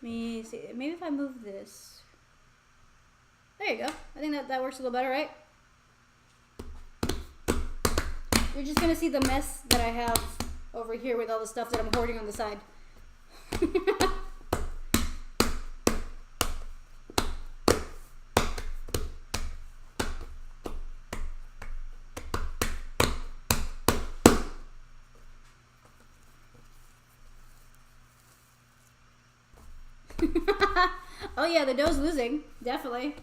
Let me see. Maybe if I move this. There you go. I think that works a little better, right? You're just gonna see the mess that I have over here with all the stuff that I'm hoarding on the side. Oh yeah, the dough's losing. Definitely.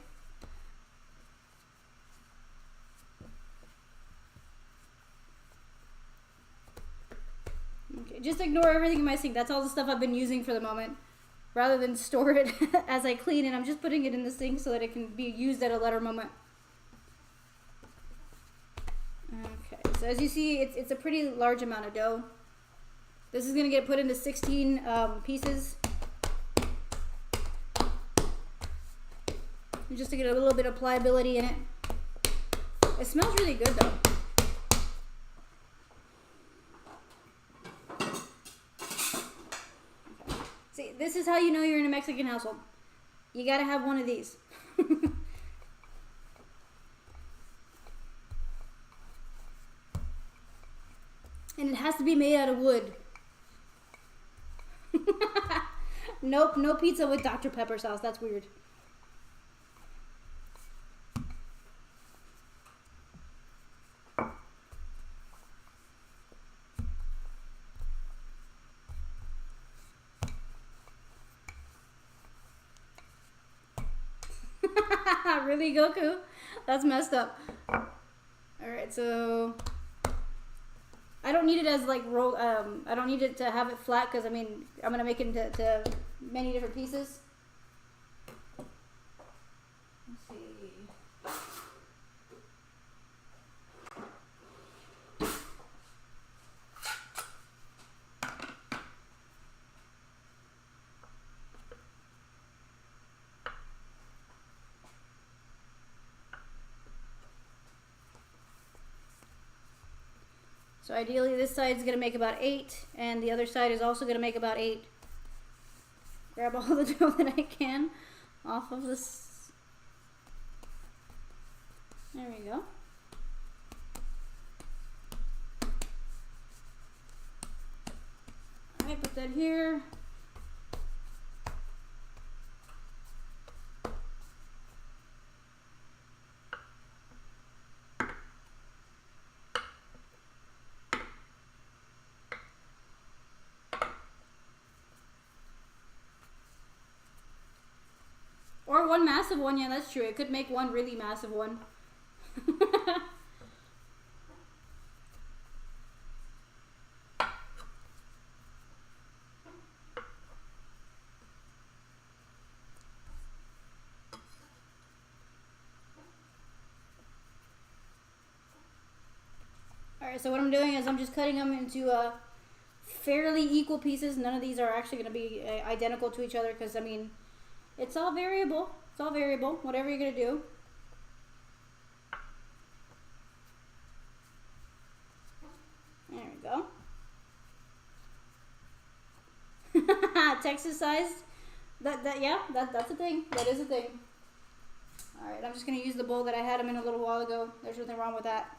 Okay, just ignore everything in my sink. That's all the stuff I've been using for the moment. Rather than store it as I clean it, I'm just putting it in the sink so that it can be used at a later moment. Okay, so as you see, it's a pretty large amount of dough. This is gonna get put into 16 pieces. Just to get a little bit of pliability in it. It smells really good though. Okay. this is how you know you're in a Mexican household. You gotta have one of these. And it has to be made out of wood. Nope, no pizza with Dr. Pepper sauce. That's weird. Really, Goku? That's messed up. Alright, so I don't need it as like roll. I don't need it to have it flat because I mean I'm gonna make it into many different pieces. Let's see. So ideally this side is going to make about 8 and the other side is also going to make about 8. Grab all the dough that I can off of this. There we go. Alright, put that here. Or one massive one, yeah, that's true. It could make one really massive one. Alright, so what I'm doing is I'm just cutting them into fairly equal pieces. None of these are actually going to be identical to each other because, I mean, it's all variable. It's all variable. Whatever you're going to do. There we go. Texas sized. That's a thing. That is a thing. Alright, I'm just going to use the bowl that I had them in a little while ago. There's nothing wrong with that.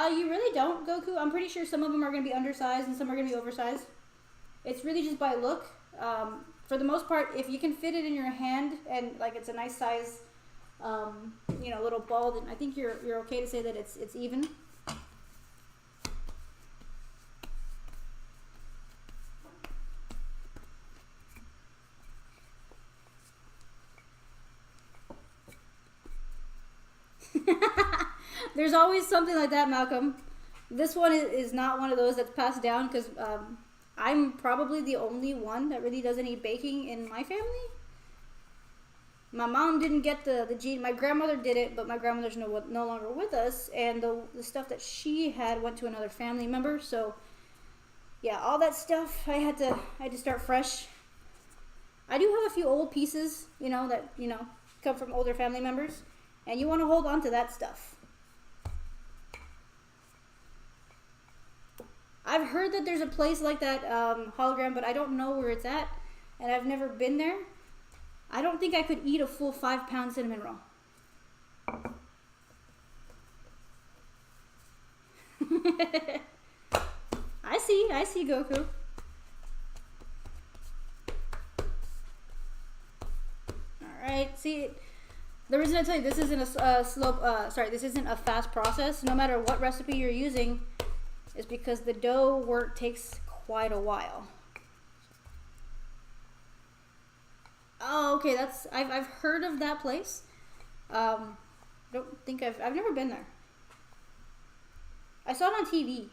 You really don't, Goku. I'm pretty sure some of them are going to be undersized and some are going to be oversized. It's really just by look. For the most part, if you can fit it in your hand and like it's a nice size, you know, little ball, then I think you're okay to say that it's even. There's always something like that, Malcolm. This one is not one of those that's passed down because I'm probably the only one that really doesn't eat baking in my family. My mom didn't get the gene. My grandmother did it, but my grandmother's no longer with us, and the stuff that she had went to another family member. So yeah, all that stuff I had to start fresh. I do have a few old pieces, you know, that come from older family members, and you want to hold on to that stuff. I've heard that there's a place like that, Hologram, but I don't know where it's at, and I've never been there. I don't think I could eat a full 5-pound cinnamon roll. I see, Goku. Alright, see, the reason I tell you this isn't this isn't a fast process, no matter what recipe you're using, is because the dough work takes quite a while. Oh, okay, I've heard of that place. Don't think I've never been there. I saw it on TV.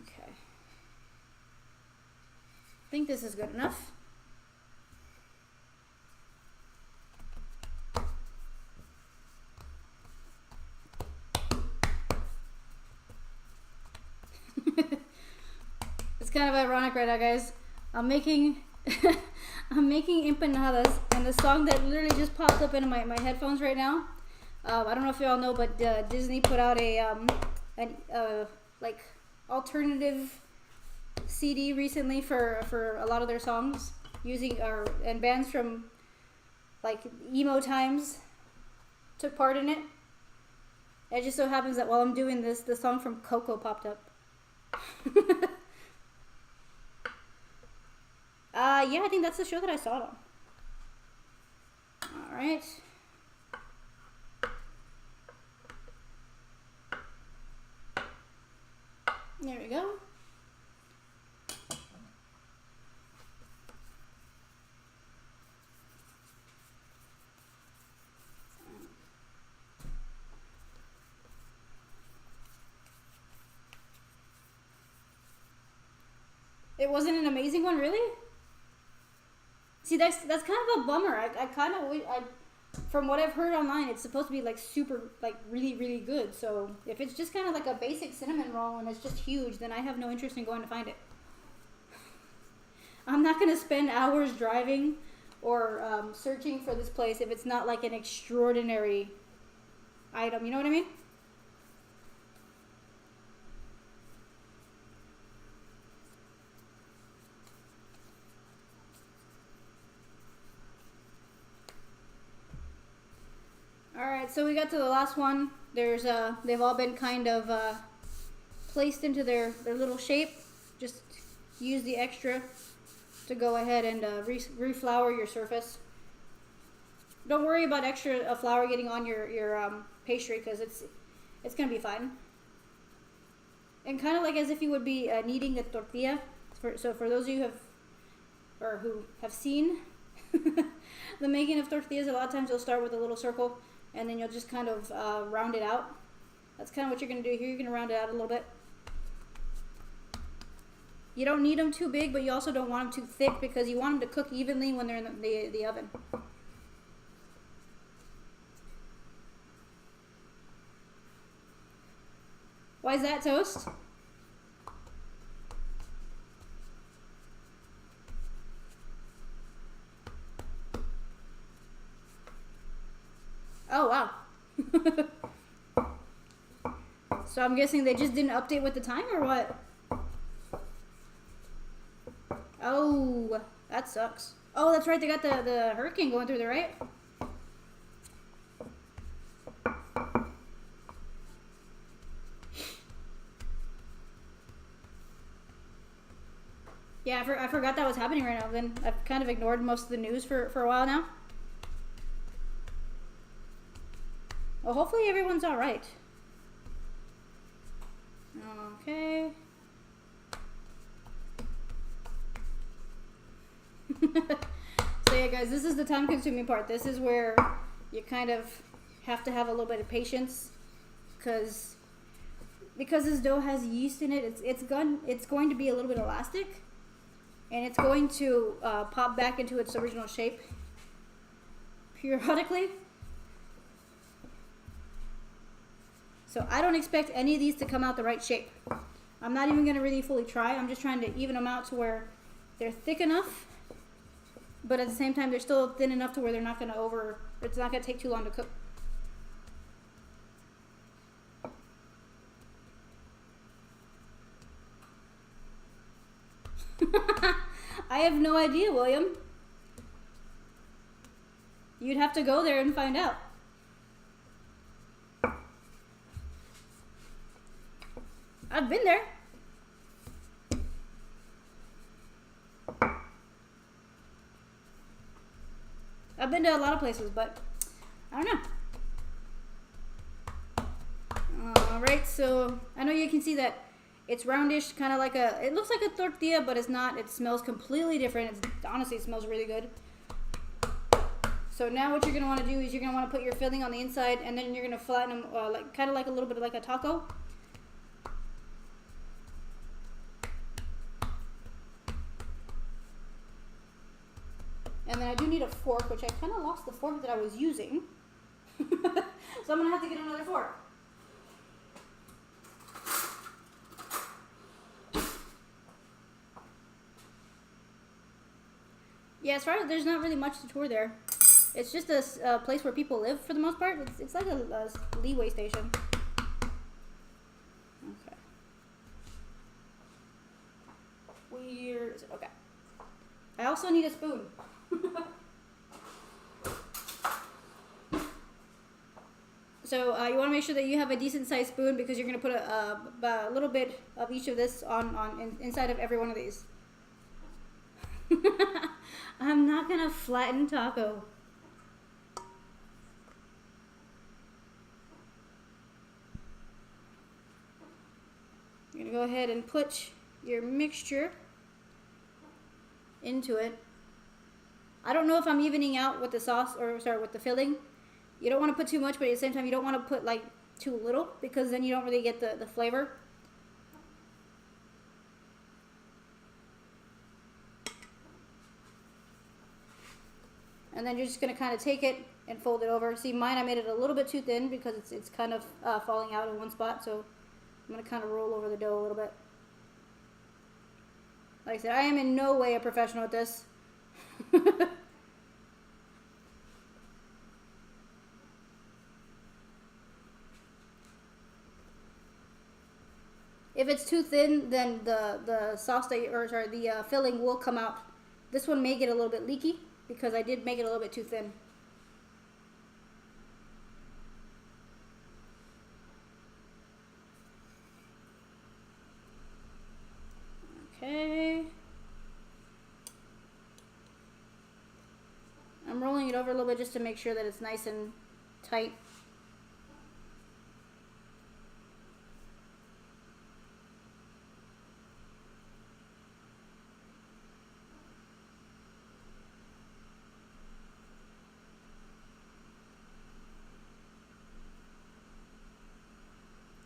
Okay. I think this is good enough. It's kind of ironic right now, guys. I'm making I'm making empanadas, and the song that literally just popped up into my headphones right now. I don't know if y'all know, but Disney put out like alternative CD recently for a lot of their songs, using and bands from like emo times took part in it. It just so happens that while I'm doing this, the song from Coco popped up. Yeah, I think that's the show that I saw it on. All right. There we go. It wasn't an amazing one, really? See, that's kind of a bummer. I kind of from what I've heard online, it's supposed to be like super, like really good. So if it's just kind of like a basic cinnamon roll and it's just huge, then I have no interest in going to find it. I'm not gonna spend hours driving or searching for this place if it's not like an extraordinary item. You know what I mean? Alright, so we got to the last one. There's they've all been kind of placed into their little shape. Just use the extra to go ahead and reflour your surface. Don't worry about extra flour getting on your pastry, because it's gonna be fine. And kind of like as if you would be kneading a tortilla. So for those of you who have seen the making of tortillas, a lot of times you'll start with a little circle, and then you'll just kind of round it out. That's kind of what you're going to do here. You're going to round it out a little bit. You don't need them too big, but you also don't want them too thick, because you want them to cook evenly when they're in the oven. Why is that, Toast? Oh, wow. So I'm guessing they just didn't update with the time, or what? Oh, that sucks. Oh, that's right. They got the hurricane going through there, right? Yeah, I forgot that was happening right now. Then I've kind of ignored most of the news for a while now. Well, hopefully everyone's all right. Okay. So yeah, guys, this is the time-consuming part. This is where you kind of have to have a little bit of patience, because this dough has yeast in it. It's going to be a little bit elastic, and it's going to pop back into its original shape periodically. So I don't expect any of these to come out the right shape. I'm not even going to really fully try. I'm just trying to even them out to where they're thick enough, but at the same time they're still thin enough to where they're not going to it's not going to take too long to cook. I have no idea, William. You'd have to go there and find out. I've been there. I've been to a lot of places, but I don't know. Alright, so I know you can see that it's roundish, kind of like it looks like a tortilla, but it's not. It smells completely different. Honestly, it smells really good. So now what you're going to want to do is you're going to want to put your filling on the inside, and then you're going to flatten them, kind of like a little bit like a taco. And then I do need a fork, which I kind of lost the fork that I was using. So I'm going to have to get another fork. Yeah, as far as there's not really much to tour there. It's just a place where people live for the most part. It's like a leeway station. Okay. Where is it? Okay. I also need a spoon. So you want to make sure that you have a decent sized spoon because you're going to put a little bit of each of this inside of every one of these. I'm not going to flatten taco. You're going to go ahead and put your mixture into it. I don't know if I'm evening out with the sauce, or sorry, with the filling. You don't want to put too much, but at the same time, you don't want to put like too little because then you don't really get the flavor. And then you're just going to kind of take it and fold it over. See, mine, I made it a little bit too thin because it's kind of falling out in one spot. So I'm going to kind of roll over the dough a little bit. Like I said, I am in no way a professional at this. If it's too thin, then the sauce that the filling will come out. This one may get a little bit leaky because I did make it a little bit too thin. Okay. I'm rolling it over a little bit just to make sure that it's nice and tight.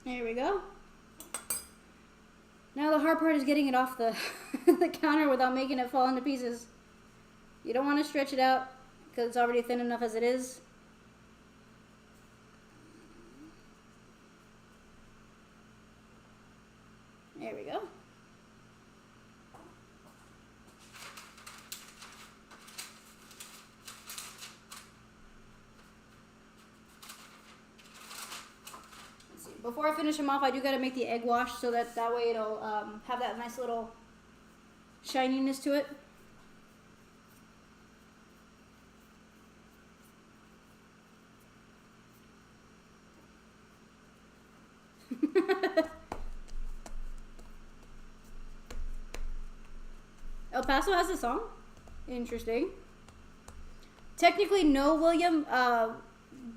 There we go. Now the hard part is getting it off the, the counter without making it fall into pieces. You don't want to stretch it out because it's already thin enough as it is. There we go. Before I finish them off, I do got to make the egg wash so that way it'll have that nice little shininess to it. El Paso has a song? Interesting. Technically, no, William.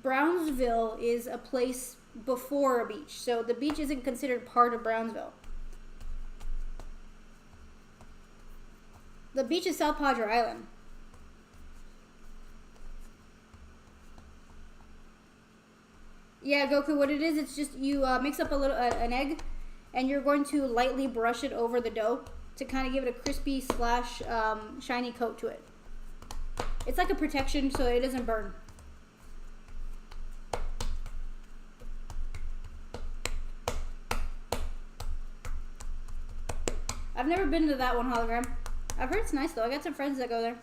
Brownsville is a place before a beach, so the beach isn't considered part of Brownsville. The beach is South Padre Island. Yeah, Goku, what it is, it's just you mix up an egg, and you're going to lightly brush it over the dough to kind of give it a crispy slash shiny coat to it. It's like a protection so it doesn't burn. I've never been to that one, Hologram. I've heard it's nice though. I got some friends that go there.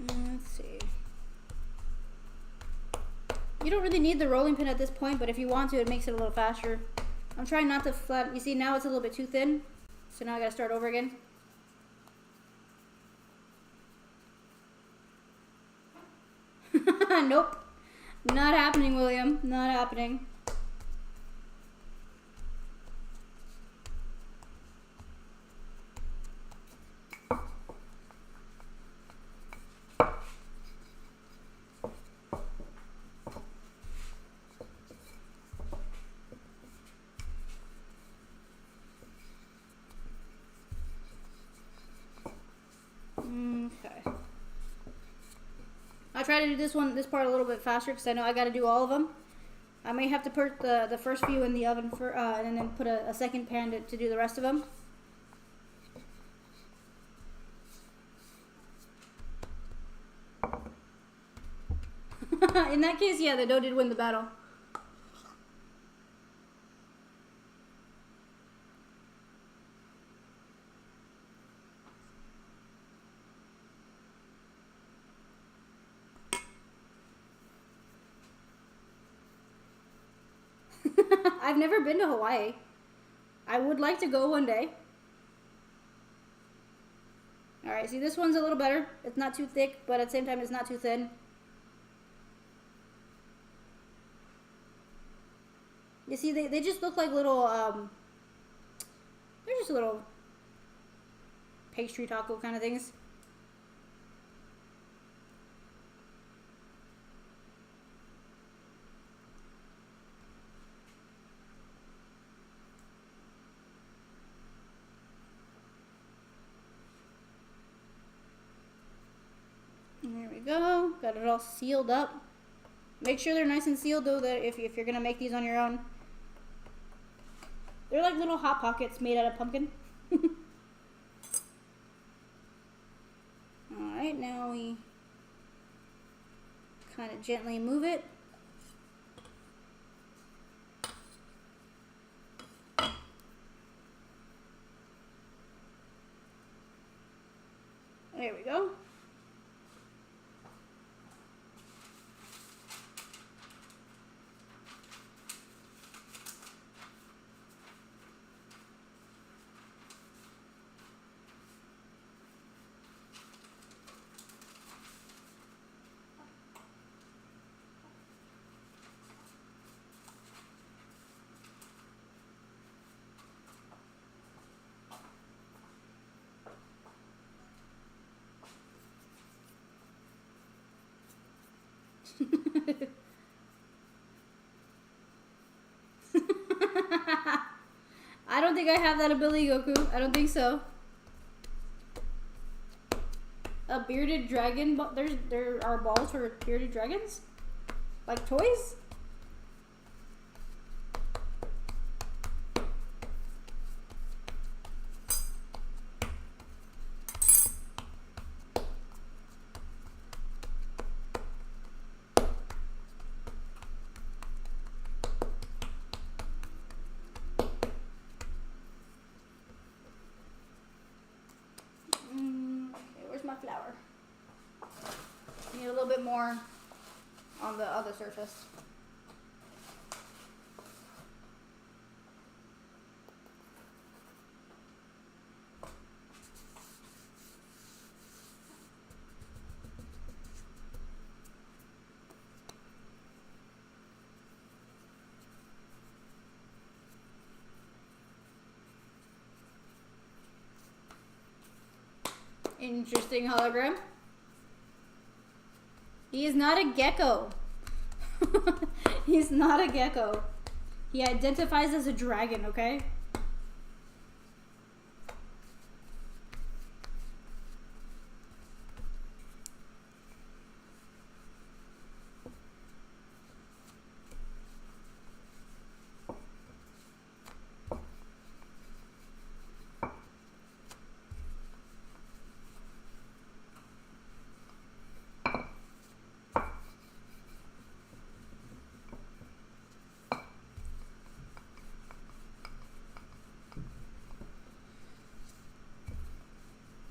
Let's see. You don't really need the rolling pin at this point, but if you want to, it makes it a little faster. I'm trying not to flatten. You see, now it's a little bit too thin, so now I gotta start over again. Nope. Not happening, William. Not happening. Okay. I try to do this part a little bit faster because I know I got to do all of them. I may have to put the first few in the oven and then put a second pan to do the rest of them. In that case, yeah, the doe did win the battle. I've never been to Hawaii. I would like to go one day. Alright, see, this one's a little better. It's not too thick, but at the same time, it's not too thin. You see, they just look like little, they're just little pastry taco kind of things. There we go. Got it all sealed up. Make sure they're nice and sealed, though, that if you're going to make these on your own. They're like little Hot Pockets made out of pumpkin. Alright, now we kind of gently move it. There we go. I don't think I have that ability, Goku. I don't think so. A bearded dragon? There are balls for bearded dragons? Like toys? My flour. Need a little bit more on the other surface. Interesting hologram. He is not a gecko. He's not a gecko. He identifies as a dragon, okay?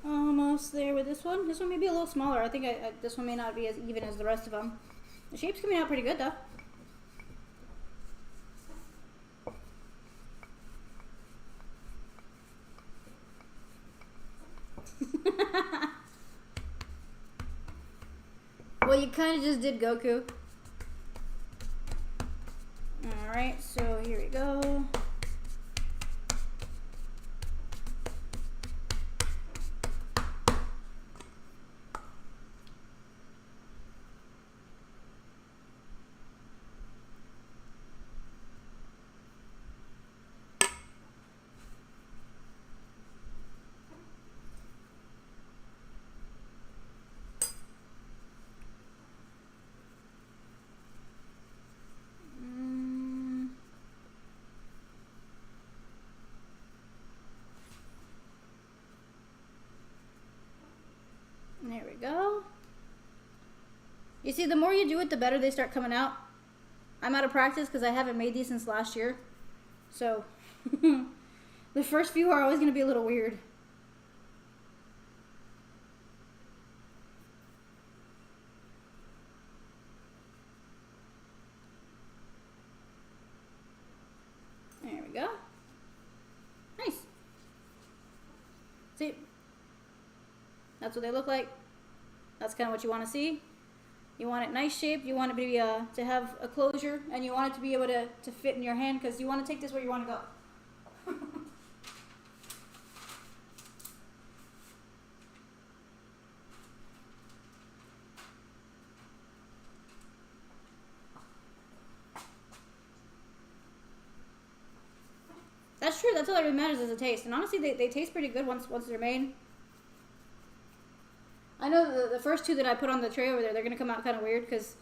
Almost there with this one. This one may be a little smaller. I think this one may not be as even as the rest of them. The shape's coming out pretty good, though. Well, you kind of just did Goku. Alright, so here we go. There we go. You see, the more you do it, the better they start coming out. I'm out of practice because I haven't made these since last year. So, the first few are always going to be a little weird. There we go. Nice. See? That's what they look like. That's kind of what you want to see. You want it nice shaped. You want it to be to have a closure, and you want it to be able to fit in your hand because you want to take this where you want to go. That's true. That's all that really matters is the taste. And honestly, they taste pretty good once they're made. I know the first two that I put on the tray over there, they're going to come out kind of weird because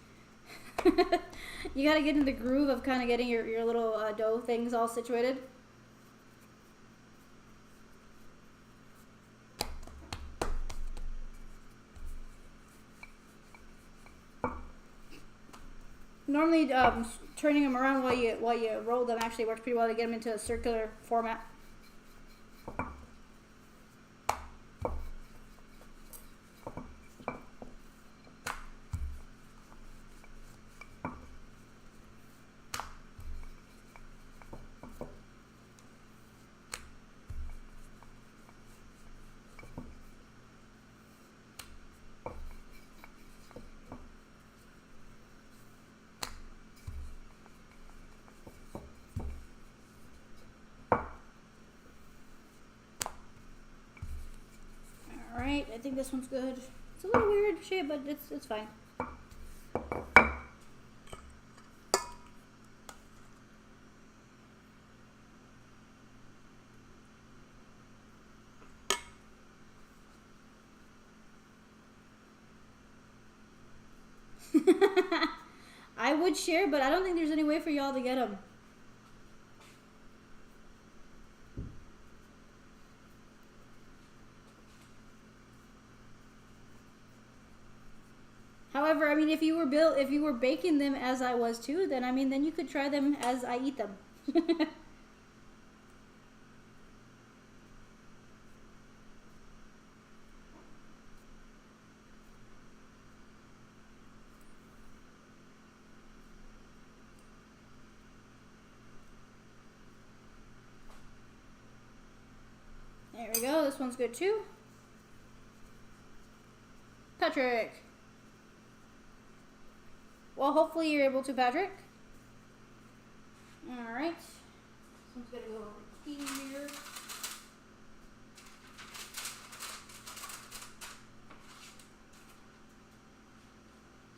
you got to get in the groove of kind of getting your little dough things all situated. Normally, turning them around while you roll them actually works pretty well to get them into a circular format. Alright, I think this one's good. It's a little weird shape, but it's fine. I would share, but I don't think there's any way for y'all to get them. However, I mean, if you were baking them as I was too, then I mean, then you could try them as I eat them. There we go. This one's good too. Patrick. Well, hopefully you're able to, Patrick. Alright. This one's gonna go over here.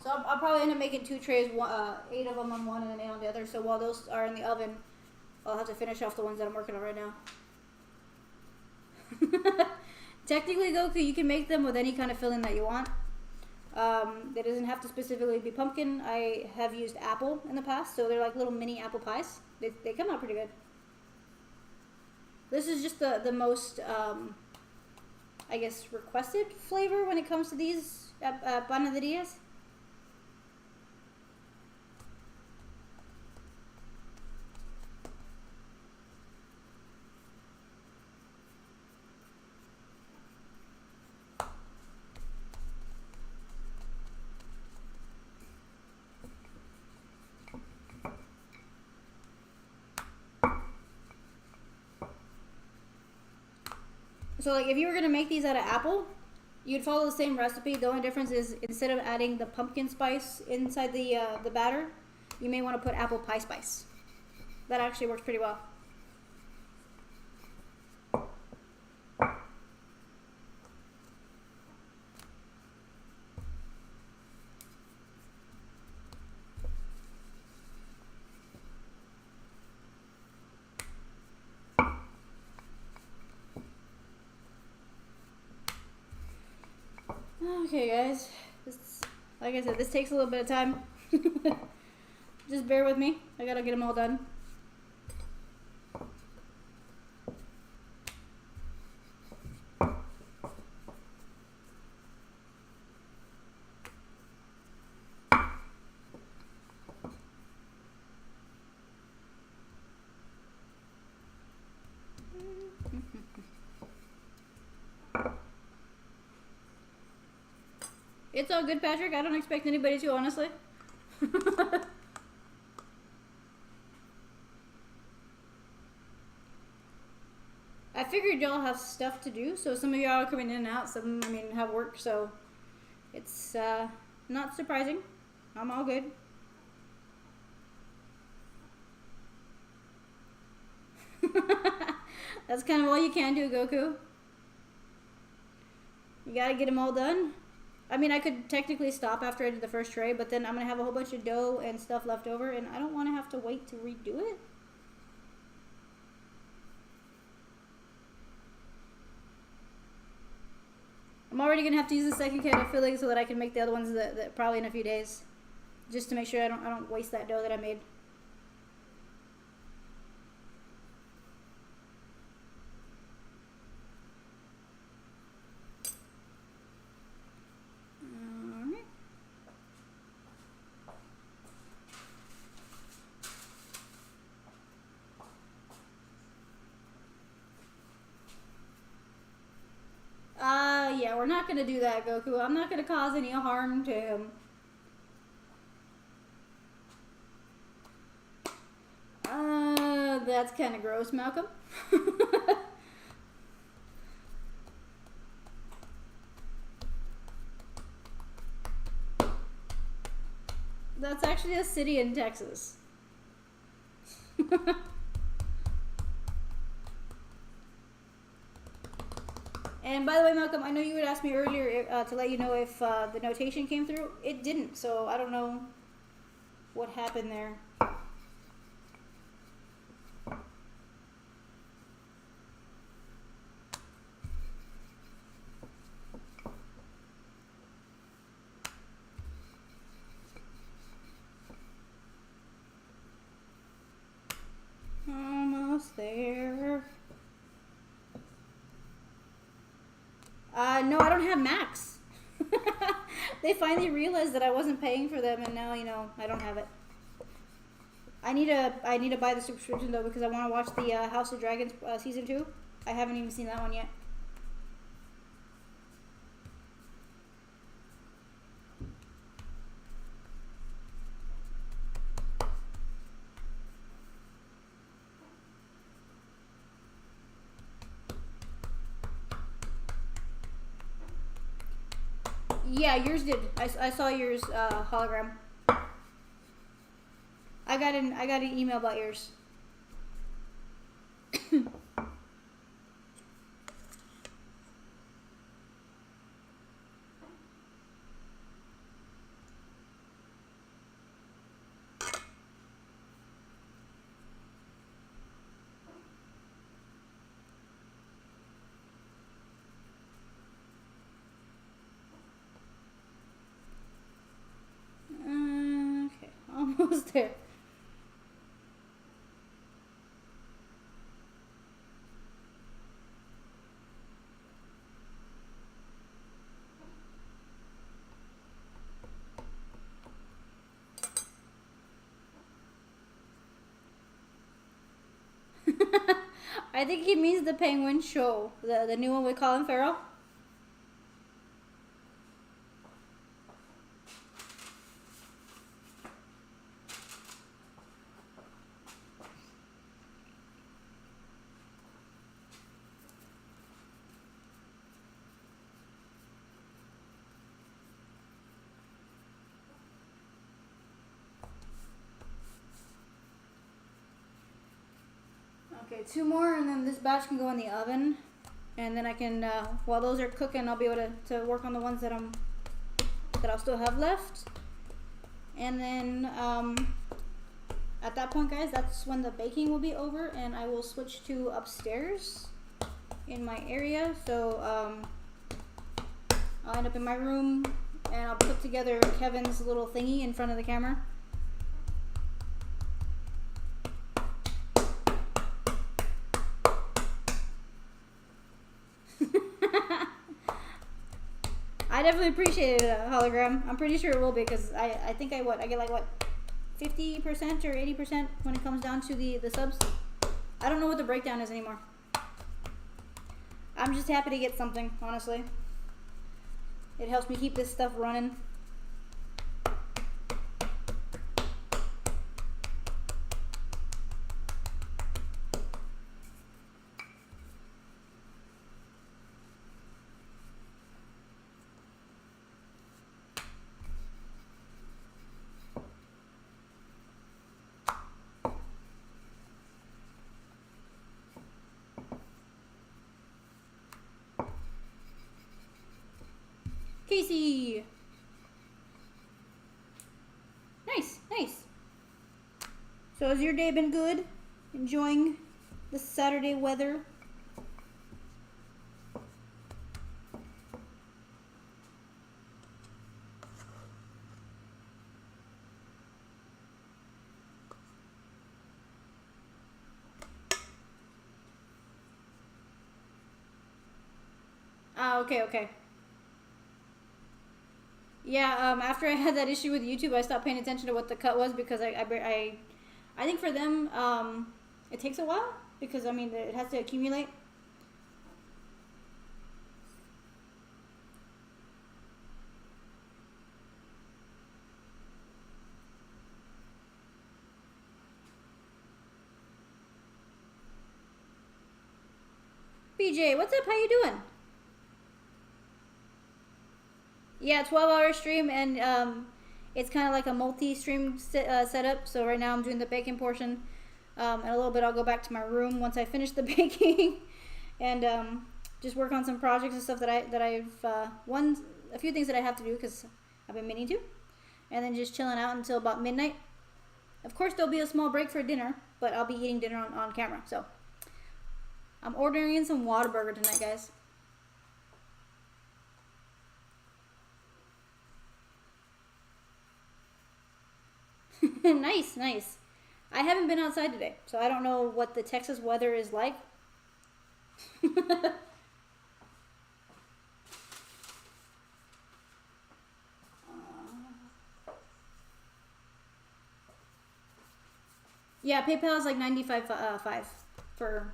So I'll probably end up making 2 trays, 8 of them on one and then 8 on the other. So while those are in the oven, I'll have to finish off the ones that I'm working on right now. Technically, Goku, you can make them with any kind of filling that you want. It doesn't have to specifically be pumpkin. I have used apple in the past, so they're like little mini apple pies. They come out pretty good. This is just the most, I guess, requested flavor when it comes to these panaderias. So like if you were going to make these out of apple, you'd follow the same recipe. The only difference is instead of adding the pumpkin spice inside the batter, you may want to put apple pie spice. That actually works pretty well. Okay, guys. Like I said, this takes a little bit of time. Just bear with me. I gotta get them all done. It's all good, Patrick. I don't expect anybody to, honestly. I figured y'all have stuff to do, so some of y'all are coming in and out. Some, I mean, have work, so it's not surprising. I'm all good. That's kind of all you can do, Goku. You gotta get them all done. I mean, I could technically stop after I did the first tray, but then I'm gonna have a whole bunch of dough and stuff left over, and I don't want to have to wait to redo it. I'm already gonna have to use the second can of filling so that I can make the other ones that probably in a few days, just to make sure I don't waste that dough that I made. Yeah, we're not gonna do that, Goku. I'm not gonna cause any harm to him. That's kind of gross, Malcolm. That's actually a city in Texas. And by the way, Malcolm, I know you had asked me earlier to let you know if the notation came through. It didn't, so I don't know what happened there. Almost there. No, I don't have Max. They finally realized that I wasn't paying for them, and now, you know, I don't have it. I need to buy the subscription though, because I want to watch the House of Dragons season 2. I haven't even seen that one yet. Yeah, yours did. I saw yours hologram. I got an email about yours. Okay, almost there. I think he means the Penguin Show, the new one with Colin Farrell. Okay, 2 more, and then this batch can go in the oven, and then I can, while those are cooking, I'll be able to work on the ones that I'll still have left. And then at that point, guys, that's when the baking will be over, and I will switch to upstairs in my area. So I'll end up in my room, and I'll put together Kevin's little thingy in front of the camera. I definitely appreciate it, hologram. I'm pretty sure it will be, because I think I get like what, 50% or 80% when it comes down to the subs. I don't know what the breakdown is anymore. I'm just happy to get something, honestly. It helps me keep this stuff running. Casey! Nice, nice. So has your day been good? Enjoying the Saturday weather? Okay, okay. Yeah, after I had that issue with YouTube, I stopped paying attention to what the cut was because I think for them, it takes a while because I mean it has to accumulate. BJ, what's up? How you doing? Yeah, 12-hour stream, and it's kind of like a multi-stream setup. So right now I'm doing the baking portion. In a little bit I'll go back to my room once I finish the baking, and just work on some projects and stuff that I've a few things that I have to do because I've been meaning to, and then just chilling out until about midnight. Of course there'll be a small break for dinner, but I'll be eating dinner on camera. So I'm ordering in some Whataburger tonight, guys. Nice, nice. I haven't been outside today, so I don't know what the Texas weather is like. Yeah, PayPal is like 95.5 for.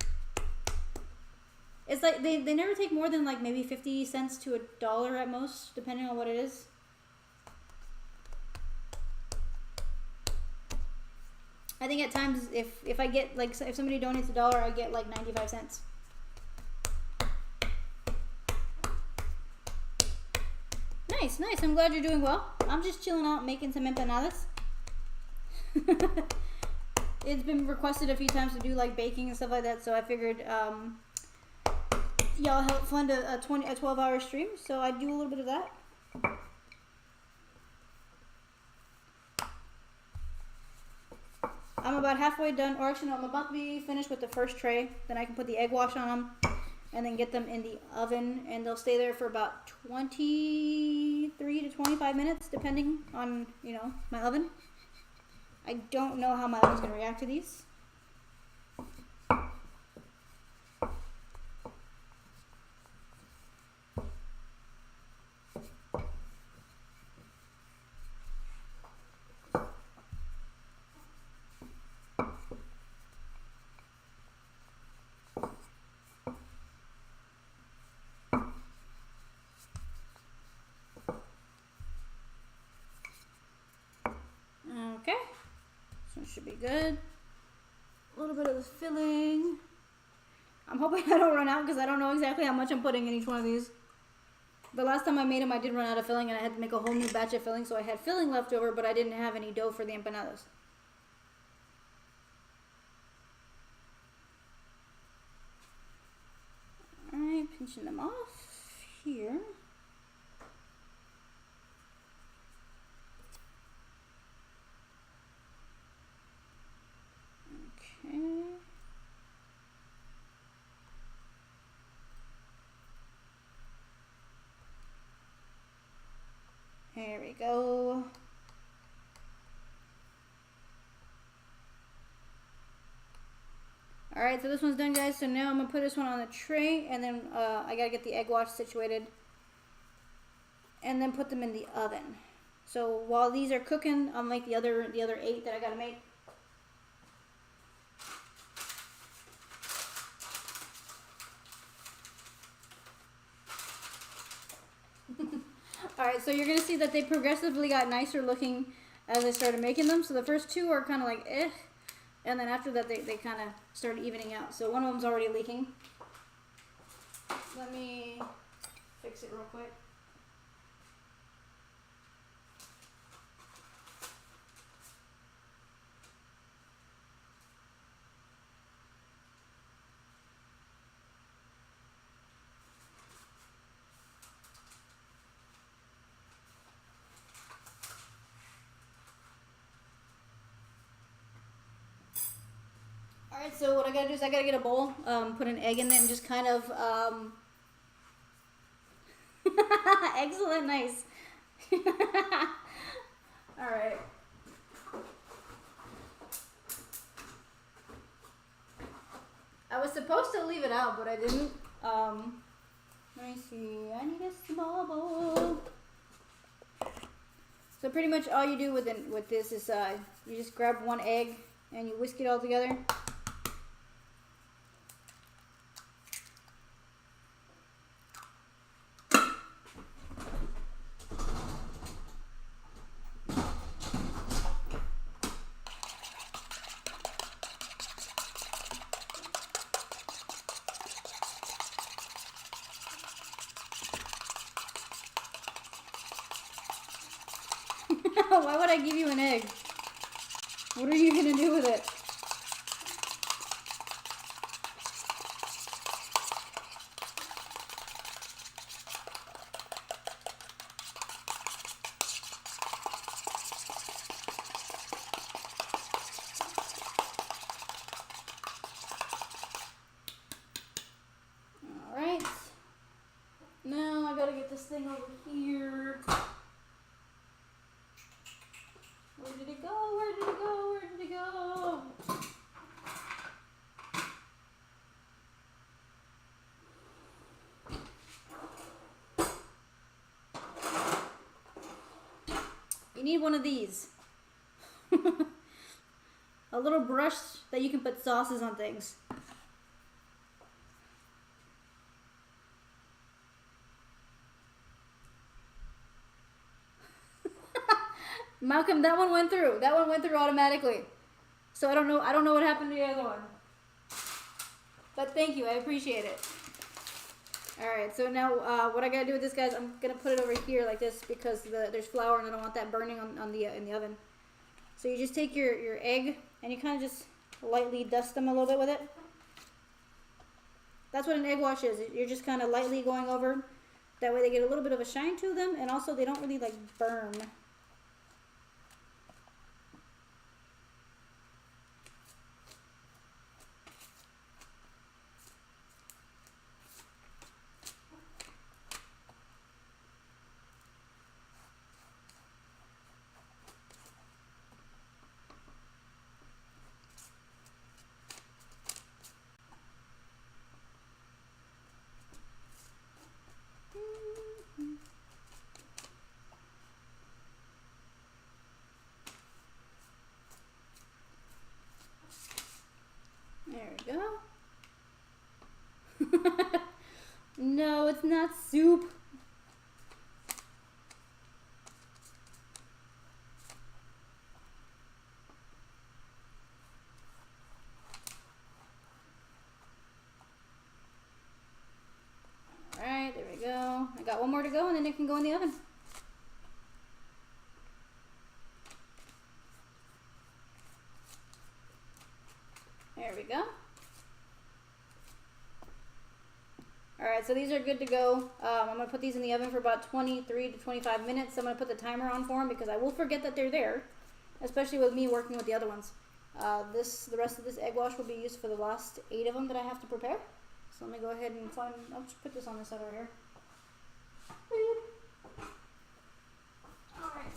It's like they never take more than like maybe 50 cents to $1 at most, depending on what it is. I think at times if I get like if somebody donates $1, I get like 95 cents. Nice, nice. I'm glad you're doing well. I'm just chilling out making some empanadas. It's been requested a few times to do like baking and stuff like that, so I figured y'all help fund a 12-hour stream, so I do a little bit of that. I'm about halfway done, or actually no, I'm about to be finished with the first tray. Then I can put the egg wash on them and then get them in the oven, and they'll stay there for about 23 to 25 minutes depending on, you know, my oven. I don't know how my oven's going to react to these. Okay, so it should be good. A little bit of the filling. I'm hoping I don't run out because I don't know exactly how much I'm putting in each one of these. The last time I made them, I did run out of filling and I had to make a whole new batch of filling, so I had filling left over, but I didn't have any dough for the empanadas. Alright, pinching them off here. Okay. There we go. Alright, so this one's done, guys. So now I'm going to put this one on the tray, and then I got to get the egg wash situated, and then put them in the oven. So while these are cooking, I'll make the other 8 that I got to make. Alright, so you're gonna see that they progressively got nicer looking as I started making them. So the first two are kind of like eh, and then after that they kind of started evening out. So one of them's already leaking. Let me fix it real quick. Alright, so what I gotta do is I gotta get a bowl, put an egg in it, and just kind of, excellent, nice. Alright. I was supposed to leave it out, but I didn't. Let me see, I need a small bowl. So pretty much all you do with this is, you just grab one egg and you whisk it all together. Why would I give you an egg? What are you gonna do with it? Alright. Now I gotta get this thing over here. Where did it go? Where did it go? Where did it go? You need one of these. A little brush that you can put sauces on things. Malcolm, that one went through. That one went through automatically. So I don't know what happened to the other one. But thank you, I appreciate it. Alright, so now what I gotta do with this, guys, I'm gonna put it over here like this because there's flour and I don't want that burning on the in the oven. So you just take your egg and you kind of just lightly dust them a little bit with it. That's what an egg wash is. You're just kind of lightly going over. That way they get a little bit of a shine to them and also they don't really like burn. There we go. No, it's not soup. Alright, there we go. I got one more to go and then it can go in the oven. There we go. Alright, so these are good to go. I'm going to put these in the oven for about 23 to 25 minutes. I'm going to put the timer on for them because I will forget that they're there, especially with me working with the other ones. The rest of this egg wash will be used for the last 8 of them that I have to prepare. So let me go ahead and find, I'll just put this on this side over here. Alright.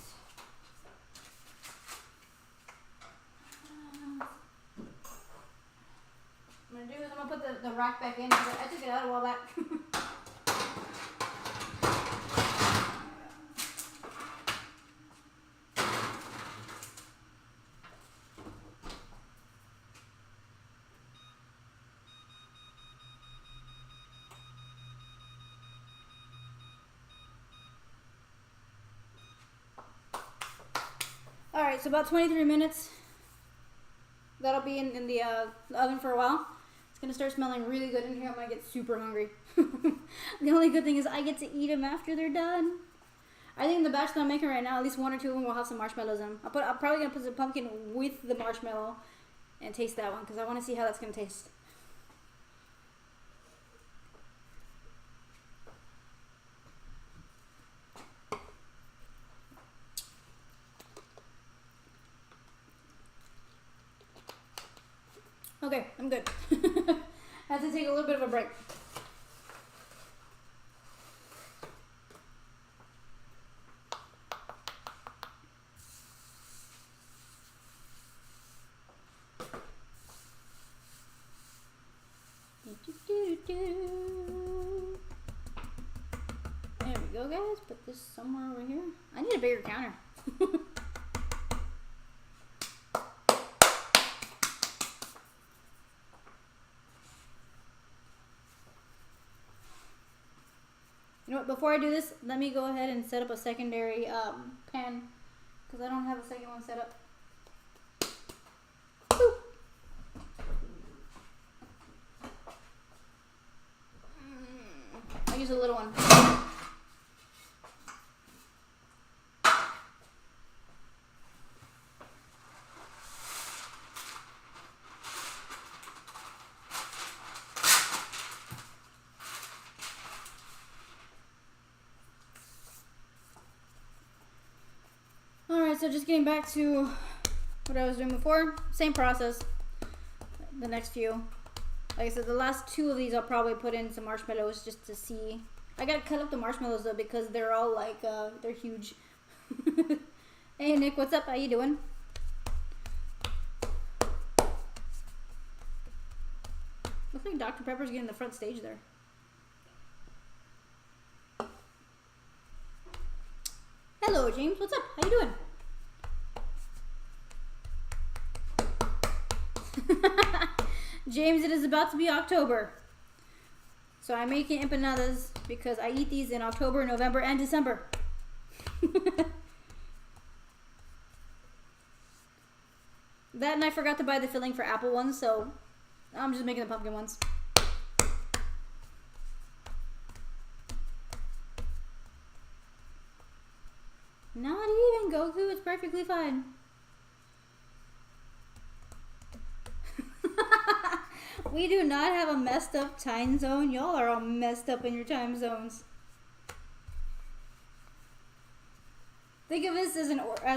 What I'm going to do is I'm going to put the rack back in. I took it out a while back. Alright, so about 23 minutes. That'll be in the oven for a while. It's going to start smelling really good in here. I might get super hungry. The only good thing is I get to eat them after they're done. I think the batch that I'm making right now, at least one or two of them will have some marshmallows in them. I'm probably going to put some pumpkin with the marshmallow and taste that one because I want to see how that's going to taste. Okay, I'm good. I have to take a little bit of a break. There we go, guys. Put this somewhere over here. I need a bigger counter. You know what, before I do this, let me go ahead and set up a secondary pan, because I don't have a second one set up. Woo. I use a little one. Alright, so just getting back to what I was doing before. Same process. The next few. Like I said, the last two of these I'll probably put in some marshmallows just to see. I gotta cut up the marshmallows though because they're all like, they're huge. Hey Nick, what's up? How you doing? Looks like Dr. Pepper's getting the front stage there. Hello James, what's up? How you doing? James, it is about to be October. So I'm making empanadas because I eat these in October, November, and December. That and I forgot to buy the filling for apple ones, so I'm just making the pumpkin ones. Not even, Goku, it's perfectly fine. We do not have a messed up time zone. Y'all are all messed up in your time zones. Think of this as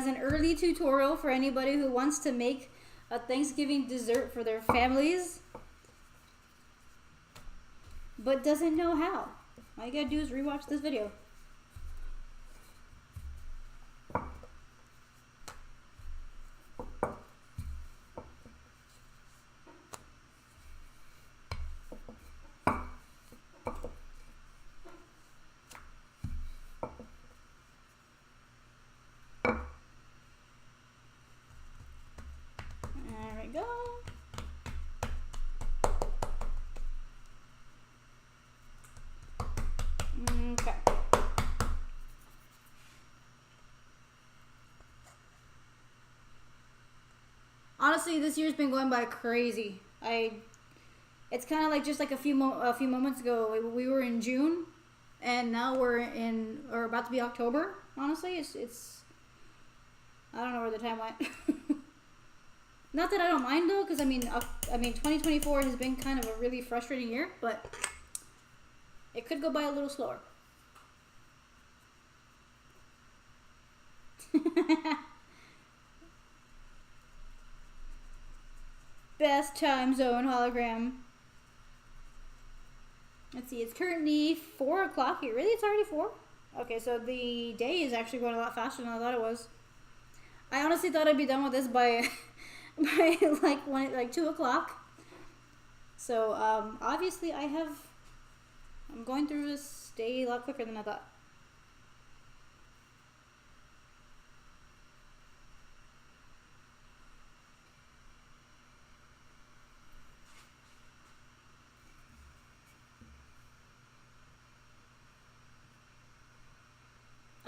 an early tutorial for anybody who wants to make a Thanksgiving dessert for their families, but doesn't know how. All you gotta do is rewatch this video. Go. Okay. Honestly, this year's been going by crazy. It's kind of like just like a few moments ago we were in June, and now we're about to be October. Honestly, it's I don't know where the time went. Not that I don't mind though, because I mean 2024 has been kind of a really frustrating year, but it could go by a little slower. Best time zone hologram. Let's see, it's currently 4 o'clock here. Really? It's already 4? Okay, so the day is actually going a lot faster than I thought it was. I honestly thought I'd be done with this by like 2 o'clock. So obviously I'm going through this day a lot quicker than I thought.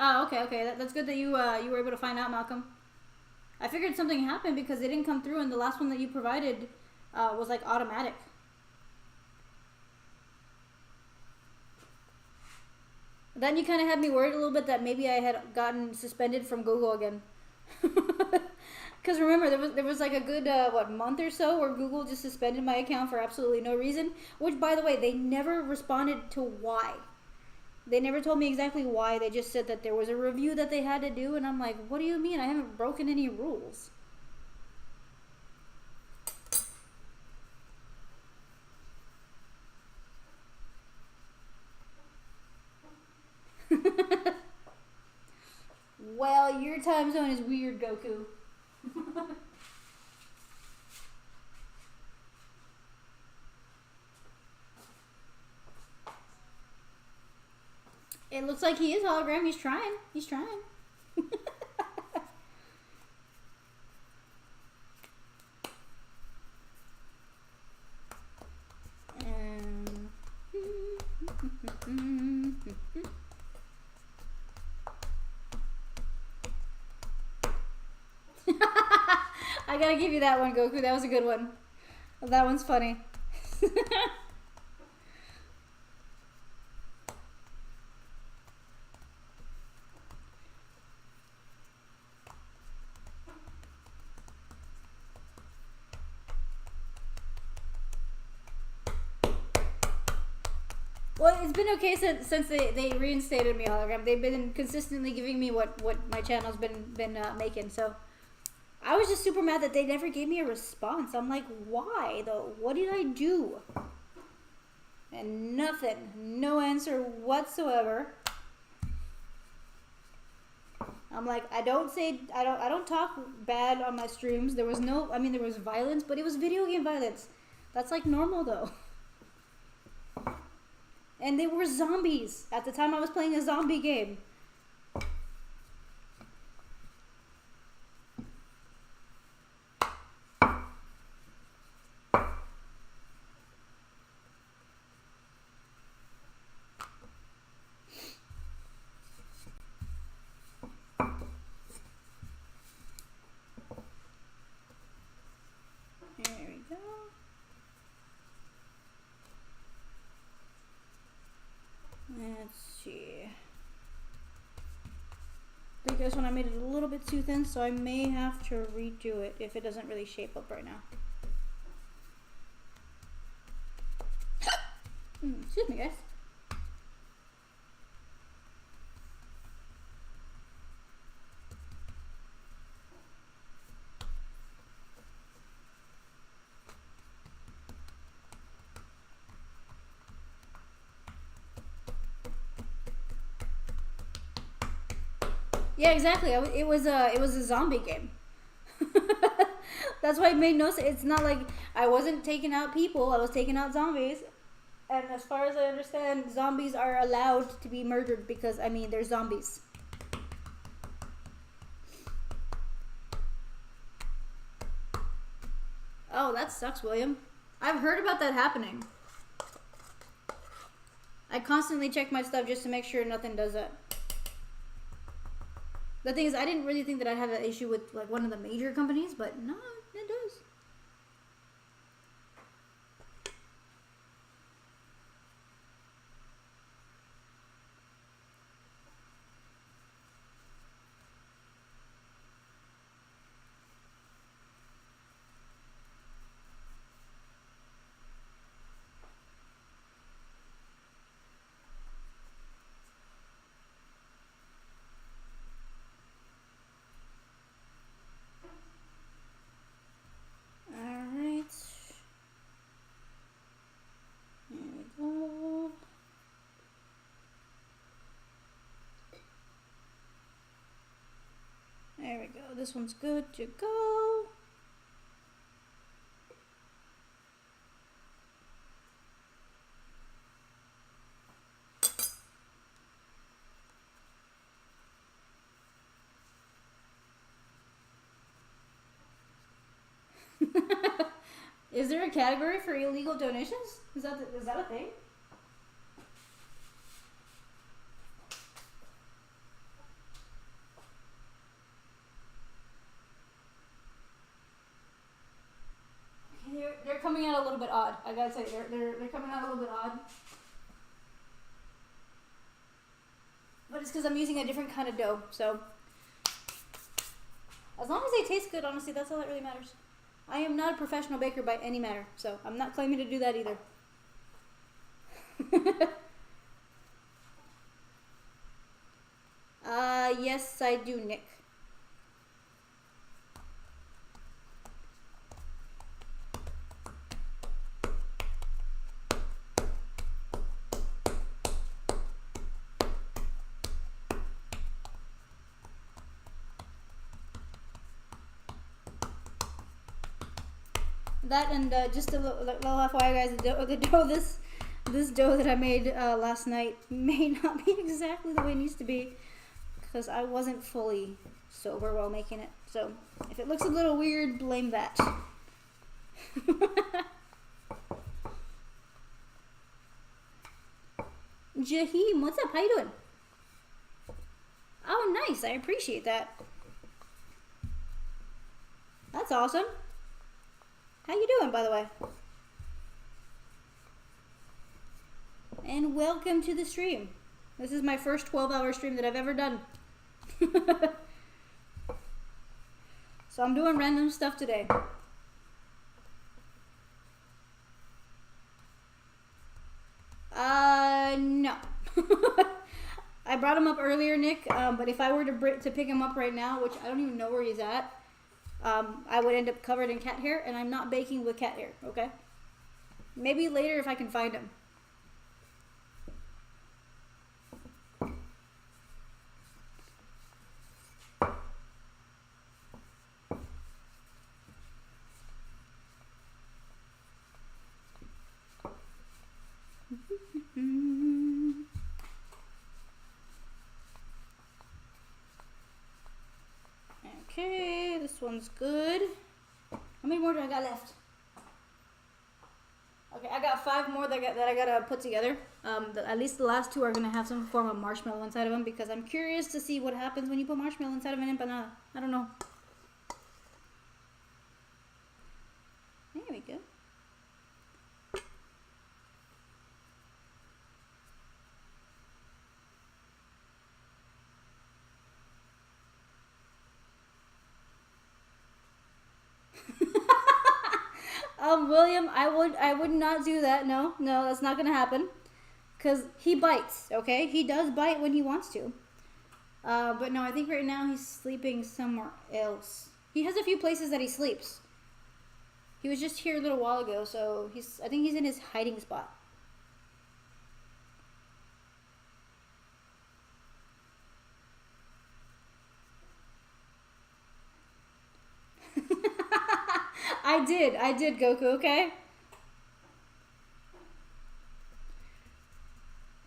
Oh, okay. That's good that you were able to find out, Malcolm. I figured something happened because they didn't come through, and the last one that you provided was like automatic. Then you kind of had me worried a little bit that maybe I had gotten suspended from Google again. Because remember, there was like a good, month or so where Google just suspended my account for absolutely no reason. Which, by the way, they never responded to why. They never told me exactly why. They just said that there was a review that they had to do. And I'm like, what do you mean? I haven't broken any rules. Well, your time zone is weird, Goku. It looks like he is hologram. He's trying. He's trying. I gotta give you that one, Goku. That was a good one. That one's funny. Well, it's been okay since they reinstated me hologram. They've been consistently giving me what my channel's been making. So I was just super mad that they never gave me a response. I'm like, why though? What did I do? And nothing, no answer whatsoever. I'm like, I don't talk bad on my streams. There was there was violence, but it was video game violence. That's like normal though. And they were zombies. At the time I was playing a zombie game. There we go. Let's see. I think this one I made it a little bit too thin, so I may have to redo it if it doesn't really shape up right now. Excuse me, guys. Yeah, exactly. It was a zombie game. That's why it made no sense. It's not like I wasn't taking out people. I was taking out zombies. And as far as I understand, zombies are allowed to be murdered because, they're zombies. Oh, that sucks, William. I've heard about that happening. I constantly check my stuff just to make sure nothing does that. The thing is, I didn't really think that I'd have an issue with like one of the major companies, but no, it does. There we go. This one's good to go. Is there a category for illegal donations? Is that a thing? bit odd. I gotta say, they're coming out a little bit odd. But it's because I'm using a different kind of dough, so as long as they taste good, honestly, that's all that really matters. I am not a professional baker by any matter, so I'm not claiming to do that either. Yes, I do, Nick. That and just a little FYI, guys, the dough this dough that I made last night may not be exactly the way it needs to be because I wasn't fully sober while making it. So if it looks a little weird, blame that. Jaheem, what's up? How you doing? Oh, nice. I appreciate that. That's awesome. How you doing, by the way? And welcome to the stream. This is my first 12-hour stream that I've ever done. So I'm doing random stuff today. No. I brought him up earlier, Nick, but if I were to pick him up right now, which I don't even know where he's at, I would end up covered in cat hair, and I'm not baking with cat hair, okay? Maybe later if I can find him. Okay, this one's good. How many more do I got left? Okay, I got 5 more that I gotta put together. At least the last 2 are gonna have some form of marshmallow inside of them because I'm curious to see what happens when you put marshmallow inside of an empanada. I don't know. There we go. William, I would not do that. No, that's not gonna happen. Cause he bites, okay? He does bite when he wants to. But no, I think right now he's sleeping somewhere else. He has a few places that he sleeps. He was just here a little while ago, so I think he's in his hiding spot. I did, Goku, okay?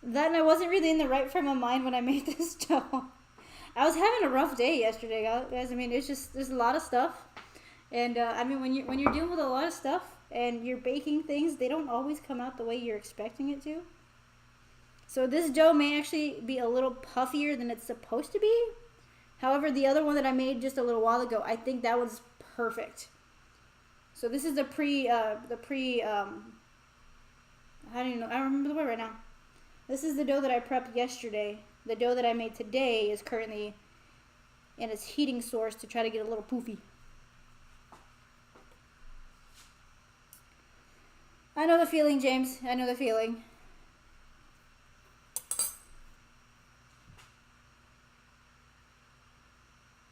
That and I wasn't really in the right frame of mind when I made this dough. I was having a rough day yesterday, guys. I mean, it's just, there's a lot of stuff. And, I mean, when you're dealing with a lot of stuff and you're baking things, they don't always come out the way you're expecting it to. So this dough may actually be a little puffier than it's supposed to be. However, the other one that I made just a little while ago, I think that was perfect. So this is the how do you know? I don't remember the word right now. This is the dough that I prepped yesterday. The dough that I made today is currently in its heating source to try to get a little poofy. I know the feeling, James. I know the feeling.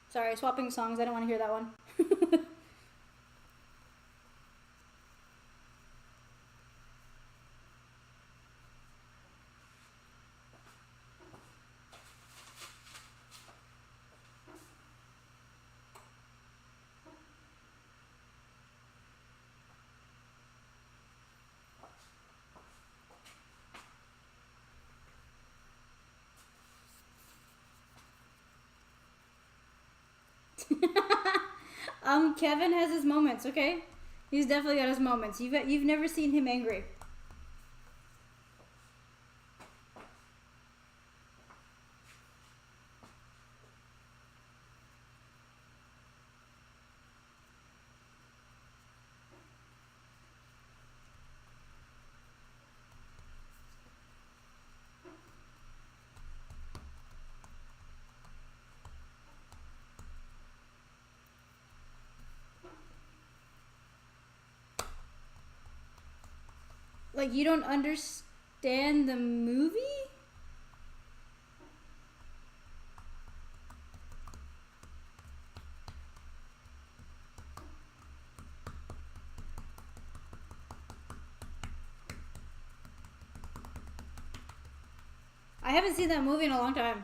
Sorry, swapping songs. I don't want to hear that one. Kevin has his moments, okay? He's definitely got his moments. You've never seen him angry. Like, you don't understand the movie? I haven't seen that movie in a long time.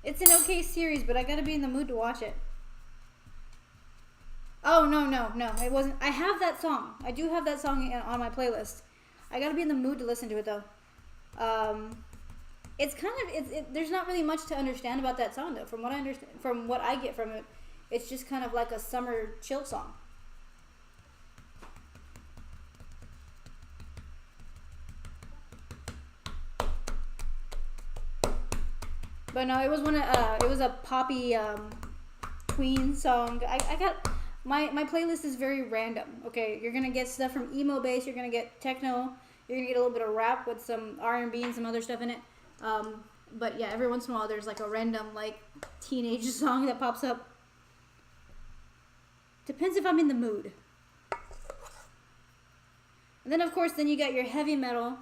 It's an okay series, but I gotta be in the mood to watch it. Oh, no. It wasn't. I have that song. I do have that song on my playlist. I gotta be in the mood to listen to it, though. It's kind of, there's not really much to understand about that song, though. From what I understand, from what I get from it, it's just kind of like a summer chill song. But no, it was it was a poppy Queen song. I got my playlist is very random. Okay, you're gonna get stuff from emo bass. You're gonna get techno. You're gonna get a little bit of rap with some R&B and some other stuff in it. But yeah, every once in a while there's like a random like teenage song that pops up. Depends if I'm in the mood. And then of course, then you got your heavy metal,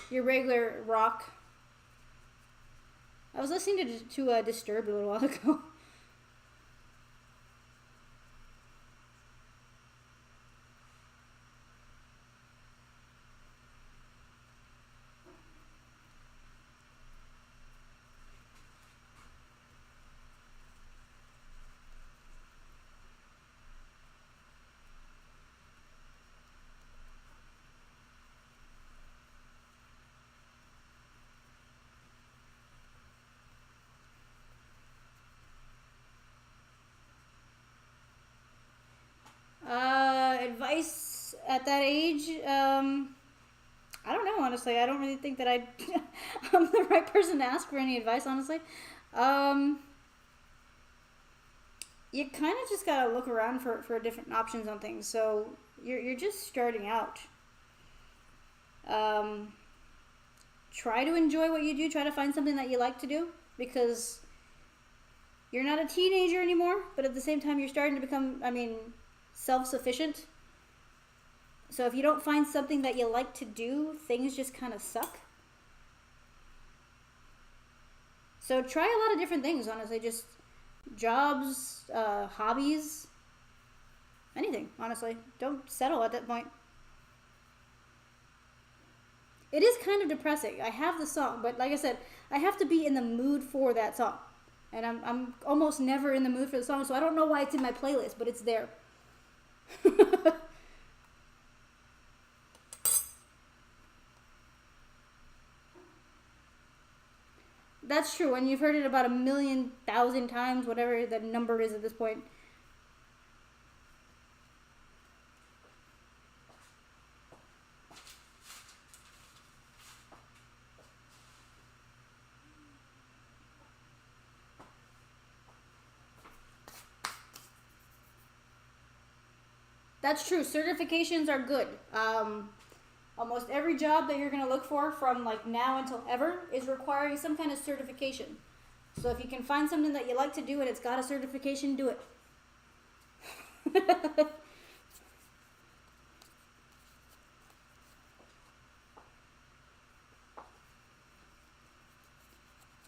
your regular rock. I was listening to Disturbed a little while ago. Advice at that age, I don't know, honestly. I don't really think that I'm the right person to ask for any advice, honestly. Um, you kind of just gotta look around for different options on things. So you're just starting out. Um, Try to enjoy what you do. Try to find something that you like to do, because you're not a teenager anymore, but at the same time, you're starting to become, self-sufficient. So if you don't find something that you like to do, things just kind of suck. So try a lot of different things, honestly. Just jobs, hobbies, anything, honestly. Don't settle at that point. It is kind of depressing. I have the song, but like I said, I have to be in the mood for that song. And I'm almost never in the mood for the song, so I don't know why it's in my playlist, but it's there. That's true, and you've heard it about 1,000,000 times, whatever the number is at this point. That's true. Certifications are good. Almost every job that you're going to look for from like now until ever is requiring some kind of certification. So if you can find something that you like to do and it's got a certification, do it.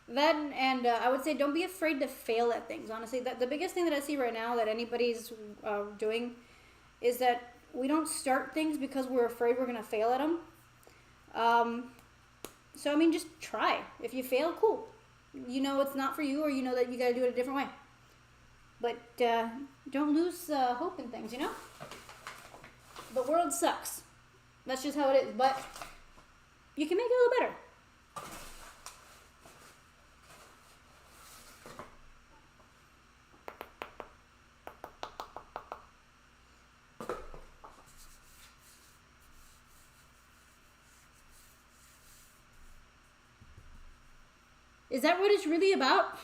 Then, and I would say don't be afraid to fail at things. Honestly, the biggest thing that I see right now that anybody's doing is that we don't start things because we're afraid we're going to fail at them. So, just try. If you fail, cool. You know it's not for you, or you know that you got to do it a different way. But don't lose hope in things, The world sucks. That's just how it is. But you can make it a little better. Is that what it's really about?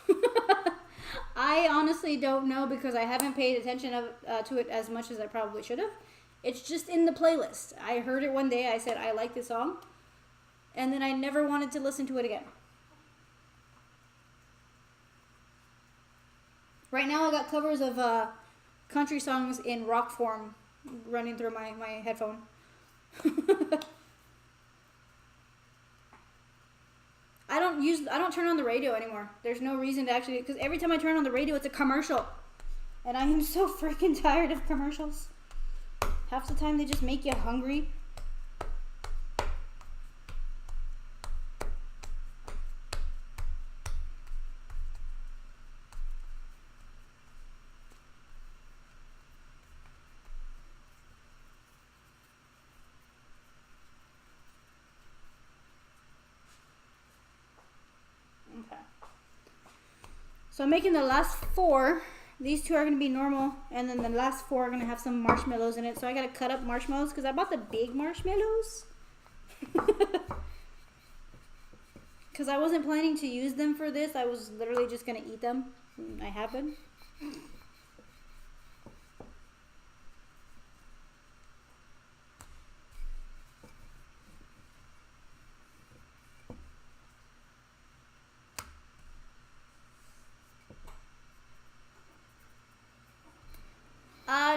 I honestly don't know, because I haven't paid attention to it as much as I probably should have. It's just in the playlist. I heard it one day. I said, I like this song. And then I never wanted to listen to it again. Right now I got covers of country songs in rock form running through my headphone. I don't turn on the radio anymore. There's no reason to actually, because every time I turn on the radio, it's a commercial. And I am so freaking tired of commercials. Half the time they just make you hungry. Okay. So I'm making the last 4. These 2 are going to be normal, and then the last 4 are going to have some marshmallows in it. So I got to cut up marshmallows because I bought the big marshmallows. Because I wasn't planning to use them for this. I was literally just going to eat them. I have been.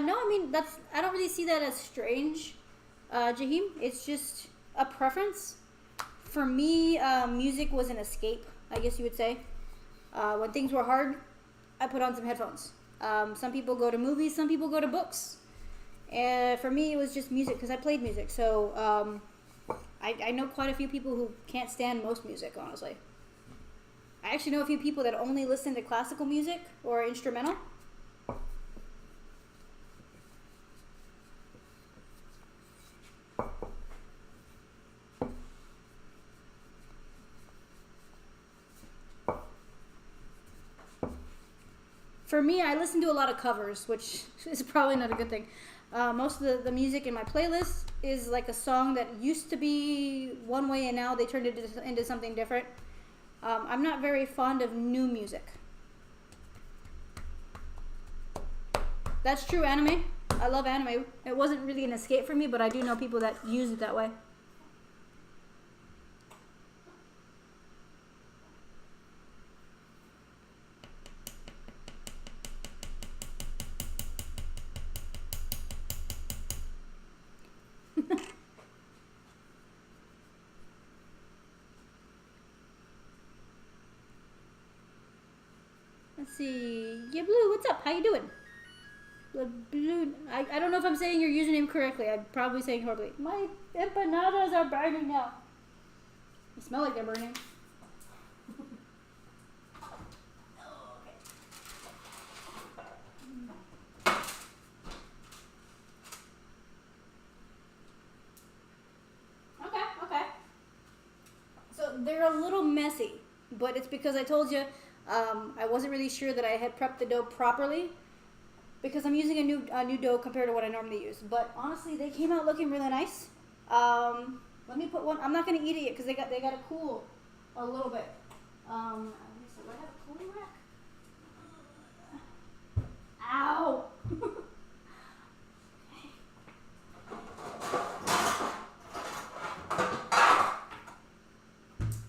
No, I mean, I don't really see that as strange, Jaheim. It's just a preference. For me, music was an escape, I guess you would say. When things were hard, I put on some headphones. Some people go to movies, some people go to books. And for me, it was just music because I played music. So I know quite a few people who can't stand most music, honestly. I actually know a few people that only listen to classical music or instrumental. For me, I listen to a lot of covers, which is probably not a good thing. Most of the music in my playlist is like a song that used to be one way and now they turned it into something different. I'm not very fond of new music. That's true, anime. I love anime. It wasn't really an escape for me, but I do know people that use it that way. Let's see. Yeah, Blue, what's up? How you doing? Blue, I don't know if I'm saying your username correctly. I'm probably saying horribly. My empanadas are burning now. They smell like they're burning. Okay. So they're a little messy, but it's because I told you I wasn't really sure that I had prepped the dough properly because I'm using a new dough compared to what I normally use. But honestly, they came out looking really nice. Let me put one. I'm not gonna eat it yet because they got to cool a little bit. Do I have a cooling rack? Ow!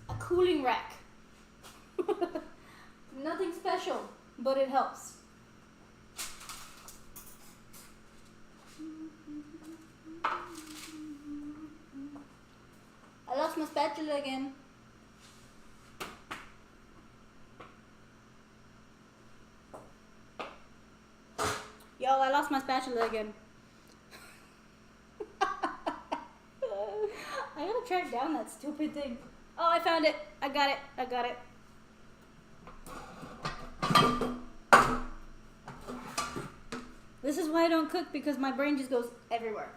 A cooling rack. Nothing special, but it helps. I lost my spatula again. Yo, I lost my spatula again. I gotta track down that stupid thing. Oh, I found it. I got it. This is why I don't cook, because my brain just goes everywhere.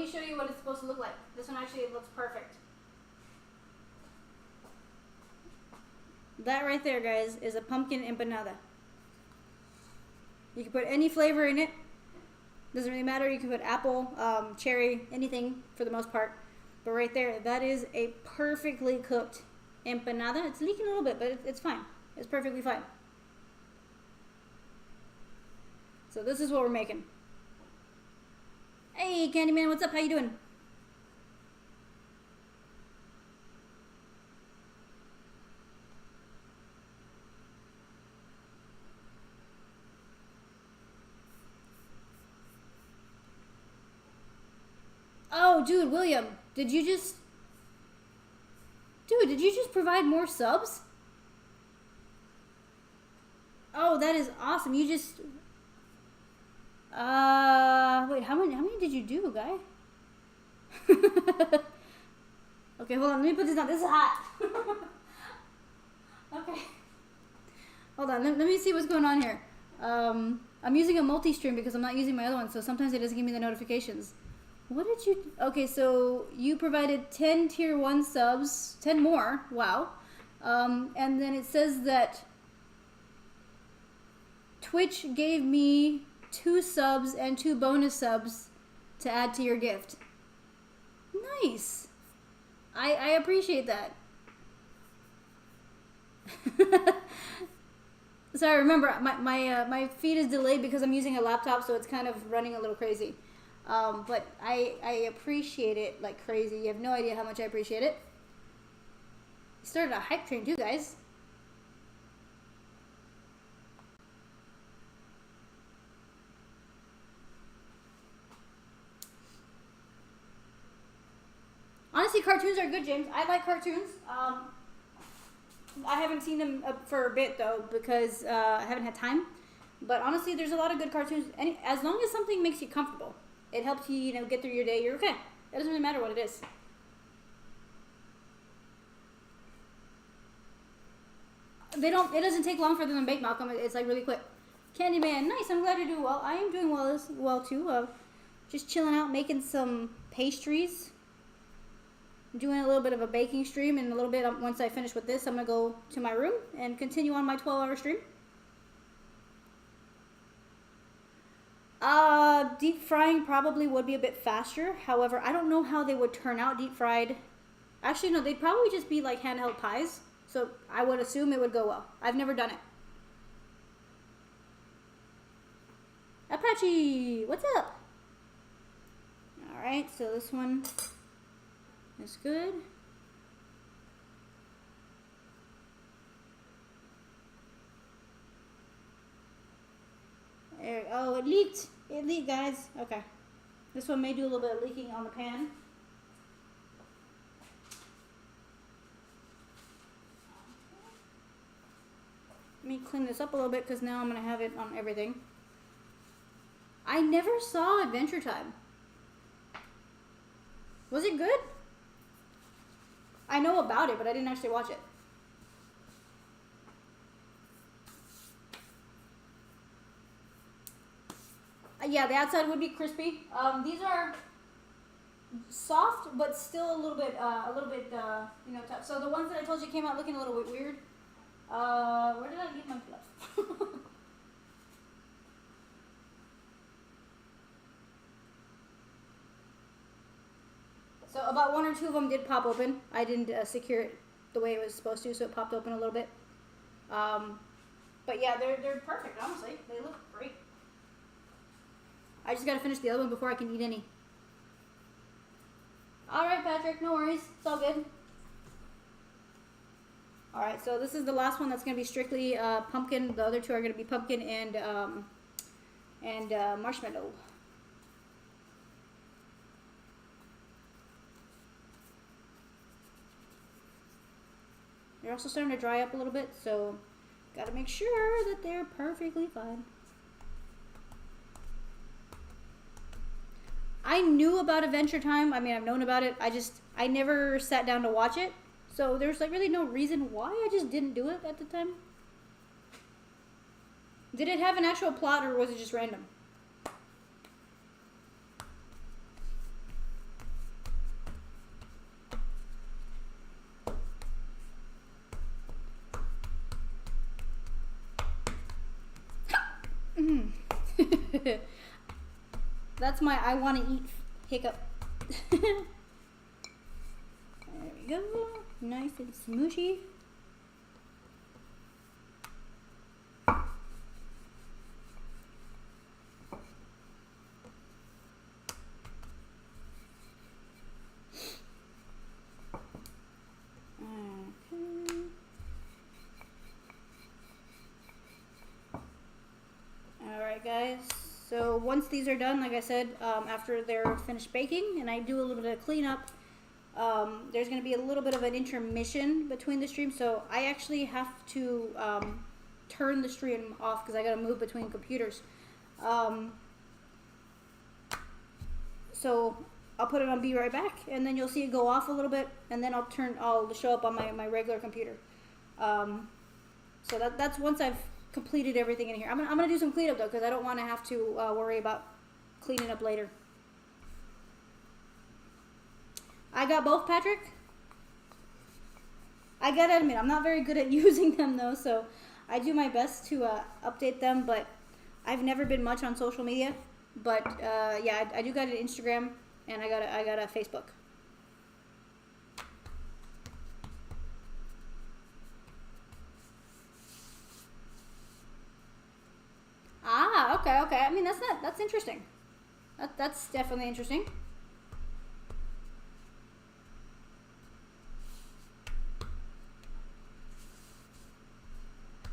me show you what it's supposed to look like. This one actually looks perfect. That right there, guys, is a pumpkin empanada. You can put any flavor in it. Doesn't really matter. You can put apple, cherry, anything for the most part. But right there, that is a perfectly cooked empanada. It's leaking a little bit, but it's fine. It's perfectly fine. So this is what we're making. Hey, Candyman, what's up? How you doing? Oh, dude, William, did you just provide more subs? Oh, that is awesome. You just wait, how many did you do, guy? Okay, hold on. Let me put this down. This is hot. Okay. Hold on. Let me see what's going on here. I'm using a multi-stream because I'm not using my other one, so sometimes it doesn't give me the notifications. What did you... Okay, so you provided 10 tier 1 subs. 10 more. Wow. And then it says that Twitch gave me 2 subs and 2 bonus subs to add to your gift. Nice. I appreciate that. Sorry, remember, my feed is delayed because I'm using a laptop, so it's kind of running a little crazy. But I appreciate it like crazy. You have no idea how much I appreciate it. Started a hype train too, guys. Honestly, cartoons are good, James. I like cartoons. I haven't seen them for a bit though because I haven't had time. But honestly, there's a lot of good cartoons. As long as something makes you comfortable, it helps you, get through your day. You're okay. It doesn't really matter what it is. It doesn't take long for them to bake, Malcolm. It's like really quick. Candyman, nice. I'm glad you're doing well. I am doing well too. Just chilling out, making some pastries. Doing a little bit of a baking stream, and a little bit once I finish with this, I'm gonna go to my room and continue on my 12-hour stream. Deep frying probably would be a bit faster. However, I don't know how they would turn out deep fried. Actually, no, they'd probably just be like handheld pies. So I would assume it would go well. I've never done it. Apache, what's up? All right, so this one is good. Oh, it leaked. It leaked, guys. Okay. This one may do a little bit of leaking on the pan. Let me clean this up a little bit because now I'm going to have it on everything. I never saw Adventure Time. Was it good? I know about it, but I didn't actually watch it. Yeah, the outside would be crispy. These are soft, but still a little bit, tough. So the ones that I told you came out looking a little bit weird. Where did I get my fluff? So about 1 or 2 of them did pop open. I didn't secure it the way it was supposed to, so it popped open a little bit. But yeah, they're perfect, honestly. They look great. I just gotta finish the other one before I can eat any. Alright, Patrick, no worries. It's all good. Alright, so this is the last one that's gonna be strictly pumpkin. The other 2 are gonna be pumpkin and marshmallow. They're also starting to dry up a little bit, so gotta make sure that they're perfectly fine. I knew about Adventure Time. I mean, I've known about it. I never sat down to watch it. So there's like really no reason why. I just didn't do it at the time. Did it have an actual plot or was it just random? That's my I want to eat hiccup. There we go. Nice and smooshy. Alright guys, so once these are done, like I said, after they're finished baking and I do a little bit of cleanup, there's going to be a little bit of an intermission between the streams, so I actually have to turn the stream off because I got to move between computers. So I'll put it on Be Right Back, and then you'll see it go off a little bit, and then I'll show up on my regular computer. So that's once I've completed everything in here. I'm gonna do some cleanup though, because I don't want to have to worry about cleaning up later. I got both, Patrick. I gotta admit, I'm not very good at using them though, so I do my best to update them, but I've never been much on social media. But yeah, I do got an Instagram, and I got a Facebook. Ah, okay. I mean, that's interesting. That's definitely interesting.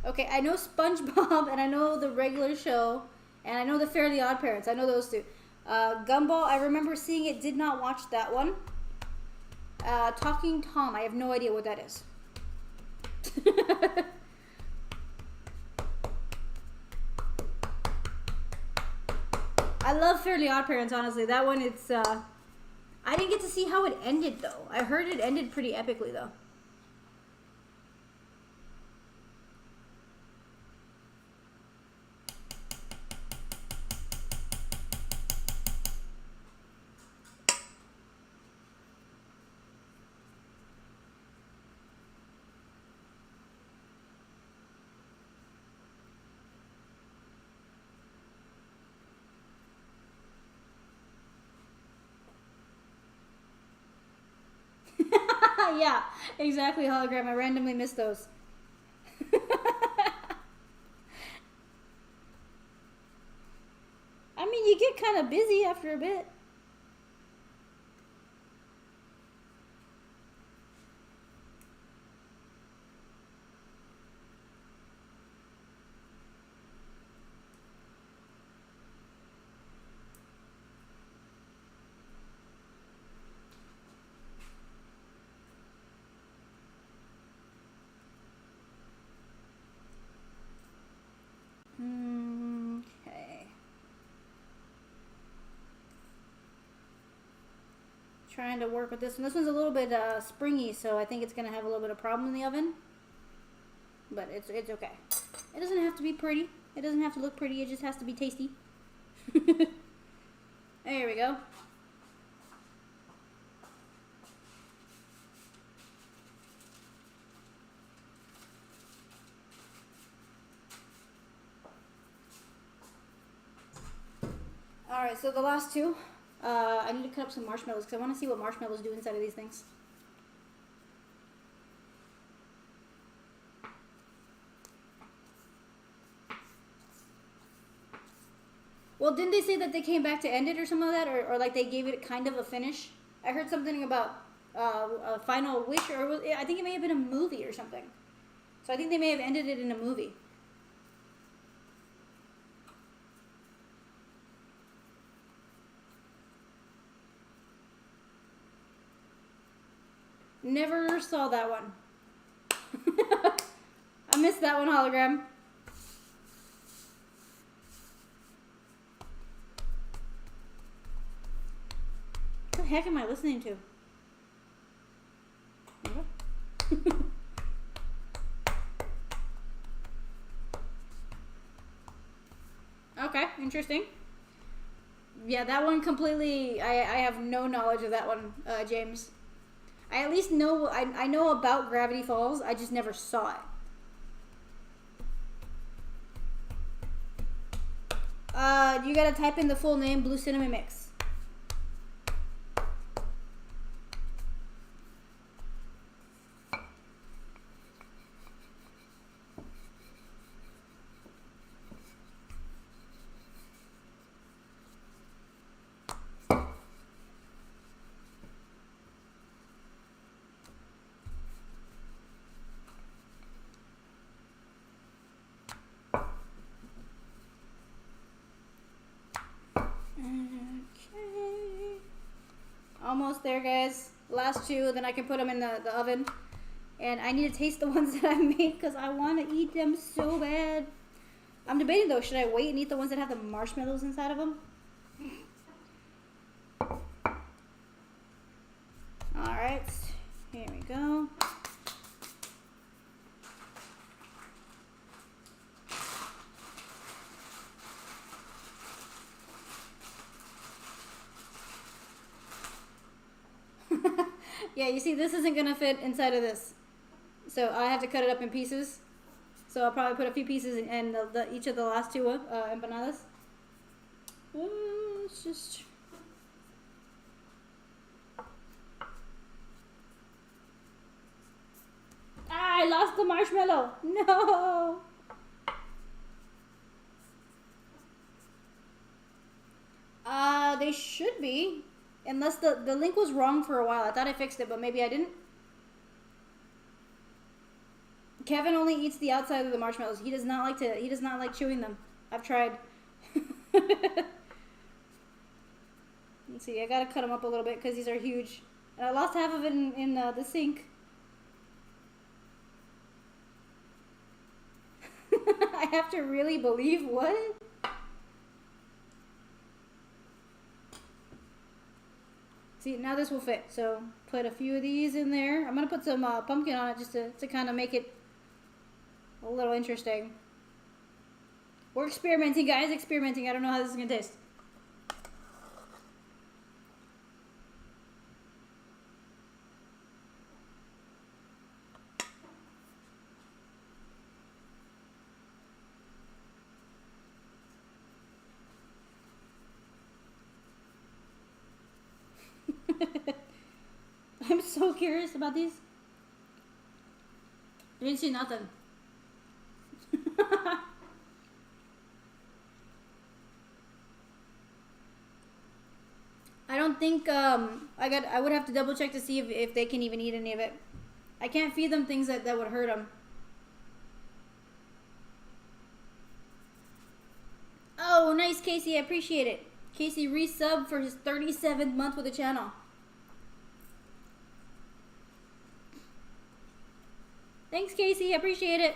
Okay, I know SpongeBob, and I know the regular show, and I know the Fairly Odd Parents. I know those two. Gumball, I remember seeing it, did not watch that one. Talking Tom, I have no idea what that is. I love Fairly Odd Parents, honestly. That one, it's, I didn't get to see how it ended, though. I heard it ended pretty epically, though. Yeah, exactly, Hologram. I randomly missed those. I mean, you get kind of busy after a bit. Okay. Trying to work with this one. This one's a little bit springy, so I think it's going to have a little bit of problem in the oven. But it's okay. It doesn't have to be pretty. It doesn't have to look pretty. It just has to be tasty. There we go. Alright, so the last two, I need to cut up some marshmallows because I want to see what marshmallows do inside of these things. Well, didn't they say that they came back to end it or something like that? Or like they gave it kind of a finish? I heard something about a final wish, or I think it may have been a movie or something. So I think they may have ended it in a movie. Never saw that one. I missed that one, Hologram. What the heck am I listening to? Okay, interesting. Yeah, that one completely, I have no knowledge of that one, James. I at least know, I know about Gravity Falls, I just never saw it. You gotta type in the full name, Blue Cinnamon Mix. Okay. Almost there, guys. Last two, then I can put them in the oven. And I need to taste the ones that I made because I want to eat them so bad. I'm debating though, should I wait and eat the ones that have the marshmallows inside of them? Alright, here we go. Yeah, you see, this isn't gonna fit inside of this, so I have to cut it up in pieces. So I'll probably put a few pieces in each of the last two empanadas. It's just... I lost the marshmallow. No. They should be. Unless the link was wrong for a while. I thought I fixed it, but maybe I didn't. Kevin only eats the outside of the marshmallows. He does not like chewing them. I've tried. Let's see, I gotta cut them up a little bit because these are huge. And I lost half of it in the sink. I have to really believe what? See, now this will fit. So put a few of these in there. I'm going to put some pumpkin on it just to kind of make it a little interesting. We're experimenting, guys. Experimenting. I don't know how this is going to taste. I'm so curious about these. I didn't see nothing. I don't think I would have to double check to see if they can even eat any of it. I can't feed them things that would hurt them. Oh, nice, Casey. I appreciate it. Casey resubbed for his 37th month with the channel. Thanks, Casey. I appreciate it.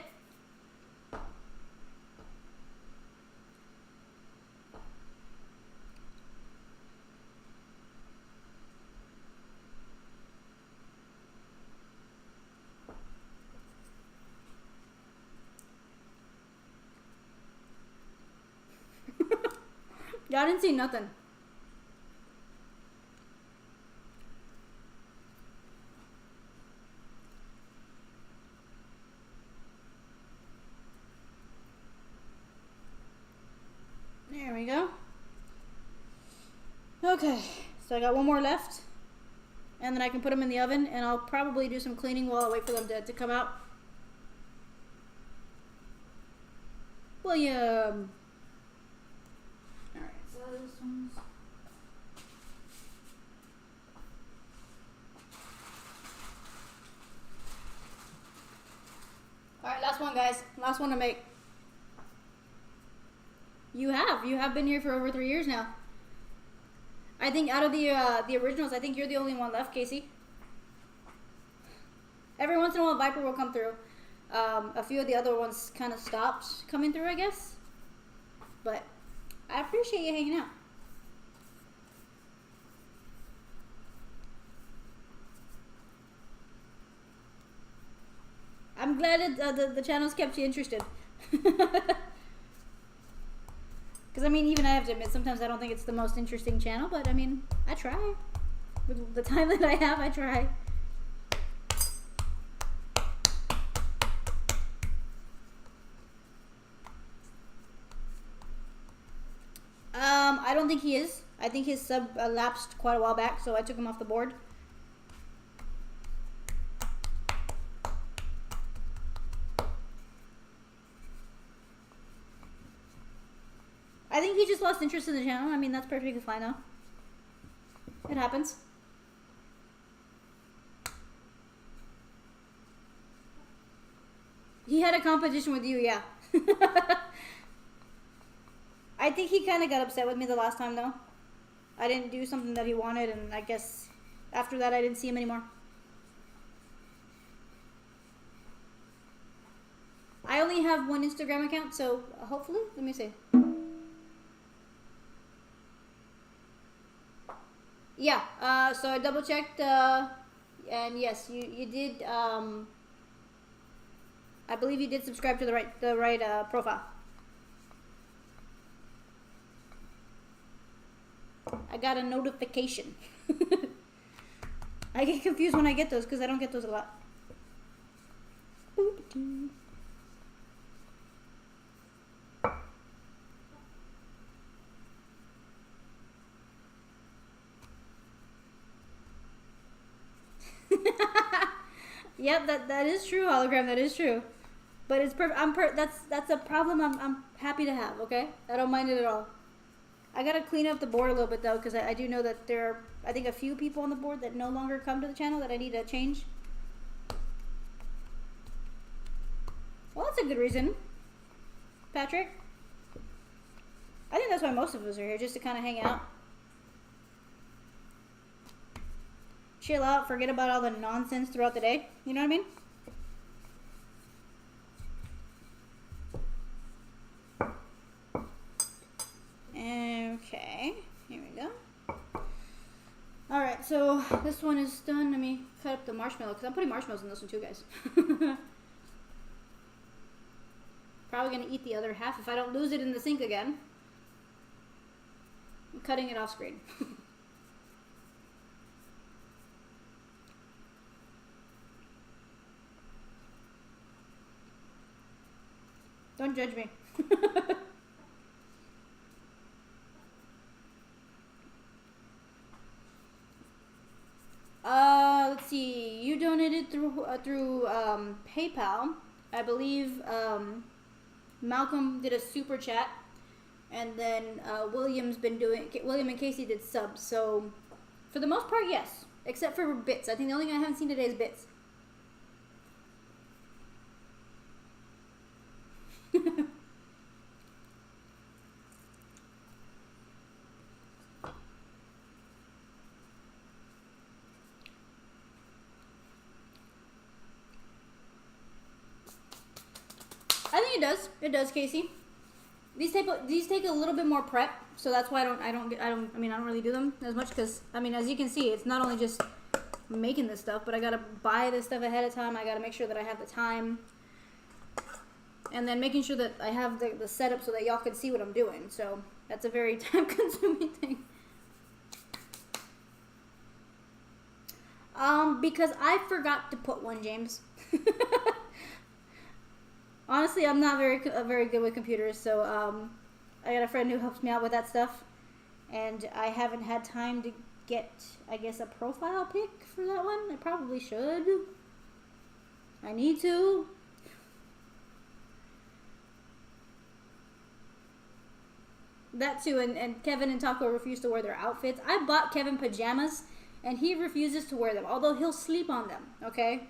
Y'all didn't see nothing. There we go. Okay, so I got one more left. And then I can put them in the oven, and I'll probably do some cleaning while I wait for them to come out. William! Alright, so this one's... Alright, last one, guys. Last one to make. You have been here for over 3 years now. I think out of the originals, I think you're the only one left, Casey. Every once in a while, Viper will come through. A few of the other ones kind of stopped coming through, I guess. But I appreciate you hanging out. I'm glad the channel's kept you interested. Because, I mean, even I have to admit, sometimes I don't think it's the most interesting channel, but, I mean, I try. With the time that I have, I try. don't think he is. I think his sub lapsed quite a while back, so I took him off the board. I think he just lost interest in the channel. I mean, that's perfectly fine though. It happens. He had a competition with you, yeah. I think he kind of got upset with me the last time though. I didn't do something that he wanted, and I guess after that I didn't see him anymore. I only have one Instagram account, so hopefully, let me see. Yeah, so I double checked, and yes, you did, I believe you did subscribe to the right profile. I got a notification. I get confused when I get those because I don't get those a lot. Yep, that is true, hologram. That is true. But it's that's a problem I'm happy to have. Okay, I don't mind it at all. I gotta clean up the board a little bit though, because I do know that there are, I think, a few people on the board that no longer come to the channel that I need to change. Well, that's a good reason, Patrick. I think that's why most of us are here, just to kind of hang out, chill out, forget about all the nonsense throughout the day. You know what I mean? Okay, here we go. Alright, so this one is done. Let me cut up the marshmallow, because I'm putting marshmallows in this one too, guys. Probably going to eat the other half if I don't lose it in the sink again. I'm cutting it off screen. Don't judge me. Let's see. You donated through PayPal. I believe Malcolm did a super chat, and then William and Casey did subs. So for the most part, yes, except for bits. I think the only thing I haven't seen today is bits. I think it does. It does, Casey. These take a little bit more prep, so that's why I don't really do them as much, because I mean, as you can see, it's not only just making this stuff, but I gotta buy this stuff ahead of time. I gotta make sure that I have the time, and then making sure that I have the setup so that y'all can see what I'm doing. So that's a very time-consuming thing. Because I forgot to put one, James. Honestly, I'm not very good with computers, so I got a friend who helps me out with that stuff, and I haven't had time to get, I guess, a profile pic for that one. I probably should. I need to. That too, and Kevin and Taco refuse to wear their outfits. I bought Kevin pajamas, and he refuses to wear them, although he'll sleep on them, okay?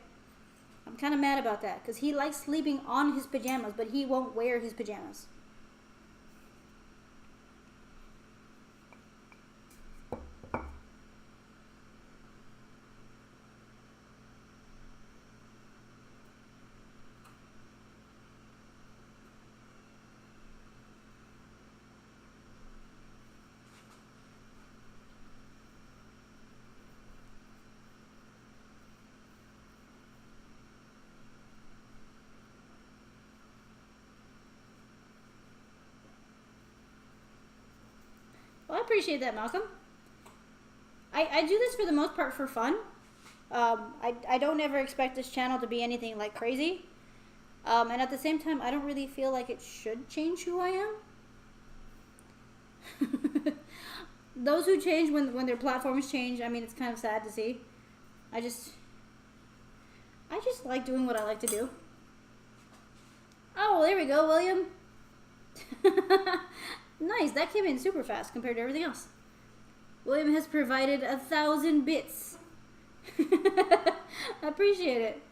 I'm kind of mad about that, because he likes sleeping on his pajamas, but he won't wear his pajamas. Well, I appreciate that, Malcolm. I do this for the most part for fun. I don't ever expect this channel to be anything like crazy. And at the same time, I don't really feel like it should change who I am. those who change when their platforms change, I mean, it's kind of sad to see. I just like doing what I like to do. Oh, there we go, William. Nice, that came in super fast compared to everything else. William has provided 1,000 bits. I appreciate it.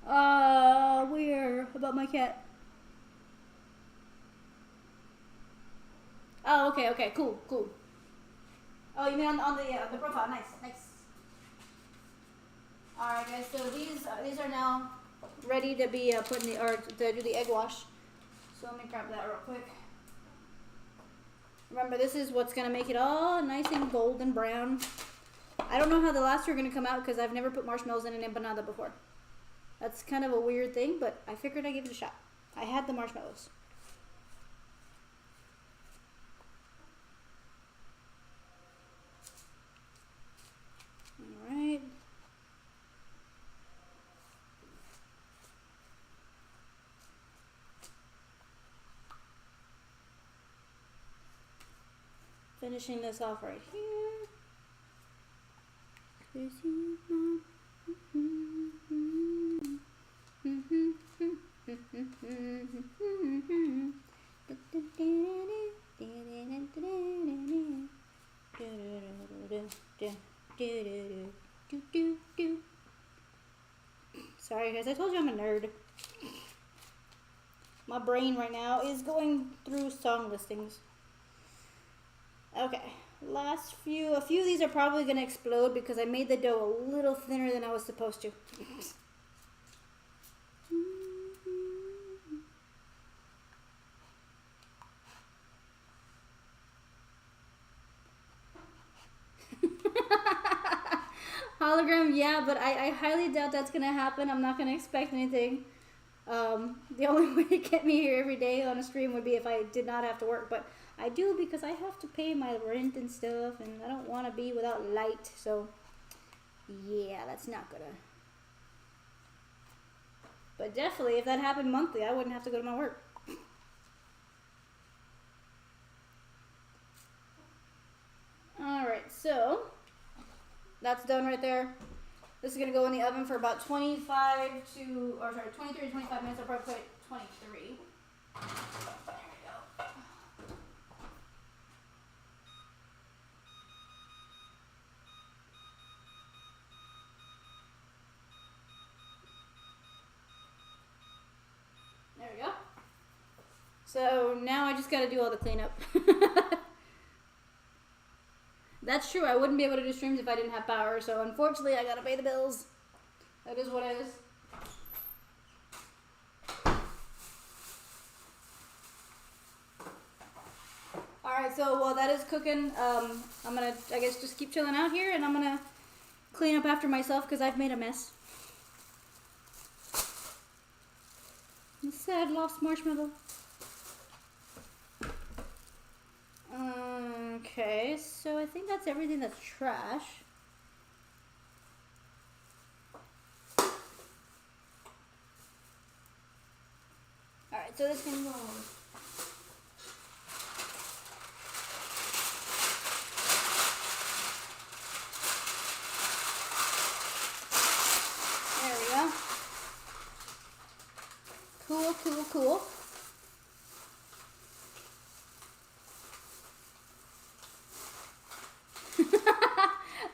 Where about my cat? Oh, okay, cool. Oh, you mean on the profile? Nice. All right, guys. So these are now ready to be put in or to do the egg wash. So let me grab that real quick. Remember, this is what's gonna make it all nice and golden brown. I don't know how the last two are gonna come out because I've never put marshmallows in an empanada before. That's kind of a weird thing, but I figured I'd give it a shot. I had the marshmallows. All right. Finishing this off right here. Sorry guys, I told you I'm a nerd. My brain right now is going through song listings. Okay, a few of these are probably going to explode because I made the dough a little thinner than I was supposed to. Hologram, yeah, but I highly doubt that's going to happen. I'm not going to expect anything. The only way to get me here every day on a stream would be if I did not have to work, but I do because I have to pay my rent and stuff, and I don't want to be without light, so yeah, that's not gonna. But definitely, if that happened monthly, I wouldn't have to go to my work. Alright, so that's done right there. This is gonna go in the oven for about 23 to 25 minutes. I'll probably put it 23. There we go. So now I just gotta do all the cleanup. That's true, I wouldn't be able to do streams if I didn't have power, so unfortunately I gotta pay the bills. That is what it is. Alright, so while that is cooking, I'm gonna, I guess, just keep chilling out here, and I'm gonna clean up after myself because I've made a mess. A sad lost marshmallow. Okay, so I think that's everything that's trash. Alright, so this can go on. There we go. Cool.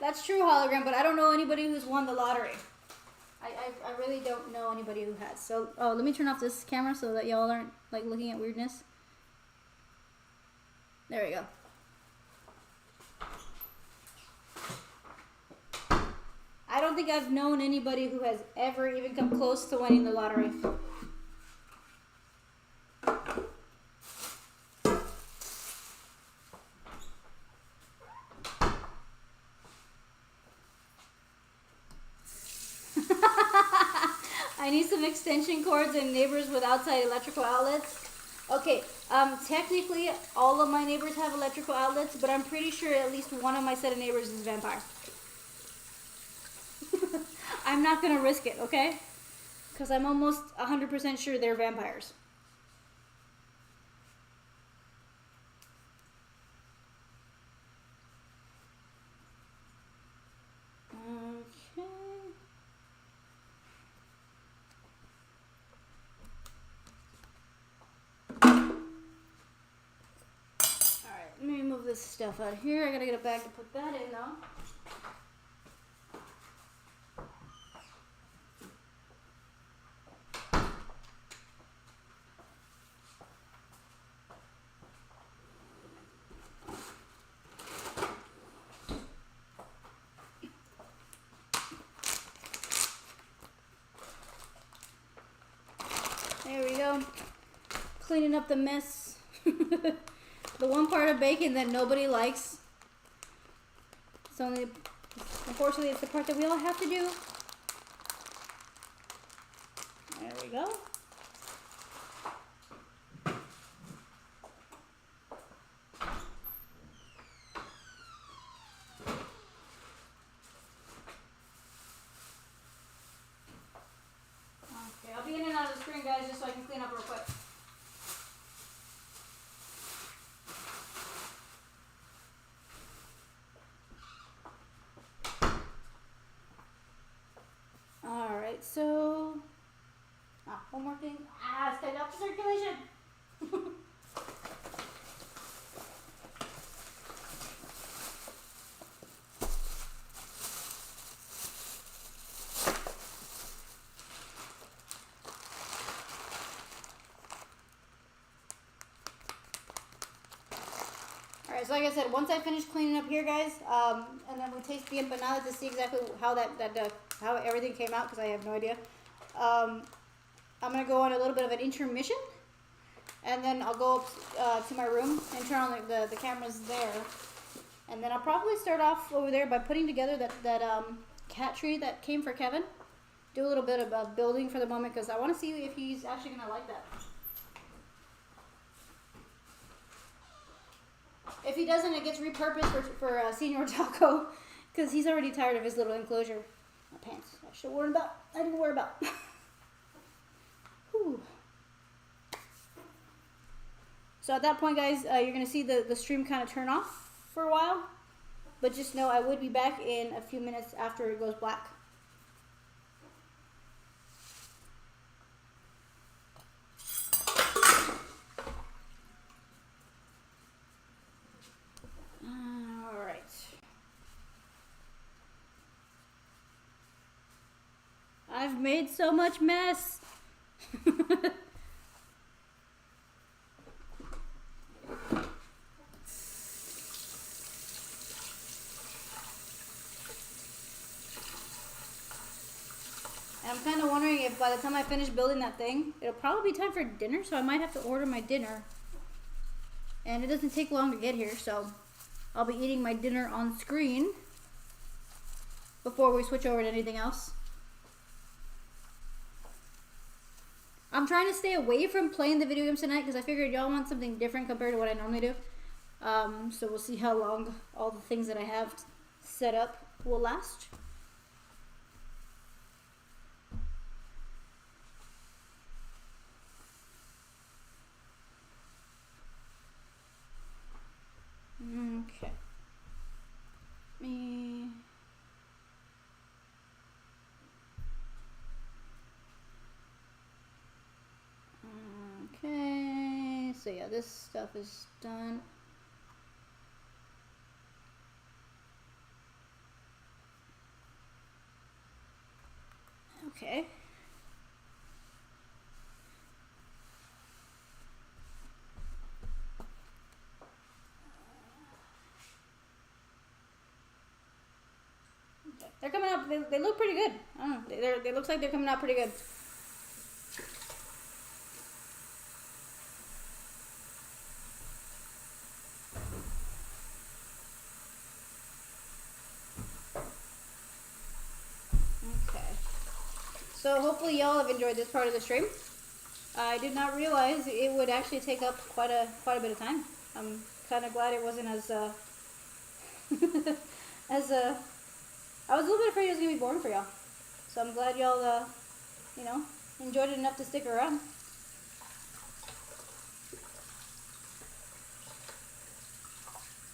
That's true, Hologram, but I don't know anybody who's won the lottery. I really don't know anybody who has. So, oh, let me turn off this camera so that y'all aren't, like, looking at weirdness. There we go. I don't think I've known anybody who has ever even come close to winning the lottery. I need some extension cords and neighbors with outside electrical outlets. Okay, technically all of my neighbors have electrical outlets, but I'm pretty sure at least one of my set of neighbors is a vampire. I'm not gonna risk it, okay? Because I'm almost 100% sure they're vampires. this stuff out here. I gotta get a bag to put that in though. There we go. Cleaning up the mess. The one part of bacon that nobody likes. It's only, unfortunately, it's the part that we all have to do. There we go. Okay, I'll be in and out of the screen, guys, just so I can clean up real quick. Alright, so... one more thing. It's taking up the circulation. Alright, so like I said, once I finish cleaning up here, guys, and then we taste the empanada to see exactly how how everything came out, because I have no idea. I'm going to go on a little bit of an intermission, and then I'll go up to my room and turn on the cameras there. And then I'll probably start off over there by putting together that cat tree that came for Kevin. Do a little bit of building for the moment, because I want to see if he's actually going to like that. If he doesn't, it gets repurposed for Senior Taco, because he's already tired of his little enclosure. My pants. I should worry about. I didn't worry about. Whew. So at that point, guys, you're going to see the stream kind of turn off for a while. But just know I would be back in a few minutes after it goes black. Alright. I've made so much mess. I'm kind of wondering if by the time I finish building that thing, it'll probably be time for dinner, so I might have to order my dinner. And it doesn't take long to get here, so I'll be eating my dinner on screen before we switch over to anything else. I'm trying to stay away from playing the video games tonight because I figured y'all want something different compared to what I normally do. So we'll see how long all the things that I have set up will last. Okay. Okay, so yeah, this stuff is done. Okay. They're coming out, they look pretty good. I don't know, they looks like they're coming out pretty good. Okay. So hopefully y'all have enjoyed this part of the stream. I did not realize it would actually take up quite a bit of time. I'm kind of glad it wasn't as I was a little bit afraid it was going to be boring for y'all. So I'm glad y'all, you know, enjoyed it enough to stick around.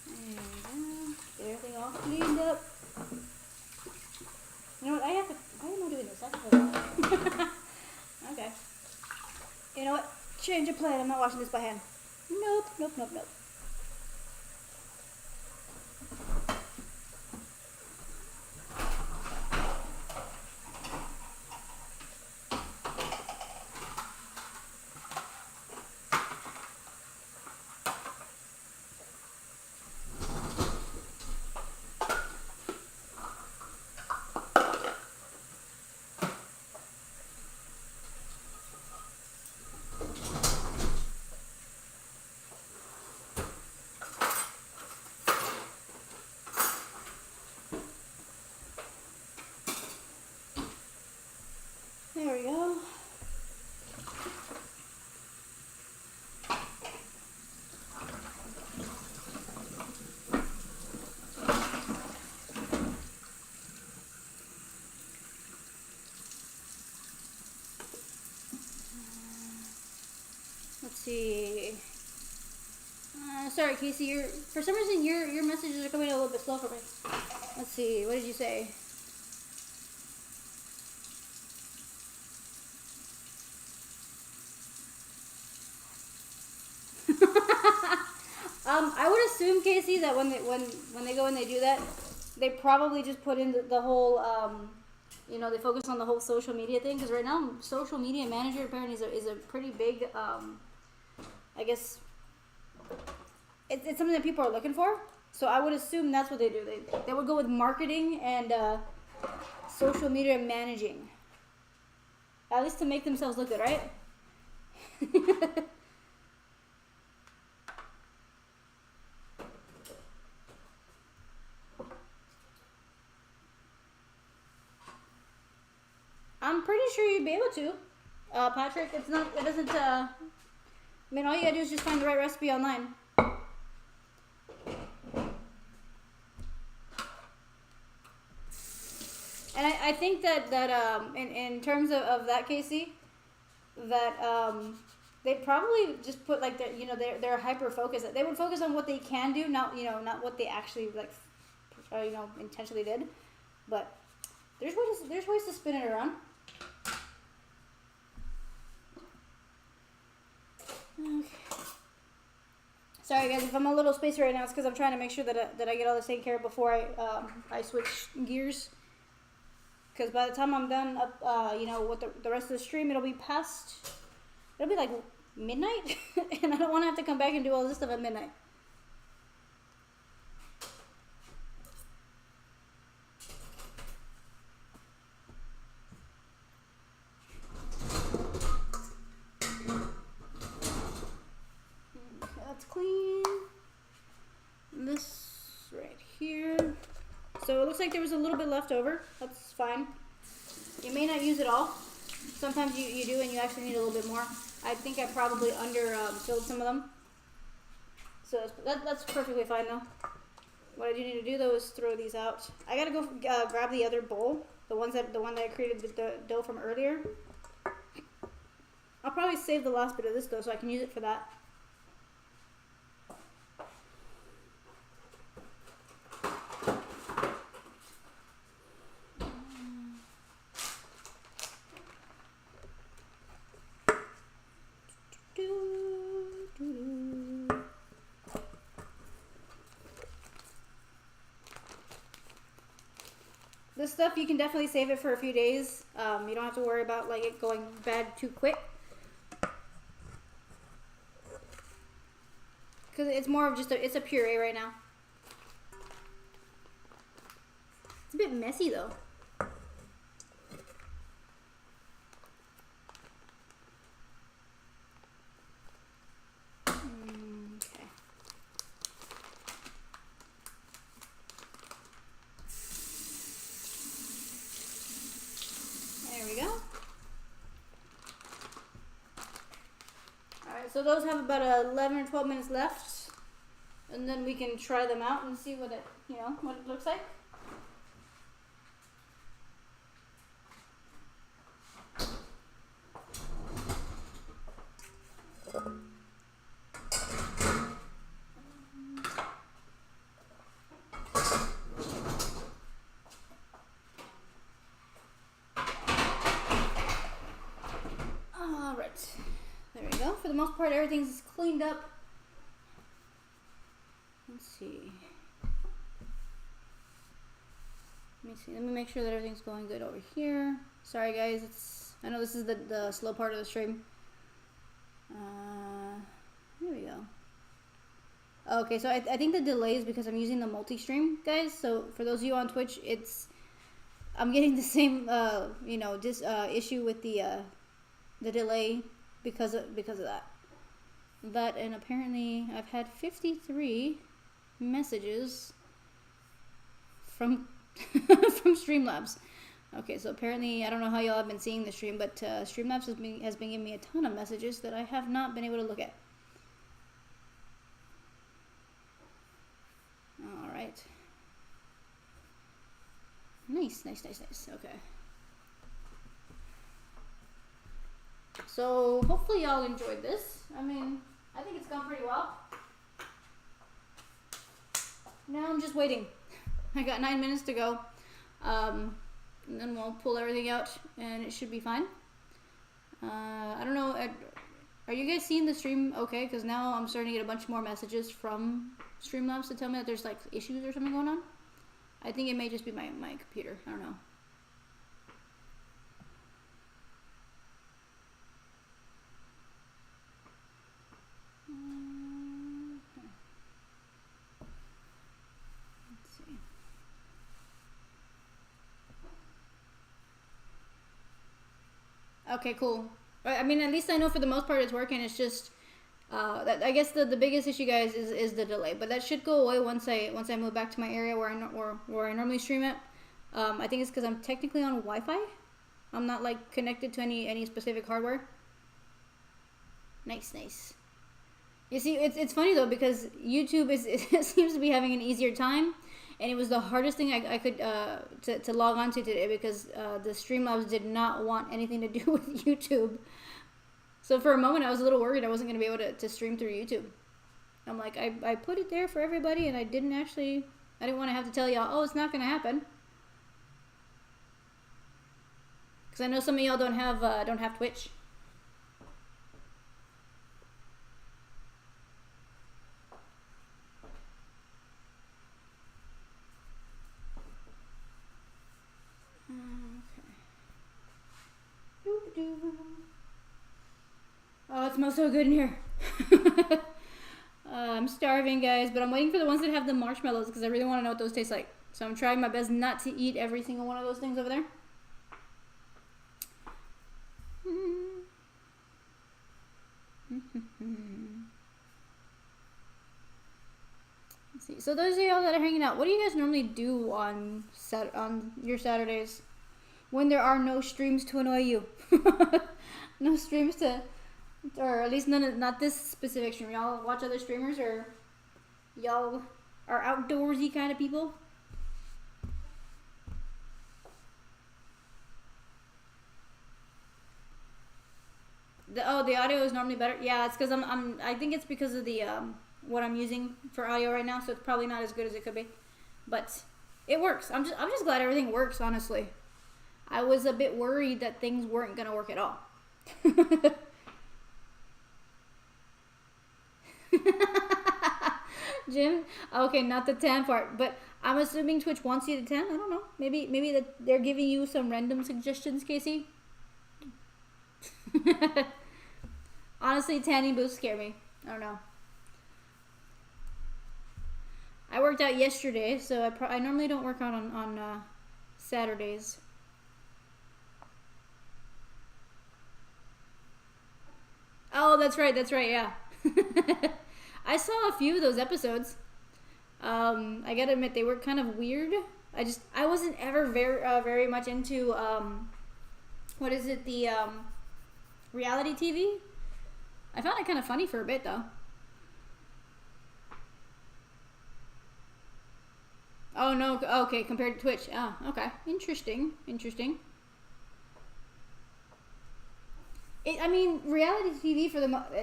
And everything all cleaned up. You know what, why am I doing this? I have okay. You know what, change of plan, I'm not washing this by hand. Nope. There we go. Let's see. Sorry, Casey. For some reason your messages are coming a little bit slow for me. Let's see. What did you say? I would assume, Casey, that when they go and they do that, they probably just put in the whole you know, they focus on the whole social media thing, because right now social media manager apparently is a pretty big I guess it's something that people are looking for. So I would assume that's what they do. They would go with marketing and social media managing, at least to make themselves look good, right? I'm pretty sure you'd be able to, Patrick. It doesn't, I mean, all you gotta do is just find the right recipe online. And I think that in terms of that, Casey, that they probably just put like the, you know, they're hyper focused. They would focus on what they can do, not, you know, not what they actually like, you know, intentionally did. But there's ways to spin it around. Okay. Sorry guys, if I'm a little spacey right now, it's because I'm trying to make sure that I get all this taken care of before I switch gears. Because by the time I'm done you know, with the rest of the stream, it'll be like midnight, and I don't want to have to come back and do all this stuff at midnight. Clean this right here. So it looks like there was a little bit left over. That's fine. You may not use it all. Sometimes you do, and you actually need a little bit more. I think I probably filled some of them. So that's perfectly fine though. What I do need to do though is throw these out. I gotta go grab the other bowl, the one that I created the dough from earlier. I'll probably save the last bit of this though, so I can use it for that. This stuff, you can definitely save it for a few days. You don't have to worry about like it going bad too quick. Because it's more of just it's a puree right now. It's a bit messy though. So those have about 11 or 12 minutes left, and then we can try them out and see what it, you know, what it looks like. All right. There we go. For the most part, everything's cleaned up. Let's see. Let me make sure that everything's going good over here. Sorry guys, I know this is the slow part of the stream. There we go. Okay, so I think the delay is because I'm using the multi-stream, guys. So for those of you on Twitch, I'm getting the same you know, issue with the delay because of that. And apparently I've had 53 messages from from Streamlabs. Okay, so apparently, I don't know how y'all have been seeing the stream, but Streamlabs has been giving me a ton of messages that I have not been able to look at. Alright. Nice. Okay. So, hopefully y'all enjoyed this. I mean, I think it's gone pretty well. Now I'm just waiting. I got 9 minutes to go. And then we'll pull everything out and it should be fine. I don't know. Are you guys seeing the stream okay? Because now I'm starting to get a bunch more messages from Streamlabs to tell me that there's like issues or something going on. I think it may just be my computer. I don't know. Let's see. Okay, cool. I mean, at least I know for the most part it's working. It's just I guess the biggest issue, guys, is the delay. But that should go away once I move back to my area where I normally stream at. I think it's because I'm technically on Wi-Fi. I'm not like connected to any specific hardware. Nice. You see, it's funny though because YouTube it seems to be having an easier time, and it was the hardest thing I could to log on to today because the Streamlabs did not want anything to do with YouTube. So for a moment I was a little worried I wasn't going to be able to stream through YouTube. I'm like, I put it there for everybody and I didn't want to have to tell y'all, oh, it's not going to happen. Because I know some of y'all don't have Twitch. Okay. Oh, it smells so good in here. I'm starving, guys, but I'm waiting for the ones that have the marshmallows because I really want to know what those taste like. So I'm trying my best not to eat every single one of those things over there. Let's see. So those of y'all that are hanging out, what do you guys normally do on your Saturdays when there are no streams to annoy you? No streams to, or at least not this specific stream. Y'all watch other streamers, or y'all are outdoorsy kind of people? The audio is normally better. Yeah, it's because I think it's because of the what I'm using for audio right now, so it's probably not as good as it could be. But it works. I'm just glad everything works, honestly. I was a bit worried that things weren't gonna work at all. Jim? Okay, not the tan part, but I'm assuming Twitch wants you to tan. I don't know. Maybe that they're giving you some random suggestions, Casey. Honestly, tanning boosts scare me. I don't know. I worked out yesterday, so I normally don't work out on Saturdays. Oh, that's right, yeah. I saw a few of those episodes. I gotta admit, they were kind of weird. I wasn't ever very much into, what is it, the, reality TV? I found it kind of funny for a bit, though. Oh, no, okay, compared to Twitch. Oh, okay. Interesting. I mean, reality TV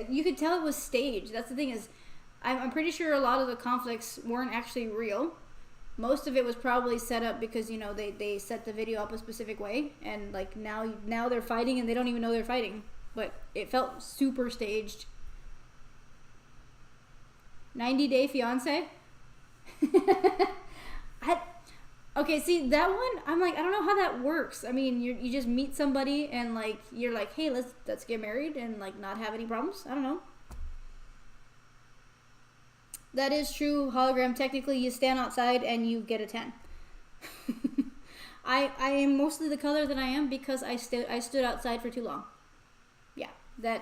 you could tell it was staged. That's the thing is, I'm pretty sure a lot of the conflicts weren't actually real. Most of it was probably set up because, you know, they set the video up a specific way, and like now they're fighting and they don't even know they're fighting. But it felt super staged. 90 Day Fiance? Okay, see, that one, I'm like, I don't know how that works. I mean, you just meet somebody and like you're like, hey, let's get married and like not have any problems. I don't know. That is true, hologram. Technically, you stand outside and you get a tan. I am mostly the color that I am because I stood outside for too long. Yeah,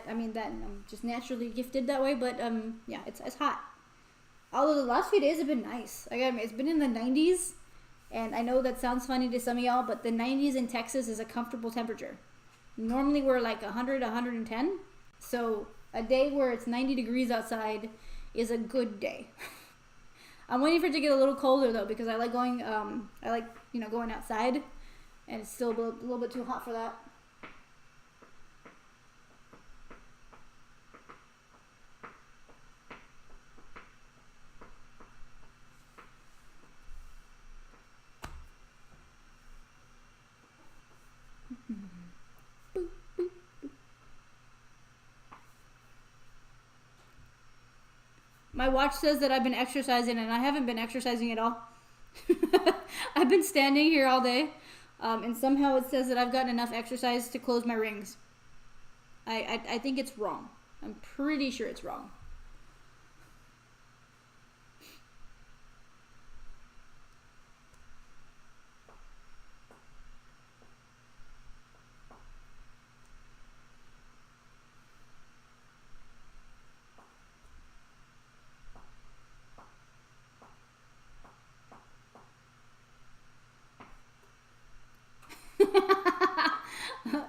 I'm just naturally gifted that way. But yeah, it's hot. Although the last few days have been nice. I gotta admit, it's been in the 90s. And I know that sounds funny to some of y'all, but the 90s in Texas is a comfortable temperature. Normally we're like 100, 110. So a day where it's 90 degrees outside is a good day. I'm waiting for it to get a little colder though, because I like going, going outside, and it's still a little bit too hot for that. My watch says that I've been exercising, and I haven't been exercising at all. I've been standing here all day, and somehow it says that I've gotten enough exercise to close my rings. I think it's wrong. I'm pretty sure it's wrong.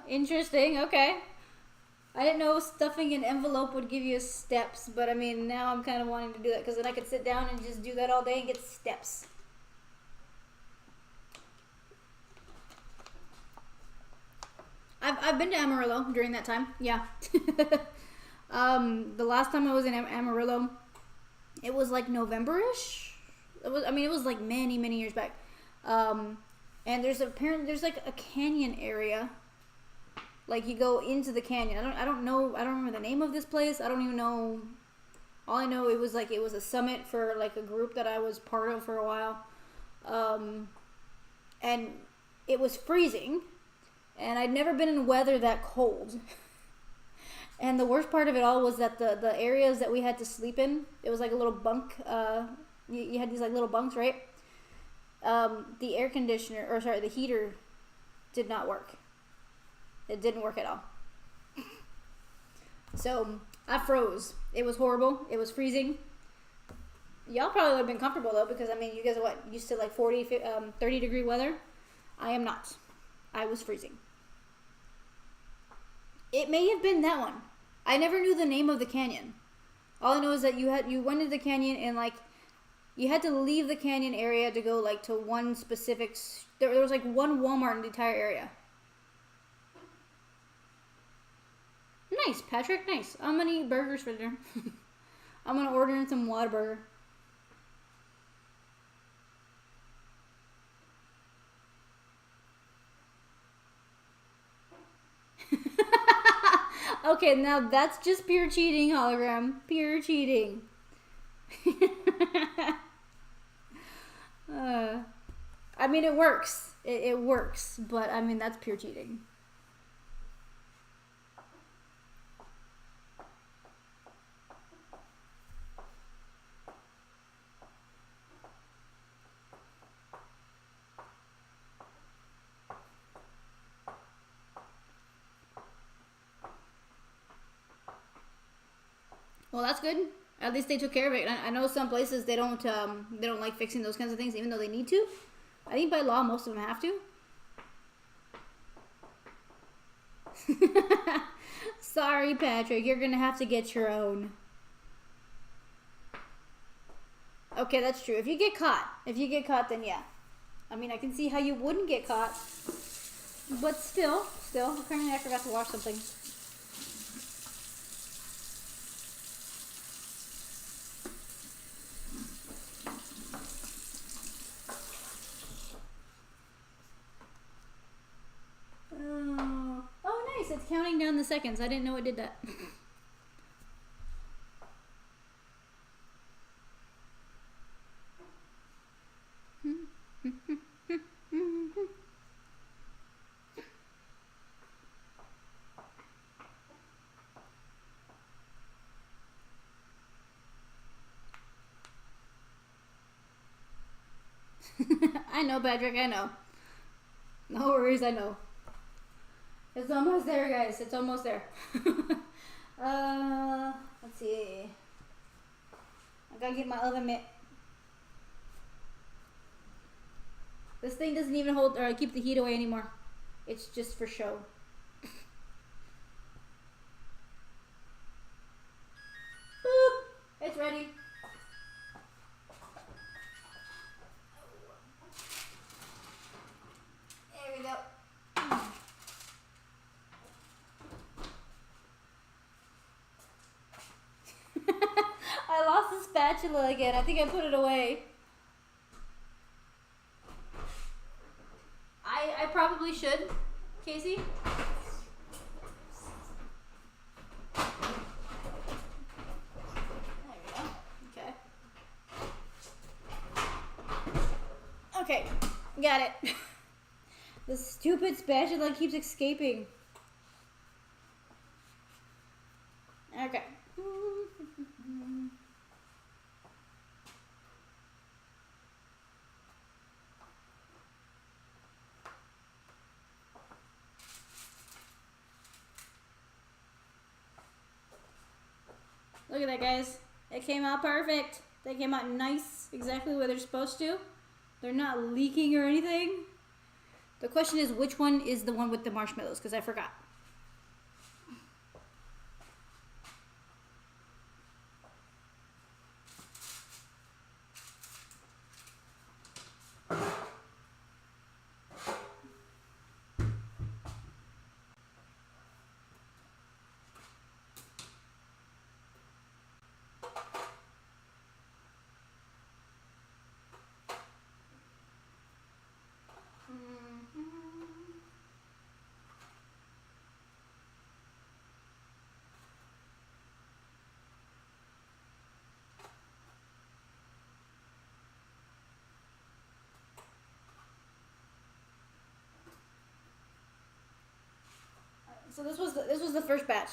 Interesting, okay. I didn't know stuffing an envelope would give you steps, but I mean, now I'm kind of wanting to do that, because then I could sit down and just do that all day and get steps. I've been to Amarillo during that time, yeah. The last time I was in Amarillo, it was like November-ish. It was like many, many years back. And there's like a canyon area. Like you go into the canyon. I don't remember the name of this place. I don't even know. All I know, it was a summit for like a group that I was part of for a while. And it was freezing, and I'd never been in weather that cold. And the worst part of it all was that the areas that we had to sleep in, it was like a little bunk. You had these like little bunks, right? The air conditioner, the heater did not work. It didn't work at all. So I froze. It was horrible. It was freezing. Y'all probably would have been comfortable though, because I mean, you guys are used to like 30 degree weather? I am not. I was freezing. It may have been that one. I never knew the name of the canyon. All I know is that you went into the canyon, and like you had to leave the canyon area to go like to one specific. There was like one Walmart in the entire area. Nice, Patrick. Nice. I'm gonna eat burgers for dinner. I'm gonna order in some Whataburger. Okay, now that's just pure cheating, hologram. Pure cheating. I mean, it works. It works, but I mean, that's pure cheating. Well, that's good. At least they took care of it. I know some places they don't like fixing those kinds of things, even though they need to. I think by law most of them have to. Sorry, Patrick. You're gonna have to get your own. Okay, that's true. If you get caught, then yeah. I mean, I can see how you wouldn't get caught, but still. Apparently, I forgot to wash something. Oh, nice. It's counting down the seconds. I didn't know it did that. I know, Patrick. I know. No worries. I know. It's almost there, guys. It's almost there. Let's see. I gotta get my oven mitt. This thing doesn't even hold or keep the heat away anymore. It's just for show. Boop! It's ready. There we go. I lost the spatula again. I think I put it away. I probably should, Casey. There we go. Okay. Okay, got it. The stupid spatula keeps escaping. Okay. Look at that, guys. It came out perfect. They came out nice, exactly where they're supposed to. They're not leaking or anything. The question is, which one is the one with the marshmallows? Because I forgot. So this was the first batch.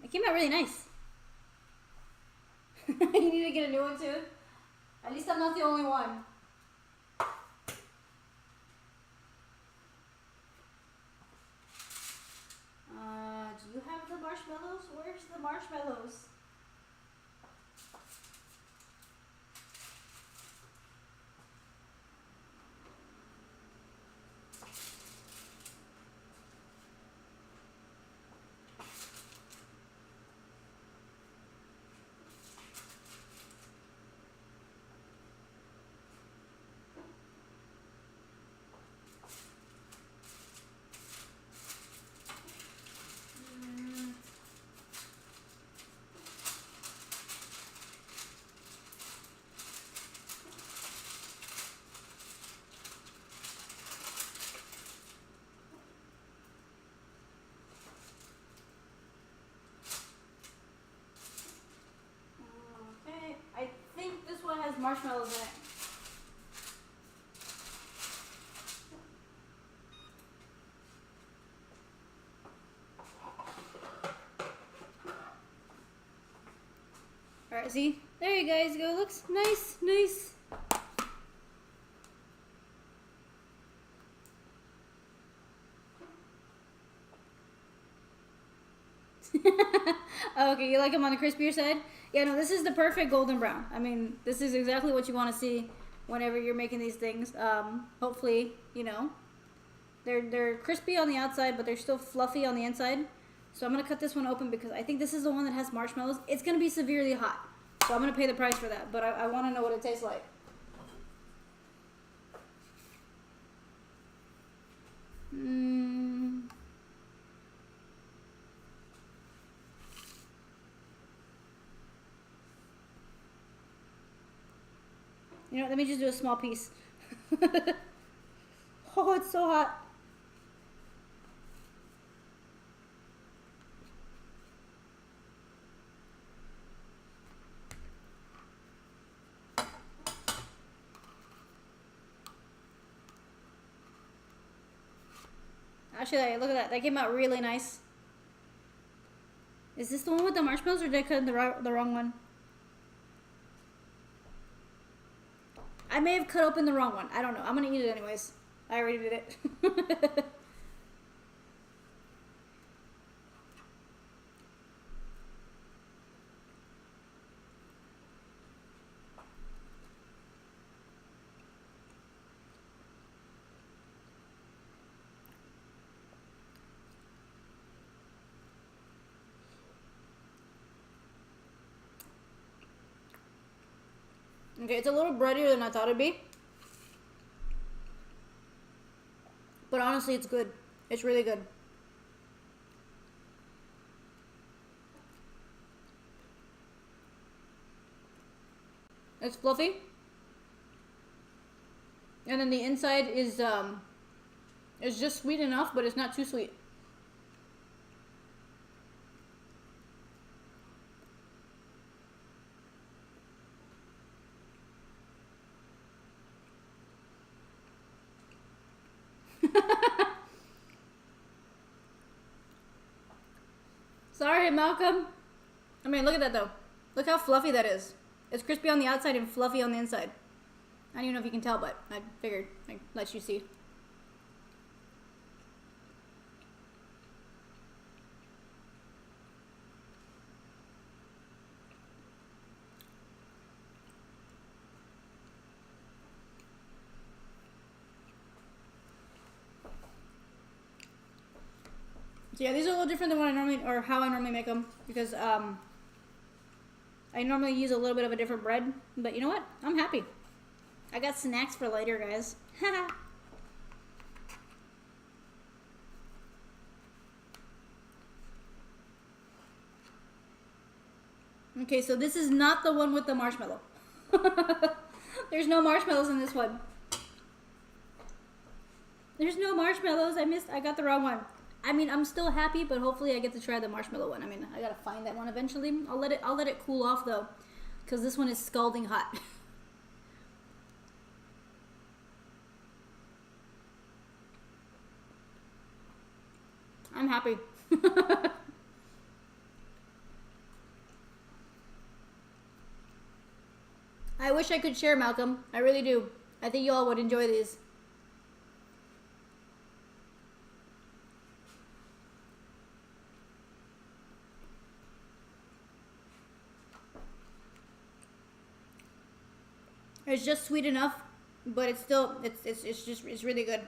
It came out really nice. You need to get a new one too. At least I'm not the only one. Do you have the marshmallows? Where's the marshmallows? Has marshmallows in it. Alright, see? There you guys go. Looks nice, nice. Okay, you like them on the crispier side? Yeah, no, this is the perfect golden brown. I mean, this is exactly what you want to see whenever you're making these things. Hopefully, you know, they're crispy on the outside, but they're still fluffy on the inside. So I'm going to cut this one open because I think this is the one that has marshmallows. It's going to be severely hot, so I'm going to pay the price for that, but I want to know what it tastes like. You know, let me just do a small piece. Oh, it's so hot. Actually, look at that. That came out really nice. Is this the one with the marshmallows, or did I cut the wrong one? I may have cut open the wrong one. I don't know. I'm going to eat it anyways. I already did it. Okay, it's a little breadier than I thought it'd be. But honestly, it's good. It's really good. It's fluffy. And then the inside is just sweet enough, but it's not too sweet. Sorry, Malcolm. I mean, look at that though. Look how fluffy that is. It's crispy on the outside and fluffy on the inside. I don't even know if you can tell, but I figured I'd let you see. So yeah, these are a little different than what I normally, or how I normally make them, because I normally use a little bit of a different bread, but you know what? I'm happy. I got snacks for later, guys. Okay, so this is not the one with the marshmallow. There's no marshmallows in this one. There's no marshmallows. I got the wrong one. I mean, I'm still happy, but hopefully I get to try the marshmallow one. I mean, I gotta find that one eventually. I'll let it cool off though, because this one is scalding hot. I'm happy. I wish I could share, Malcolm. I really do. I think you all would enjoy these. It's just sweet enough, but it's still it's really good.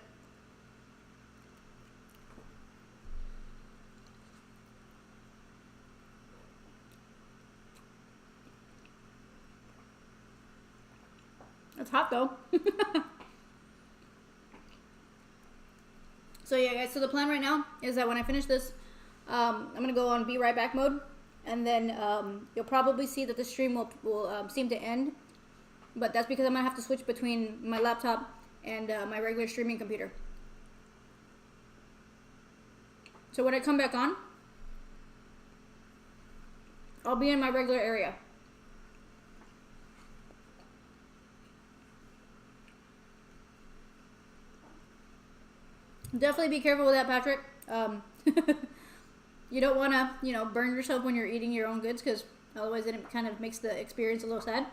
It's hot though. So yeah, guys. So the plan right now is that when I finish this, I'm gonna go on be right back mode, and then you'll probably see that the stream will seem to end. But that's because I'm gonna have to switch between my laptop and my regular streaming computer. So when I come back on, I'll be in my regular area. Definitely be careful with that, Patrick. You don't want to, burn yourself when you're eating your own goods, because otherwise it kind of makes the experience a little sad.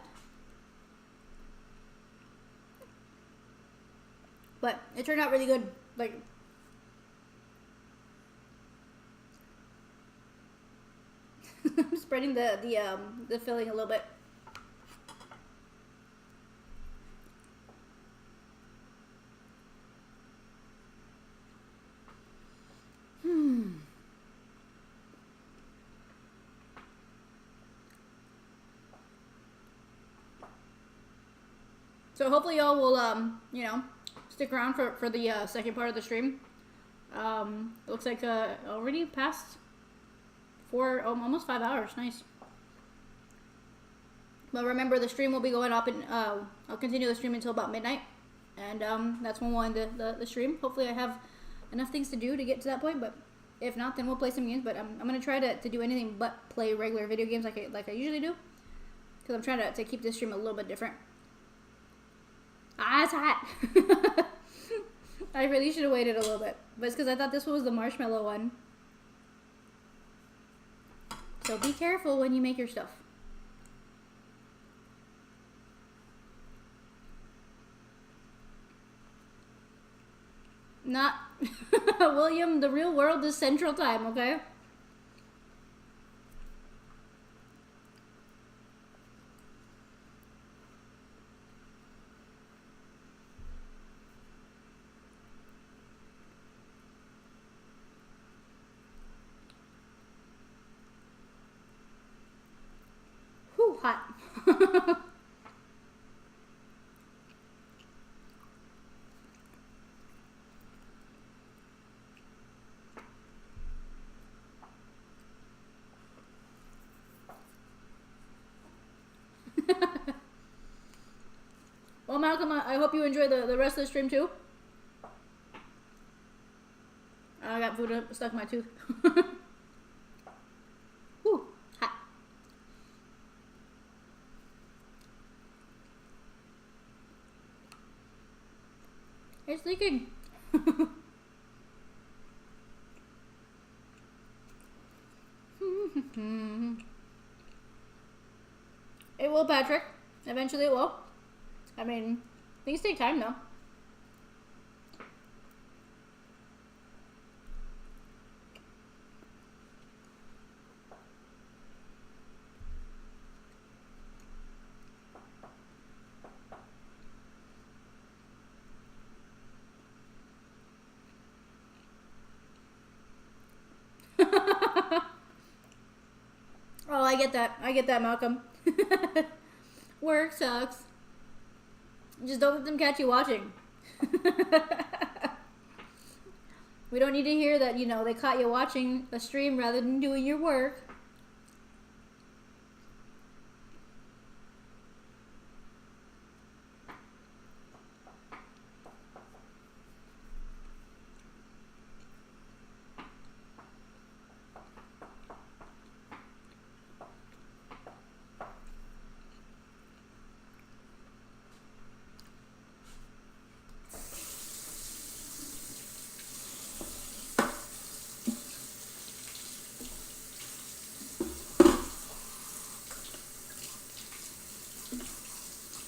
But it turned out really good. Like, I'm spreading the filling a little bit. So hopefully y'all will stick around for the second part of the stream. It looks like already past almost 5 hours. Nice. But remember, the stream will be going up, and I'll continue the stream until about midnight, and that's when we'll end the stream. Hopefully I have enough things to do to get to that point, but if not, then we'll play some games. But I'm gonna try to do anything but play regular video games like I usually do, because I'm trying to keep this stream a little bit different. Ah, it's hot. I really should have waited a little bit, but it's because I thought this was the marshmallow one. So be careful when you make your stuff. Not William, the real world is Central Time, okay? Whew, hot. I hope you enjoy the rest of the stream too. I got food stuck in my tooth. Whew, hot. It's leaking. It will, Patrick. Eventually it will. I mean, things take time though. Oh, I get that. I get that, Malcolm. Work sucks. Just don't let them catch you watching. We don't need to hear that, you know, they caught you watching a stream rather than doing your work.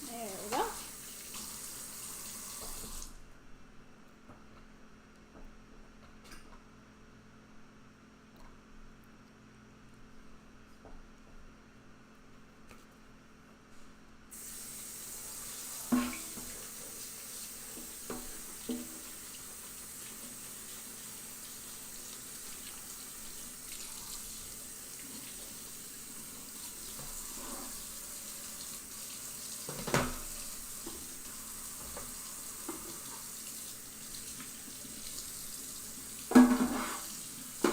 There we go.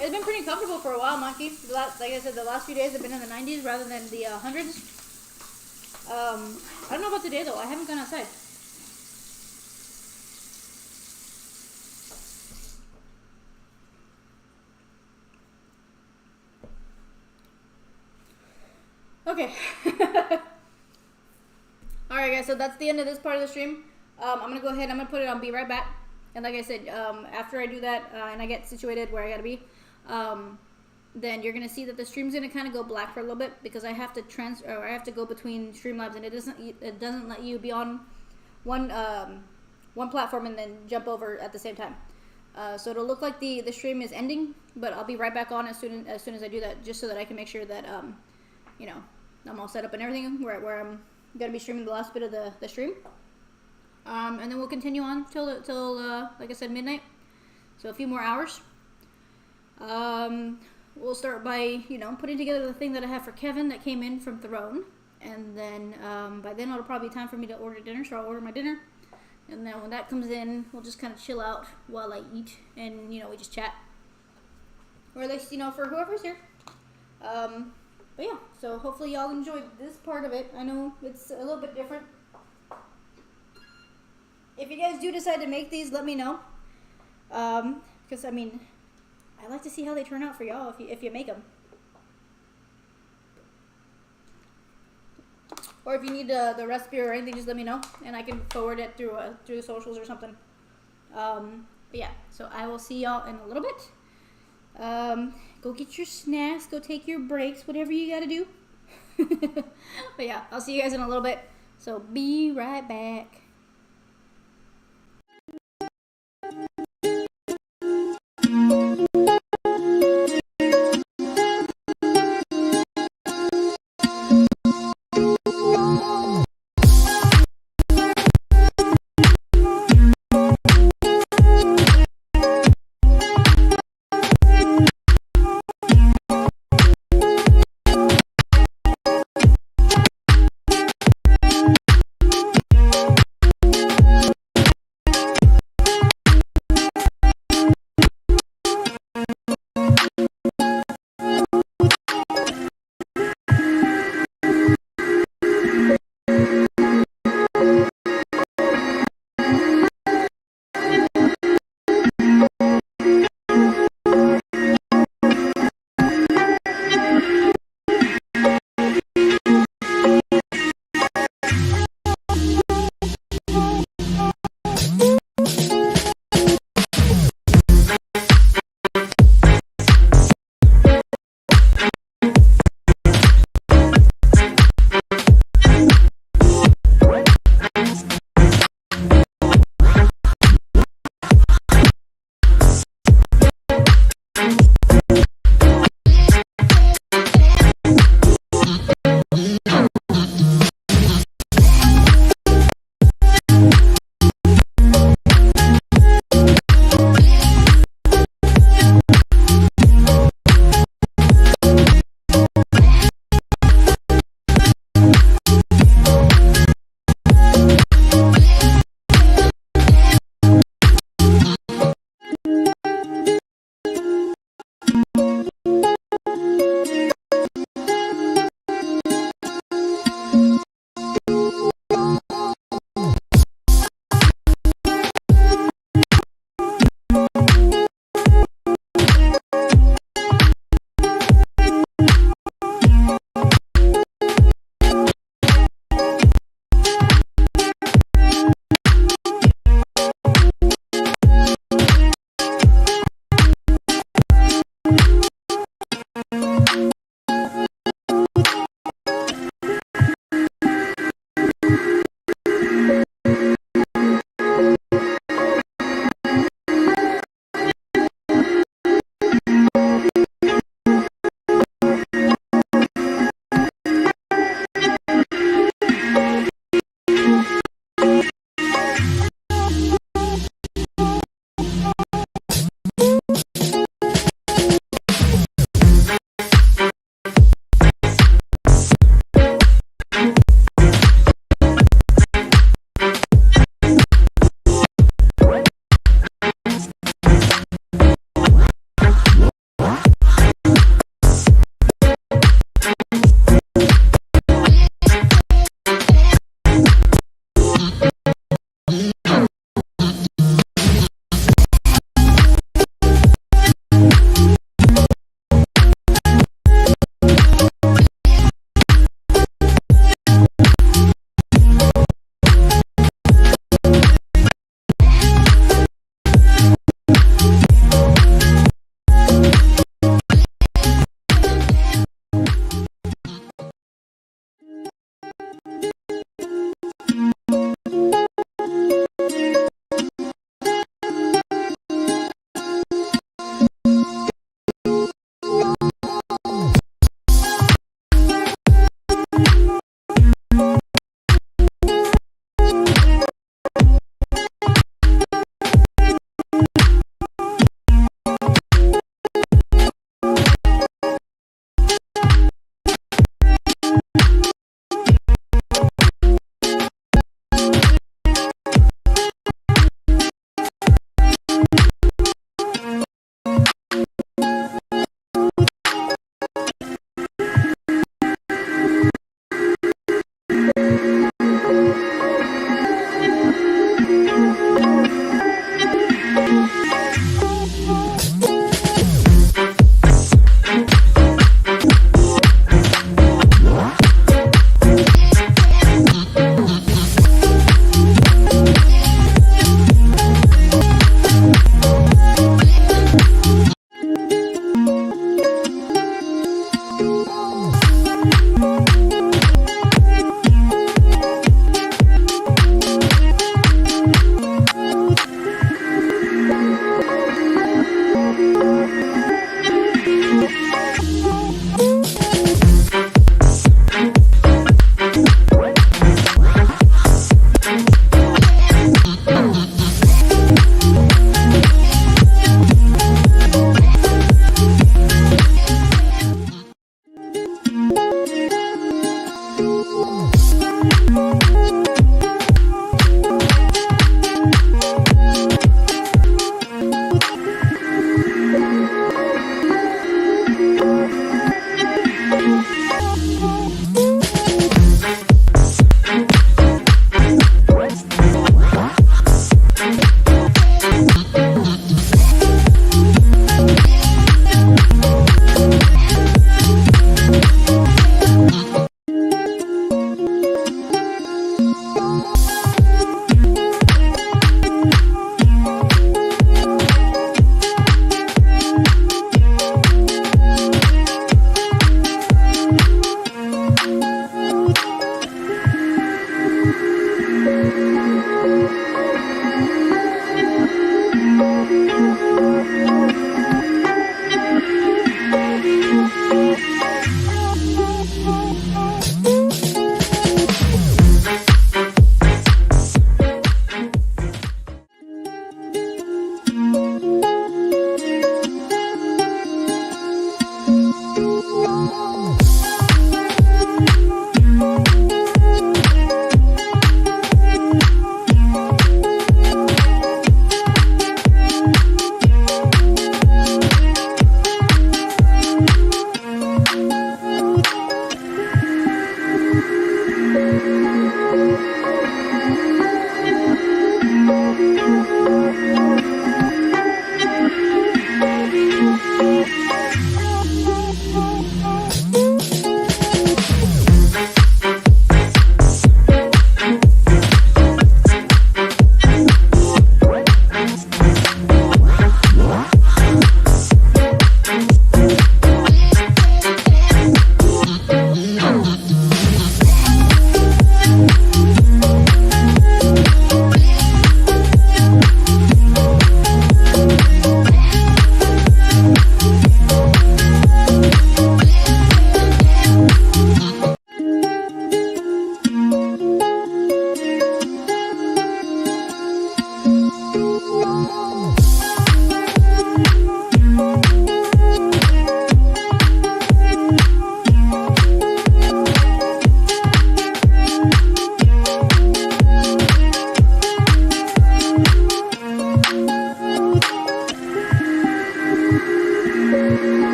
It's been pretty comfortable for a while, Monkey. Like I said, the last few days have been in the 90s rather than the hundreds. I don't know about today though. I haven't gone outside. Okay. Alright guys, so that's the end of this part of the stream. I'm going to go ahead, I'm going to put it on Be Right Back. And like I said, after I do that and I get situated where I got to be, then you're going to see that the stream's going to kind of go black for a little bit because I have to I have to go between Streamlabs and it doesn't let you be on one platform and then jump over at the same time. So it'll look like the stream is ending, but I'll be right back on as soon as I do that, just so that I can make sure that you know, I'm all set up and everything where I'm gonna be streaming the last bit of the stream. And then we'll continue on till like I said, midnight. So a few more hours. We'll start by, you know, putting together the thing that I have for Kevin that came in from Throne. And then by then it'll probably be time for me to order dinner, so I'll order my dinner. And then when that comes in, we'll just kind of chill out while I eat and, you know, we just chat. Or at least, you know, for whoever's here. But yeah, so hopefully y'all enjoyed this part of it. I know it's a little bit different. If you guys do decide to make these, let me know. Because, I mean, I like to see how they turn out for y'all if you make them. Or if you need the recipe or anything, just let me know. And I can forward it through the socials or something. But yeah, so I will see y'all in a little bit. Go get your snacks, go take your breaks, whatever you gotta do. But yeah, I'll see you guys in a little bit. So be right back.